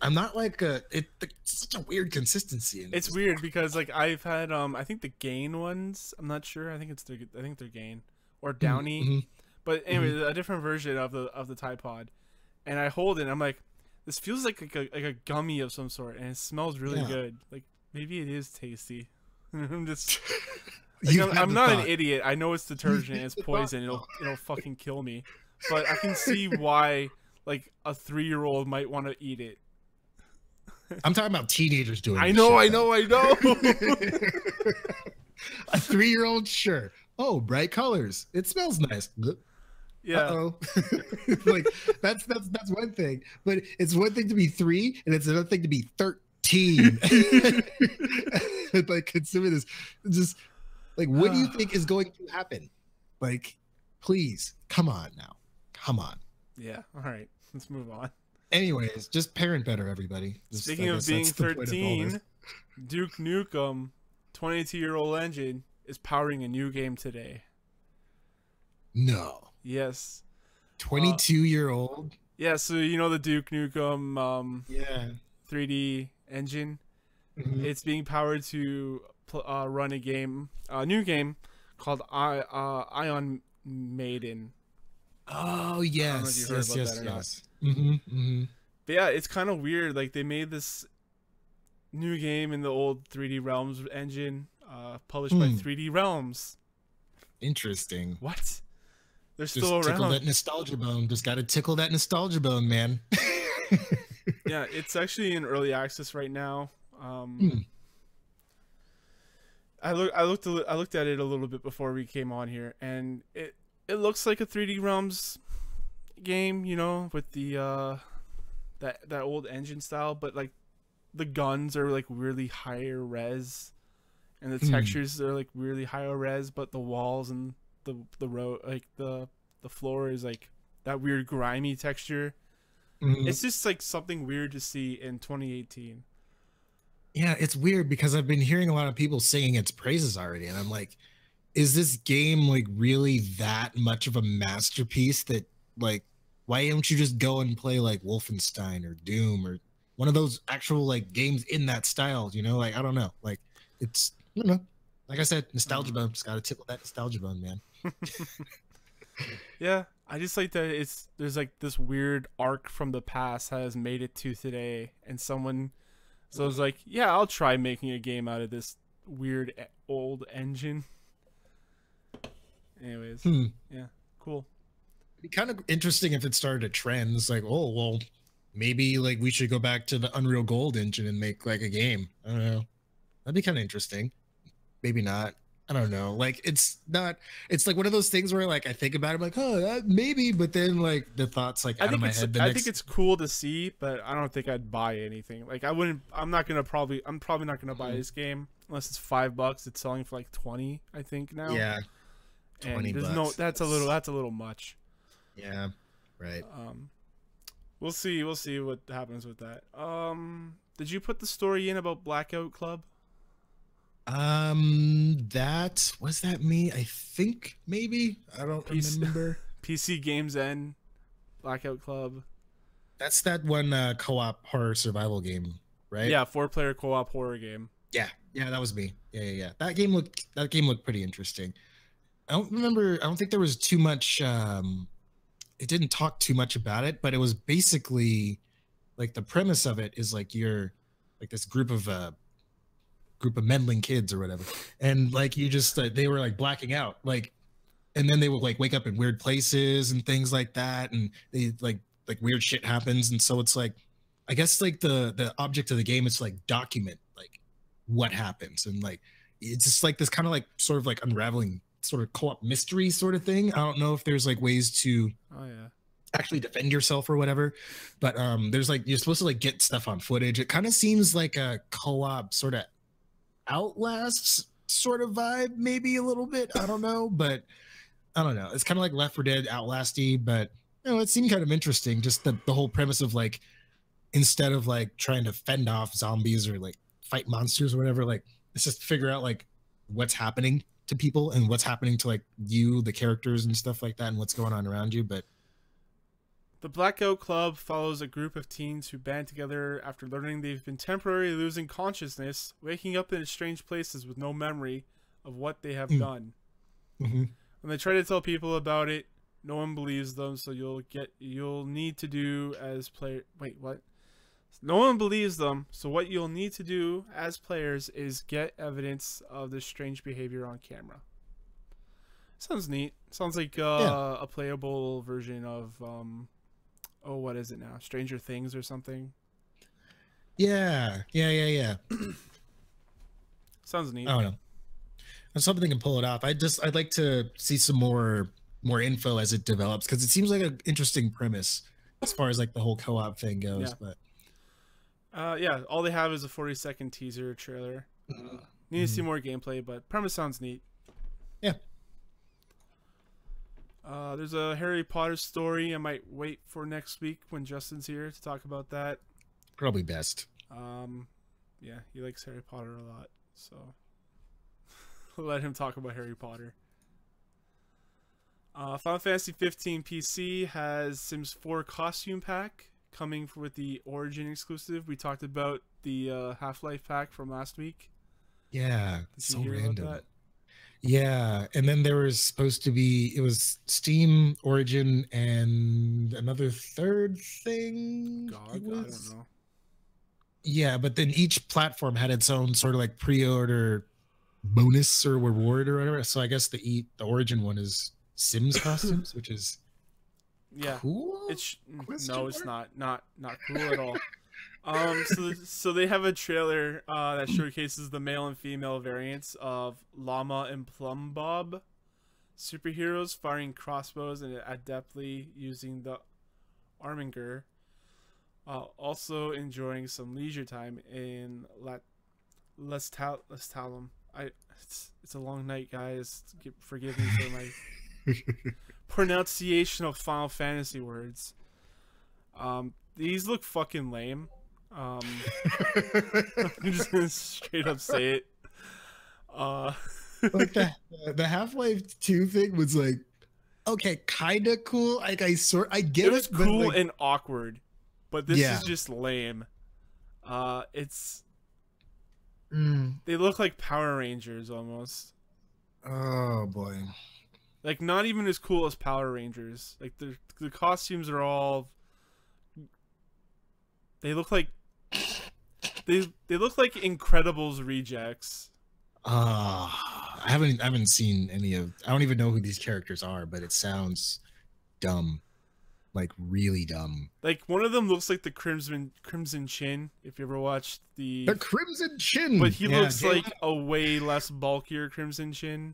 I'm not like it's such a weird consistency. It's weird because like I've had I think the Gain ones. I'm not sure. I think they're Gain or Downy. Mm-hmm. But anyway, a different version of the Tide Pod, and I hold it. And I'm like, this feels like a gummy of some sort, and it smells really good. Like maybe it is tasty. I'm just, like, I'm not an idiot. I know it's detergent, it's poison. It'll fucking kill me. But I can see why like a 3-year-old might want to eat it. I'm talking about teenagers doing. I know. A 3-year-old, sure. Oh, bright colors. It smells nice. Yeah. Uh-oh. Like that's one thing, but it's one thing to be 3, and it's another thing to be 13. Like consuming this, just like, what do you think is going to happen? Like, please, come on now, come on. Yeah. All right. Let's move on. Anyways, just parent better, everybody. Speaking of being 13, Duke Nukem 22-year-old engine is powering a new game today. No. Yes. 22-year-old. Yeah, so you know the Duke Nukem 3D engine. Mm-hmm. It's being powered to run a new game called Ion Maiden. Oh yes, yes. Mm-hmm, mm-hmm. But yeah, it's kind of weird. Like they made this new game in the old 3D Realms engine, published by 3D Realms. Interesting. What? They're Just still around. Tickle that nostalgia bone. Just gotta tickle that nostalgia bone, man. Yeah, it's actually in early access right now. I looked at it a little bit before we came on here, and it looks like a 3D Realms game, you know, with the that old engine style, but like the guns are like really higher res, and the textures are like really higher res, but the walls and the road, like the floor is like that weird grimy texture. It's just like something weird to see in 2018. Yeah, it's weird because I've been hearing a lot of people singing its praises already, and I'm like, is this game like really that much of a masterpiece that, like, why don't you just go and play like Wolfenstein or Doom or one of those actual like games in that style, you know? Like, I don't know. Like, it's, I don't know. Like I said, nostalgia bone. Just gotta tickle that nostalgia bone, man. Yeah, I just like that there's like this weird arc from the past that has made it to today, and someone, so I was like, yeah, I'll try making a game out of this weird old engine. Anyways, yeah, cool. It'd be kind of interesting if it started a trend. It's like, oh well, maybe like we should go back to the Unreal Gold engine and make like a game. I don't know. That'd be kind of interesting. Maybe not. I don't know. Like, it's not. It's like one of those things where like I think about it, I'm like, oh, maybe, but then like the thoughts like out of my head. I think it's cool to see, but I don't think I'd buy anything. Like I'm probably not gonna buy this game unless it's $5. It's selling for like 20, I think now. Yeah. 20 bucks. No, that's a little much. Yeah. Right. We'll see what happens with that. Did you put the story in about Blackout Club? That was that me? I think maybe. I don't remember. PC Games End, Blackout Club. That's that one co-op horror survival game, right? Yeah, 4-player co-op horror game. Yeah, that was me. Yeah. That game looked pretty interesting. I don't think there was too much. It didn't talk too much about it, but it was basically like the premise of it is like you're like this group of meddling kids or whatever, and like you just they were like blacking out, like, and then they would like wake up in weird places and things like that, and they like weird shit happens, and so it's like, I guess like the object of the game is to like document like what happens, and like it's just like this kind of like sort of like unraveling sort of co-op mystery sort of thing. I don't know if there's like ways to actually defend yourself or whatever, but there's like you're supposed to like get stuff on footage. It kind of seems like a co-op sort of Outlasts sort of vibe, maybe a little bit. I don't know, but I don't know. It's kind of like Left 4 Dead Outlasty, but it seemed kind of interesting. Just the whole premise of like, instead of like trying to fend off zombies or like fight monsters or whatever, like let's just figure out like what's happening to people and what's happening to like you, the characters and stuff like that, and what's going on around you. But the Blackout Club follows a group of teens who band together after learning they've been temporarily losing consciousness, waking up in strange places with no memory of what they have done. Mm-hmm. When they try to tell people about it, no one believes them, so you'll need to do as player. Wait, what? No one believes them, so what you'll need to do as players is get evidence of this strange behavior on camera. Sounds neat. Sounds like a playable version of what is it now? Stranger Things or something? Yeah. Sounds neat. I don't know. I'm something can pull it off. I'd like to see some more info as it develops, because it seems like an interesting premise as far as like the whole co-op thing goes. Yeah. But yeah, all they have is a 40-second teaser trailer. Need to see more gameplay, but premise sounds neat. Yeah. There's a Harry Potter story. I might wait for next week when Justin's here to talk about that. Probably best. Yeah, he likes Harry Potter a lot, so let him talk about Harry Potter. Final Fantasy 15 PC has Sims 4 costume pack coming with the Origin exclusive. We talked about the Half-Life pack from last week. Yeah, Did so you hear random. about that? Yeah, and then there was supposed to be, it was Steam, Origin, and another third thing. God, I don't know. Yeah, but then each platform had its own sort of like pre-order bonus or reward or whatever. So I guess the Origin one is Sims costumes, which is cool. It's not cool at all. So they have a trailer that showcases the male and female variants of Llama and Plum Bob, superheroes firing crossbows and adeptly using the Arminger, while also enjoying some leisure time in Lestalum. It's a long night, guys. Forgive me for my pronunciation of Final Fantasy words. These look fucking lame. I'm just gonna straight up say it. Like the Half-Life 2 thing was like, okay, kind of cool. Like I get it. It was cool and awkward, but this is just lame. They look like Power Rangers almost. Oh boy. Like not even as cool as Power Rangers. Like the costumes are all. They look like. They look like Incredibles rejects. I haven't seen any of. I don't even know who these characters are, but it sounds dumb, like really dumb. Like one of them looks like the Crimson Chin. If you ever watched the Crimson Chin, but he looks like a way less bulkier Crimson Chin.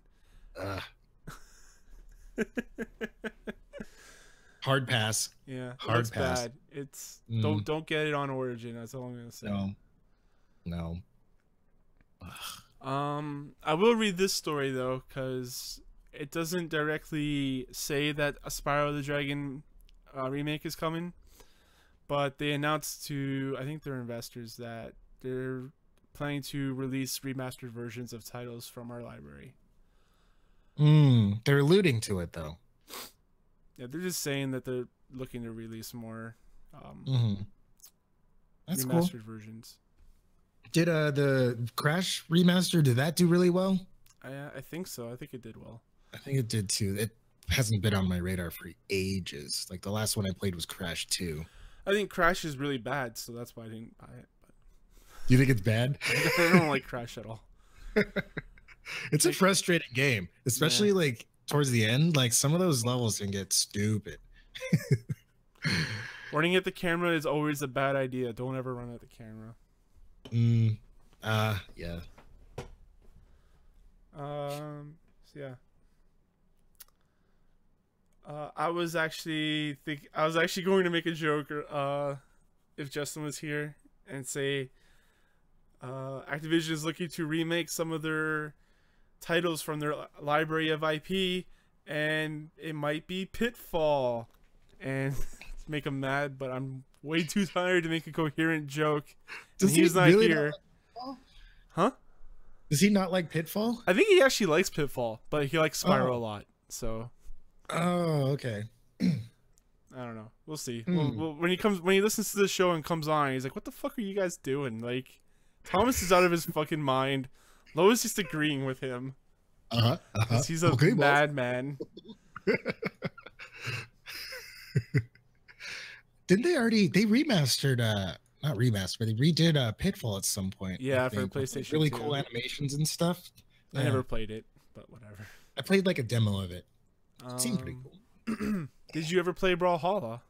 Hard pass. Yeah, hard pass. Bad. It's don't get it on Origin. That's all I'm gonna say. No. I will read this story though, because it doesn't directly say that a Spyro the Dragon remake is coming, but they announced to I think their investors that they're planning to release remastered versions of titles from our library. They're alluding to it though. Yeah, they're just saying that they're looking to release more That's remastered cool. versions. Did the Crash remaster, did that do really well? I think so. I think it did well. I think it did too. It hasn't been on my radar for ages. Like the last one I played was Crash 2. I think Crash is really bad, so that's why I didn't buy it. But do you think it's bad? I don't like Crash at all. It's a frustrating game, especially like towards the end. Like some of those levels can get stupid. Running at the camera is always a bad idea. Don't ever run at the camera. Yeah. So yeah. I was actually going to make a joke if Justin was here and say Activision is looking to remake some of their titles from their library of IP, and it might be Pitfall. And make him mad, but I'm way too tired to make a coherent joke. He's not really here. Not like huh? Does he not like Pitfall? I think he actually likes Pitfall, but he likes Spyro a lot. So. Oh, okay. I don't know. We'll see. Well, when he listens to the show and comes on, he's like, "What the fuck are you guys doing?" Like, Thomas is out of his fucking mind. Lois just agreeing with him. Because he's a madman. Didn't they already? They remastered, not remastered, but they redid Pitfall at some point. Yeah, for PlayStation. Really 2. cool animations and stuff. I never played it, but whatever. I played like a demo of it. It seemed pretty cool. Did you ever play Brawlhalla?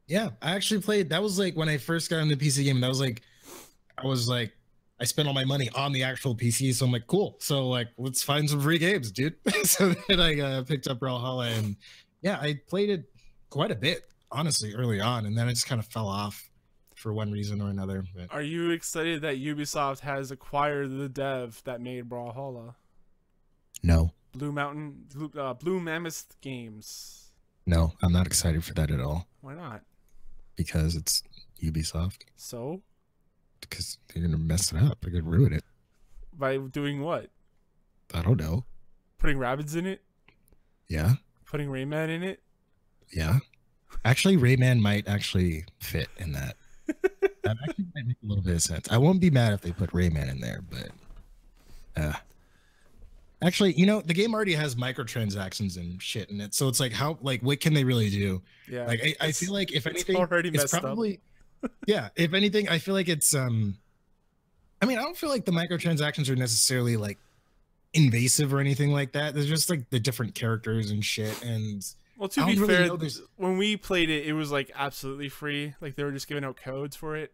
Yeah, I actually played. That was like when I first got into PC game. That was like, I spent all my money on the actual PC, so I'm like, cool. So like, let's find some free games, dude. So then I picked up Brawlhalla, and yeah, I played it quite a bit, honestly, early on, and then I just kind of fell off for one reason or another. But... Are you excited that Ubisoft has acquired the dev that made Brawlhalla? No. Blue Mammoth Games. No, I'm not excited for that at all. Why not? Because it's Ubisoft. So? Because they're gonna mess it up. They're gonna ruin it. By doing what? I don't know. Putting rabbits in it? Yeah. Putting Rayman in it? Yeah. Actually, Rayman might actually fit in that. That actually might make a little bit of sense. I won't be mad if they put Rayman in there, but actually, you know, the game already has microtransactions and shit in it, so it's like, how, like, what can they really do? Yeah, like I feel like if anything, already it's probably yeah. If anything, I feel like it's I mean, I don't feel like the microtransactions are necessarily like invasive or anything like that. There's just like the different characters and shit. And well, to be fair, when we played it, it was like absolutely free. Like they were just giving out codes for it.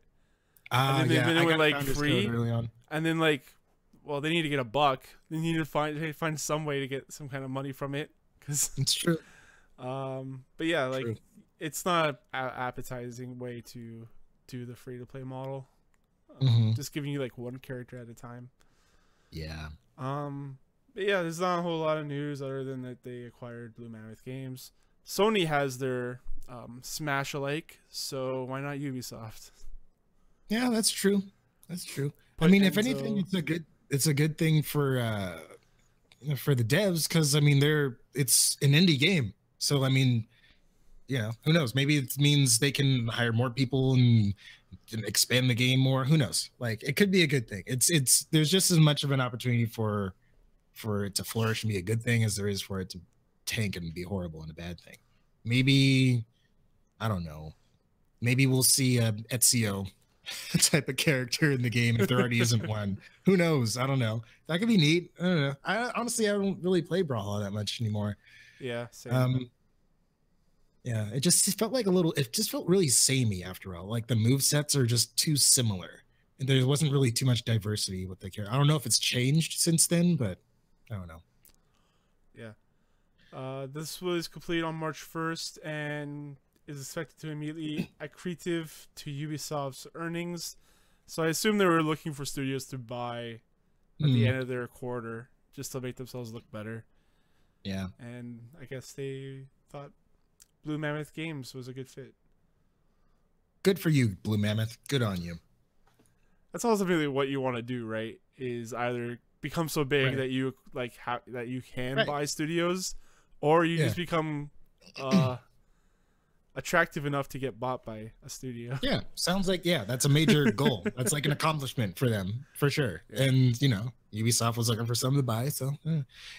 And then they were like free early on. And then like, well, they need to get $1. They need to find some way to get some kind of money from it. Cause it's true. But yeah, like it's not an appetizing way to do the free to play model. Just giving you like one character at a time. Yeah. But yeah, there's not a whole lot of news other than that they acquired Blue Mammoth Games. Sony has their Smash-alike, so why not Ubisoft? Yeah, that's true. That's true. I mean, if anything, it's a good thing for the devs, because I mean it's an indie game, so I mean, you know, who knows? Maybe it means they can hire more people and expand the game more. Who knows? Like, it could be a good thing. It's there's just as much of an opportunity for it to flourish and be a good thing as there is for it to tank and be horrible and a bad thing. Maybe, I don't know. Maybe we'll see a Ezio type of character in the game if there already isn't one. Who knows? I don't know. That could be neat. I don't know. Honestly, I don't really play Brawlhalla that much anymore. Yeah, same. Yeah, it just felt like it just felt really samey after all. Like the movesets are just too similar. And there wasn't really too much diversity with the character. I don't know if it's changed since then, but I don't know. Yeah. This was completed on March 1st and is expected to immediately accretive to Ubisoft's earnings. So I assume they were looking for studios to buy at the end of their quarter just to make themselves look better. Yeah. And I guess they thought Blue Mammoth Games was a good fit. Good for you, Blue Mammoth. Good on you. That's also really what you want to do, right? Is either become so big that you like that you can buy studios, or you just become attractive enough to get bought by a studio. Yeah, sounds like that's a major goal. That's like an accomplishment for them, for sure. Yeah. And you know, Ubisoft was looking for something to buy, so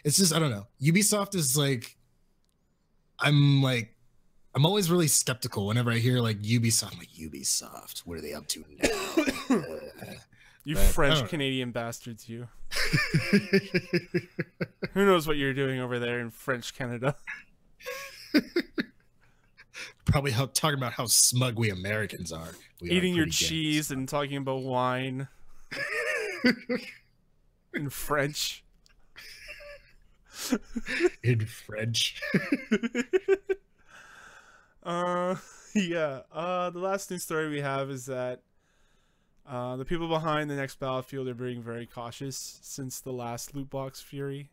it's just, I don't know. Ubisoft is like, I'm always really skeptical whenever I hear like Ubisoft. I'm like, Ubisoft, what are they up to now? You French Canadian bastards, you. Who knows what you're doing over there in French Canada? Probably talking about how smug we Americans are. Eating your cheese and talking about wine in French. In French. Yeah. The last news story we have is that The people behind the next Battlefield are being very cautious since the last loot box fury.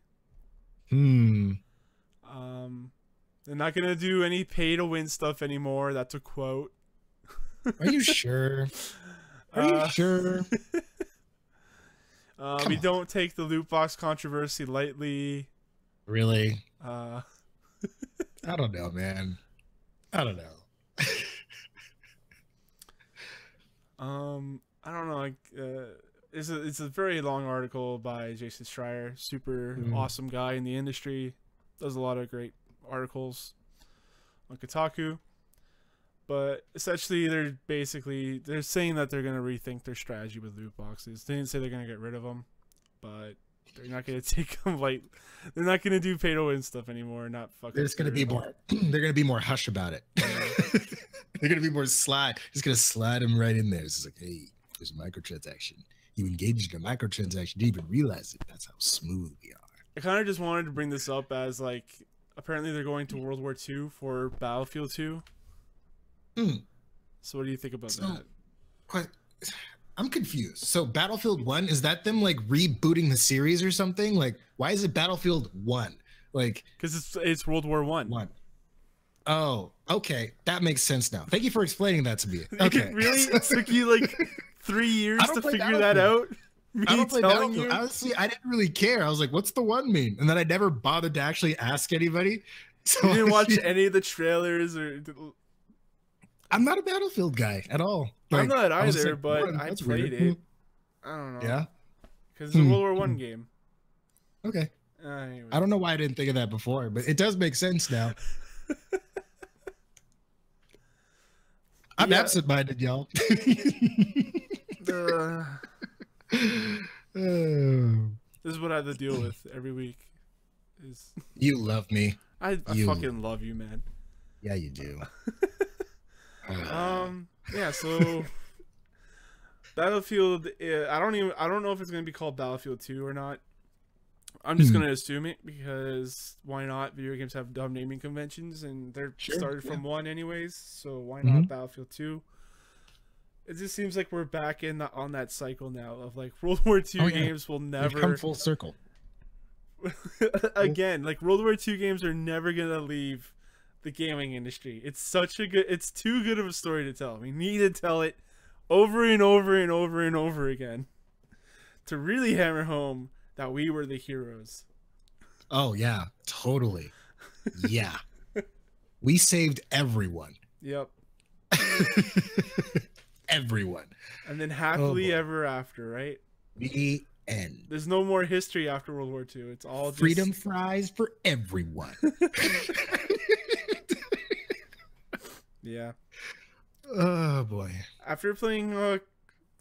They're not gonna do any pay to win stuff anymore. That's a quote. Are you sure? Are you sure? We don't take the loot box controversy lightly. Really? I don't know, man. I don't know. I don't know. Like, it's a very long article by Jason Schreier. Super awesome guy in the industry. Does a lot of great articles on Kotaku. But essentially, they're saying that they're gonna rethink their strategy with loot boxes. They didn't say they're gonna get rid of them, but they're not gonna take them like they're not gonna do pay to win stuff anymore. Not fucking. There's gonna be more. They're gonna be more hush about it. They're gonna be more slide. Just gonna slide them right in there. It's like, hey, there's a microtransaction. You engaged in a microtransaction. You didn't even realize it. That's how smooth we are. I kind of just wanted to bring this up as like apparently they're going to World War II for Battlefield 2. So what do you think about that? I'm confused. So Battlefield 1, is that them like rebooting the series or something? Like, why is it Battlefield 1? Like, because it's World War I. Oh, okay. That makes sense now. Thank you for explaining that to me. Okay. Really? It took you like 3 years to figure that out? I don't play Battlefield. Honestly, I didn't really care. I was like, what's the 1 mean? And then I never bothered to actually ask anybody. So you didn't watch any of the trailers or... I'm not a Battlefield guy at all. Like, I'm not either, but I played it. I don't know. Yeah? Because it's a World War I game. Okay. Anyways. I don't know why I didn't think of that before, but it does make sense now. I'm absent-minded, y'all. This is what I have to deal with every week. You love me. I fucking love you, man. Yeah, you do. Yeah, so Battlefield, I don't know if it's gonna be called Battlefield 2 or not. I'm just gonna assume it because why not? Video games have dumb naming conventions and they're started from 1 anyways, so why not Battlefield 2? It just seems like we're back on that cycle now of like World War II games will never come full circle. Again, like World War II games are never gonna leave the gaming industry. It's too good of a story to tell. We need to tell it over and over and over and over again to really hammer home that we were the heroes. Oh yeah, totally. Yeah. We saved everyone. Yep. Everyone. And then happily ever after, right? The end. There's no more history after World War II. It's all just... freedom fries for everyone. Yeah. Oh boy. After playing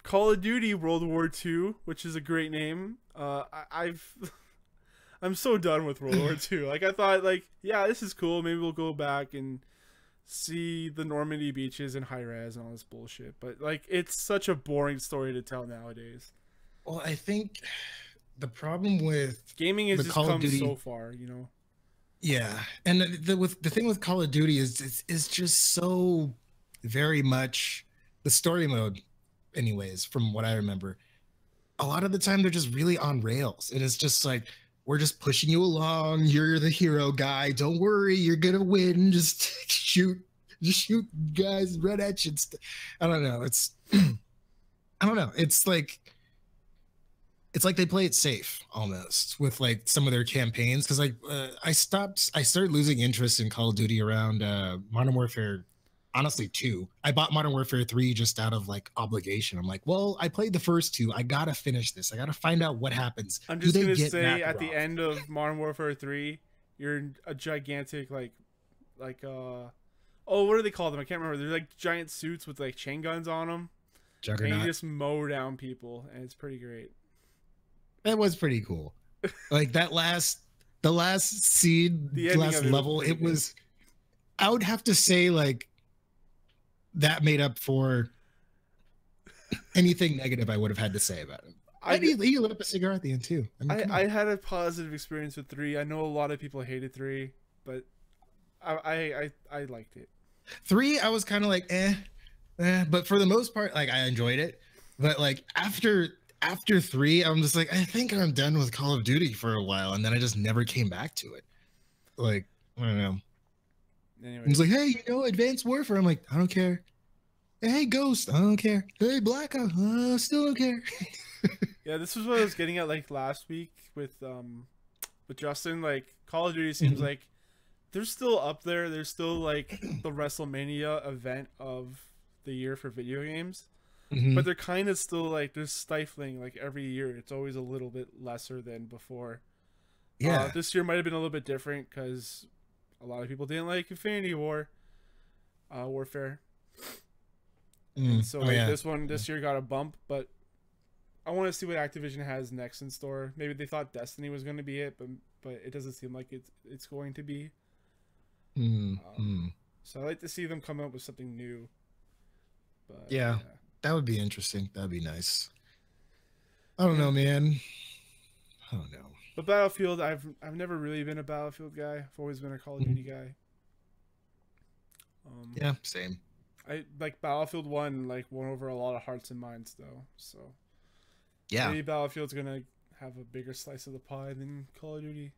Call of Duty World War II, which is a great name, I'm so done with World War II. Like I thought, like, yeah, this is cool. Maybe we'll go back and see the Normandy beaches and high res and all this bullshit. But like, it's such a boring story to tell nowadays. Well, I think the problem with gaming has just come so far, you know. Yeah, and the thing with Call of Duty is just so very much the story mode, anyways. From what I remember, a lot of the time they're just really on rails. It is just like, we're just pushing you along. You're the hero guy. Don't worry, you're gonna win. Just shoot guys right at you. I don't know. I don't know. It's like they play it safe almost with like some of their campaigns. Cause like I started losing interest in Call of Duty around Modern Warfare, honestly 2. I bought Modern Warfare 3 just out of like obligation. I'm like, well, I played the first 2. I gotta finish this. I gotta find out what happens. I'm just gonna say at the end of Modern Warfare 3, you're a gigantic what do they call them? I can't remember. They're like giant suits with like chain guns on them. Juggernaut. And you just mow down people, and it's pretty great. That was pretty cool. Like the last scene, the last level, it was, I would have to say like that made up for anything negative I would have had to say about it. He lit up a cigar at the end too. I had a positive experience with 3. I know a lot of people hated 3, but I liked it. 3, I was kind of like, but for the most part, like I enjoyed it. But like after 3, I'm just like, I think I'm done with Call of Duty for a while, and then I just never came back to it. Like, I don't know. Anyway, He's like, hey, Advanced Warfare. I'm like, I don't care. Hey, Ghost, I don't care. Hey, Black Ops, I still don't care. yeah, this was what I was getting at like last week with Justin. Like, Call of Duty seems like they're still up there. They're still like the WrestleMania event of the year for video games. But they're kind of still like they're stifling like every year. It's always a little bit lesser than before. Yeah, this year might have been a little bit different because a lot of people didn't like Infinity Warfare. And so like this year got a bump, but I want to see what Activision has next in store. Maybe they thought Destiny was going to be it, but it doesn't seem like it's going to be. So I like to see them come up with something new. But yeah. That would be interesting. That'd be nice. I don't know, man. I don't know. But Battlefield, I've never really been a Battlefield guy. I've always been a Call of Duty guy. Yeah, same. I like Battlefield 1 like won over a lot of hearts and minds though. So yeah, maybe Battlefield's gonna have a bigger slice of the pie than Call of Duty.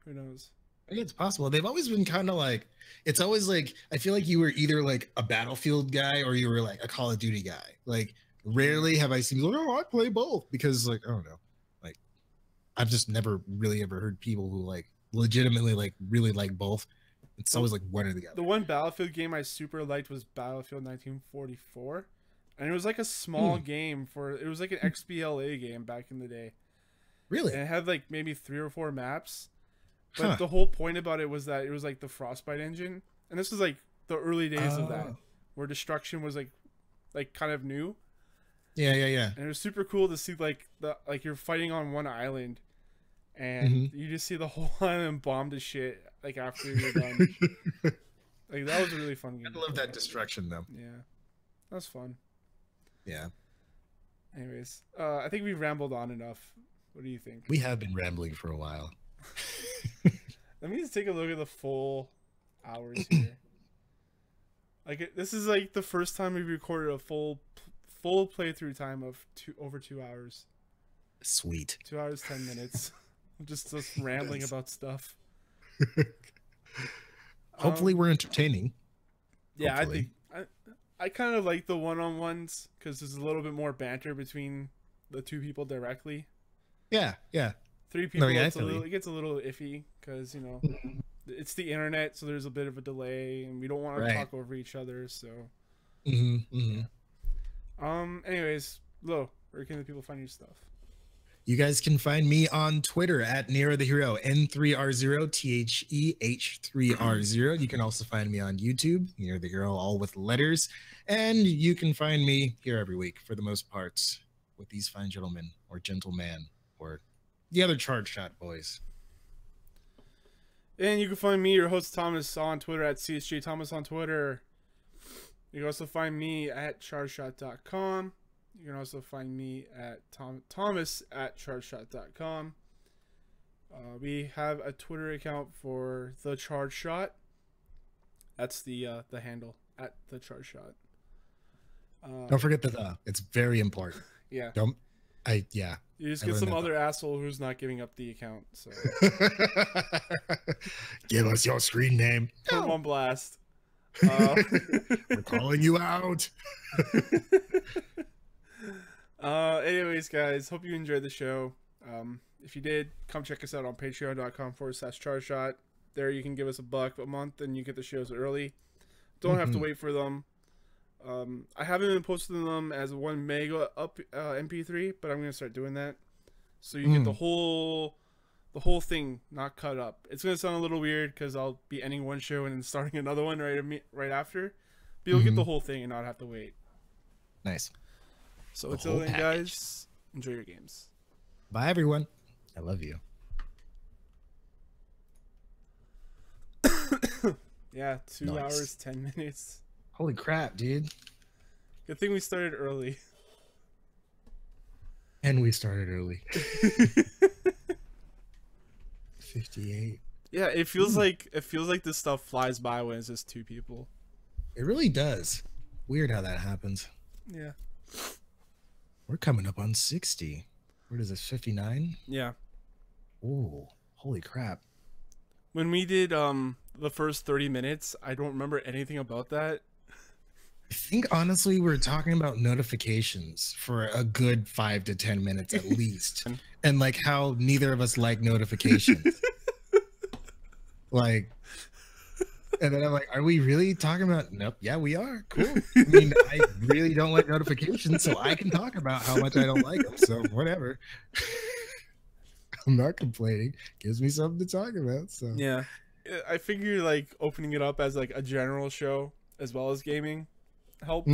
Who knows? I think it's possible. They've always been kind of like, it's always like, I feel like you were either like a Battlefield guy or you were like a Call of Duty guy. Like, rarely have I seen like, oh, I play both, because like, I don't know, like, I've just never really ever heard people who like legitimately like really like both. It's always like one or the other. The one Battlefield game I super liked was Battlefield 1944, and it was like a small game it was like an XBLA game back in the day. Really? And it had like maybe 3 or 4 maps. But the whole point about it was that it was like the Frostbite engine, and this was like the early days of that, where destruction was like kind of new. Yeah. And it was super cool to see like you're fighting on one island, and you just see the whole island bombed to shit like after you're done. Like that was a really fun game. I love that destruction though. Yeah, that was fun. Yeah. Anyways, I think we rambled on enough. What do you think? We have been rambling for a while. Let me just take a look at the full hours here. Like this is like the first time we recorded a full playthrough time of over 2 hours. Sweet. 2 hours 10 minutes. just rambling about stuff. Hopefully we're entertaining. Yeah, hopefully. I kind of like the one-on-ones because there's a little bit more banter between the two people directly. Yeah. 3 people, it gets a little iffy because, you know, it's the internet, so there's a bit of a delay, and we don't want to talk over each other, so. Anyways, Lo, where can the people find your stuff? You guys can find me on Twitter at Nero the Hero, N3R0, THEH3R0. You can also find me on YouTube, Nero the Hero, all with letters. And you can find me here every week, for the most part, with these fine gentlemen, or gentlemen, or the other Charge Shot boys. And you can find me, your host Thomas, on Twitter at CSJ Thomas on Twitter. You can also find me at chargeshot.com. You can also find me at Thomas at chargeshot.com. We have a Twitter account for The Charge Shot. That's the handle, at The Charge Shot. Don't forget the. It's very important. Yeah. Yeah. You just get some other asshole who's not giving up the account. So give us your screen name. Put him on blast. We're calling you out. Anyways, guys, hope you enjoyed the show. If you did, come check us out on patreon.com/chargeshot. There you can give us $1 a month and you get the shows early. Don't have to wait for them. I haven't been posting them as 1 mega up MP3, but I'm gonna start doing that, so you get the whole thing, not cut up. It's gonna sound a little weird because I'll be ending one show and then starting another one right after, but you'll get the whole thing and not have to wait. Nice. So until then, guys, enjoy your games. Bye, everyone. I love you. Yeah, 2 hours 10 minutes. Holy crap, dude. Good thing we started early. And we started early. 58. Yeah, it feels like this stuff flies by when it's just 2 people. It really does. Weird how that happens. Yeah. We're coming up on 60. What is this, 59? Yeah. Oh, holy crap. When we did the first 30 minutes, I don't remember anything about that. I think honestly we're talking about notifications for a good 5 to 10 minutes at least. And like how neither of us like notifications. Like, and then I'm like, are we really talking about? Nope. Yeah, we are. Cool. I mean, I really don't like notifications, so I can talk about how much I don't like them. So whatever. I'm not complaining. Gives me something to talk about. So yeah, I figure like opening it up as like a general show as well as gaming helps.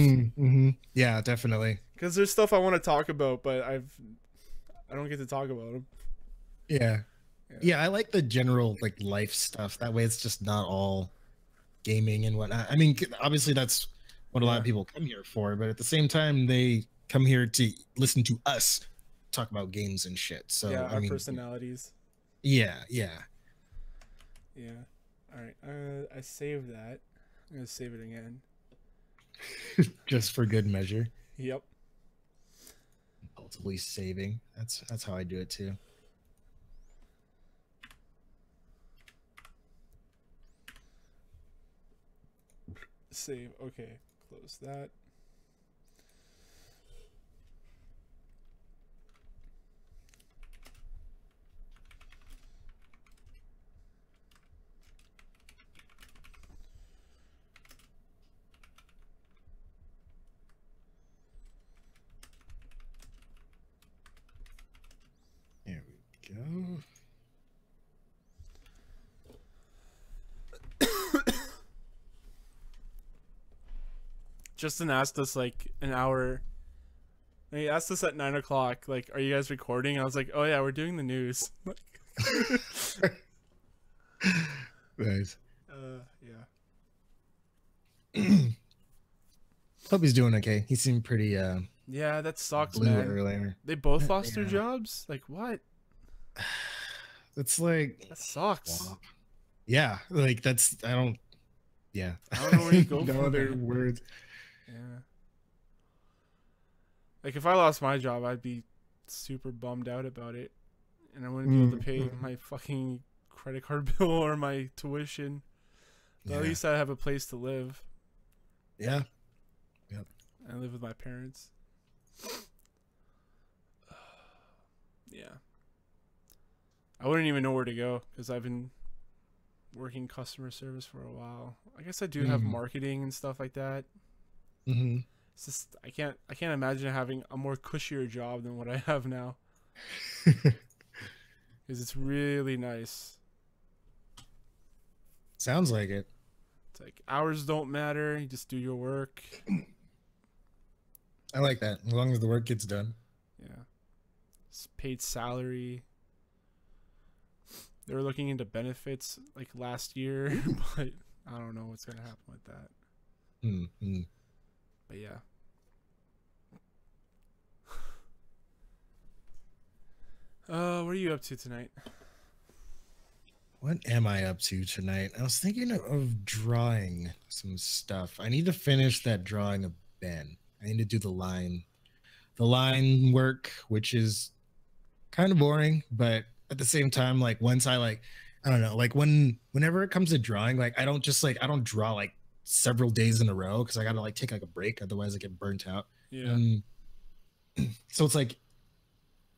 Yeah, definitely. Because there's stuff I want to talk about, but I don't get to talk about them. Yeah, I like the general like life stuff. That way, it's just not all gaming and whatnot. I mean, obviously that's what a lot of people come here for, but at the same time, they come here to listen to us talk about games and shit. So yeah, I our mean, personalities. Yeah. All right. I saved that. I'm gonna save it again. Just for good measure. Yep. Ultimately saving. That's how I do it too. Save. Okay. Close that. There we go. Justin asked us like an hour. He asked us at 9 o'clock, like, "Are you guys recording?" I was like, "Oh yeah, we're doing the news." Nice. Yeah. Hope he's doing okay. He seemed pretty Yeah, that sucks, blue man. earlier. They both lost their jobs. Like what? It's like That sucks. Yeah, like that's I don't know where you go no from other there. words. Yeah. Like if I lost my job, I'd be super bummed out about it, and I wouldn't be able to pay my fucking credit card bill or my tuition. But at least I have a place to live. Yeah. Yep. I live with my parents. Yeah. I wouldn't even know where to go because I've been working customer service for a while. I guess I do have marketing and stuff like that. It's just I can't imagine having a more cushier job than what I have now. Because it's really nice. Sounds like it. It's like hours don't matter. You just do your work. I like that. As long as the work gets done. Yeah. It's paid salary. They were looking into benefits like last year, but I don't know what's gonna happen with that. But yeah. What are you up to tonight? What am I up to tonight? I was thinking of drawing some stuff. I need to finish that drawing of Ben. I need to do the line work, which is kind of boring, but at the same time, like once I don't know, like whenever it comes to drawing, like I don't draw like several days in a row because I gotta like take like a break, otherwise I get burnt out. Yeah. So it's like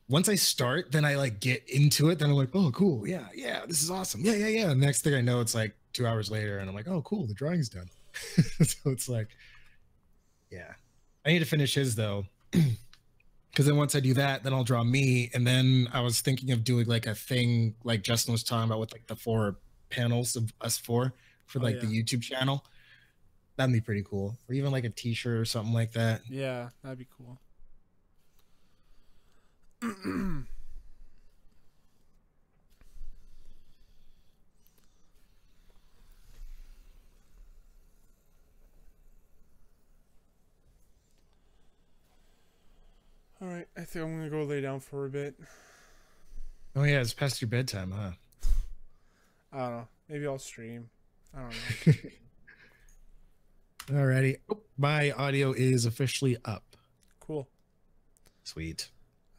once I start, then I like get into it. Then I'm like, oh, cool. Yeah. This is awesome. Yeah. Next thing I know, it's like 2 hours later and I'm like, oh, cool. The drawing's done. So it's like, yeah, I need to finish his though. Because then once I do that, then I'll draw me. And then I was thinking of doing like a thing like Justin was talking about with like the 4 panels of us 4 for like the YouTube channel. That'd be pretty cool. Or even like a t-shirt or something like that. Yeah, that'd be cool. All right, I think I'm gonna go lay down for a bit. Oh yeah, it's past your bedtime, huh? I don't know. Maybe I'll stream. I don't know. Alrighty. Oh, my audio is officially up. Cool. Sweet.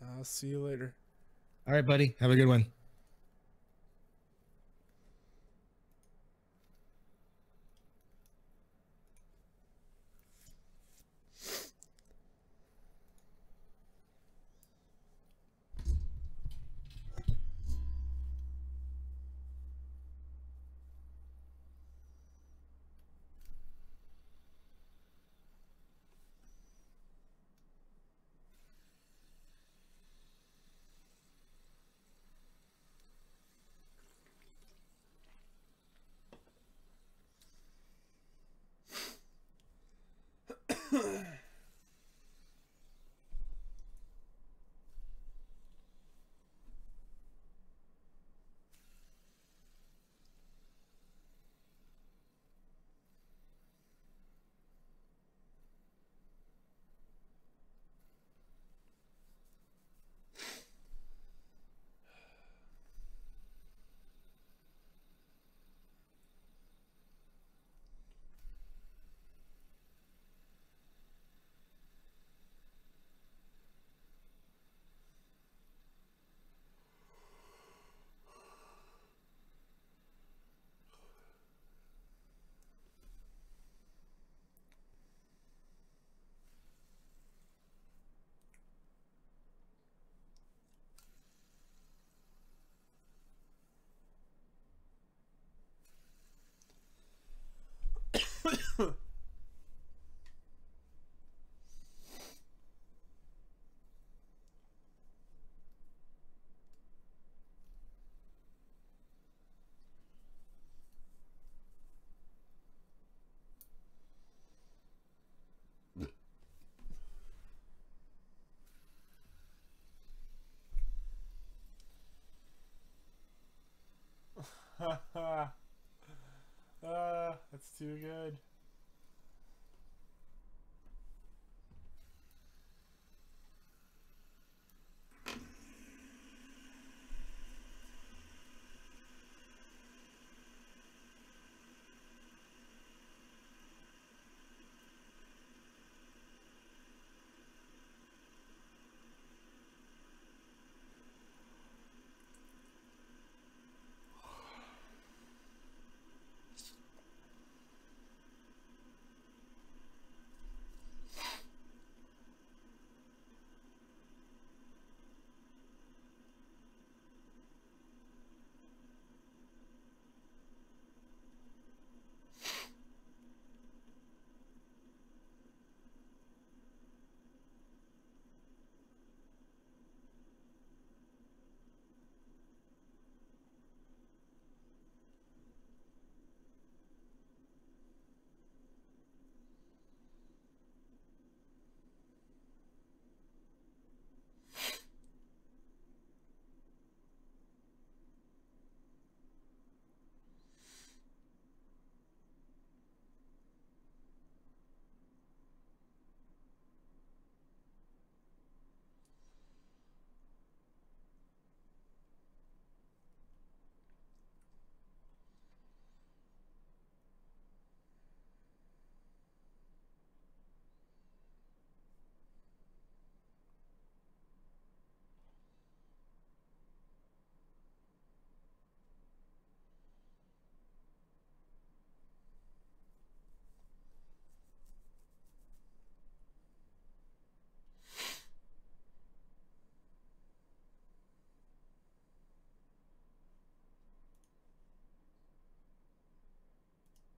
I'll see you later. All right, buddy. Have a good one. That's too good.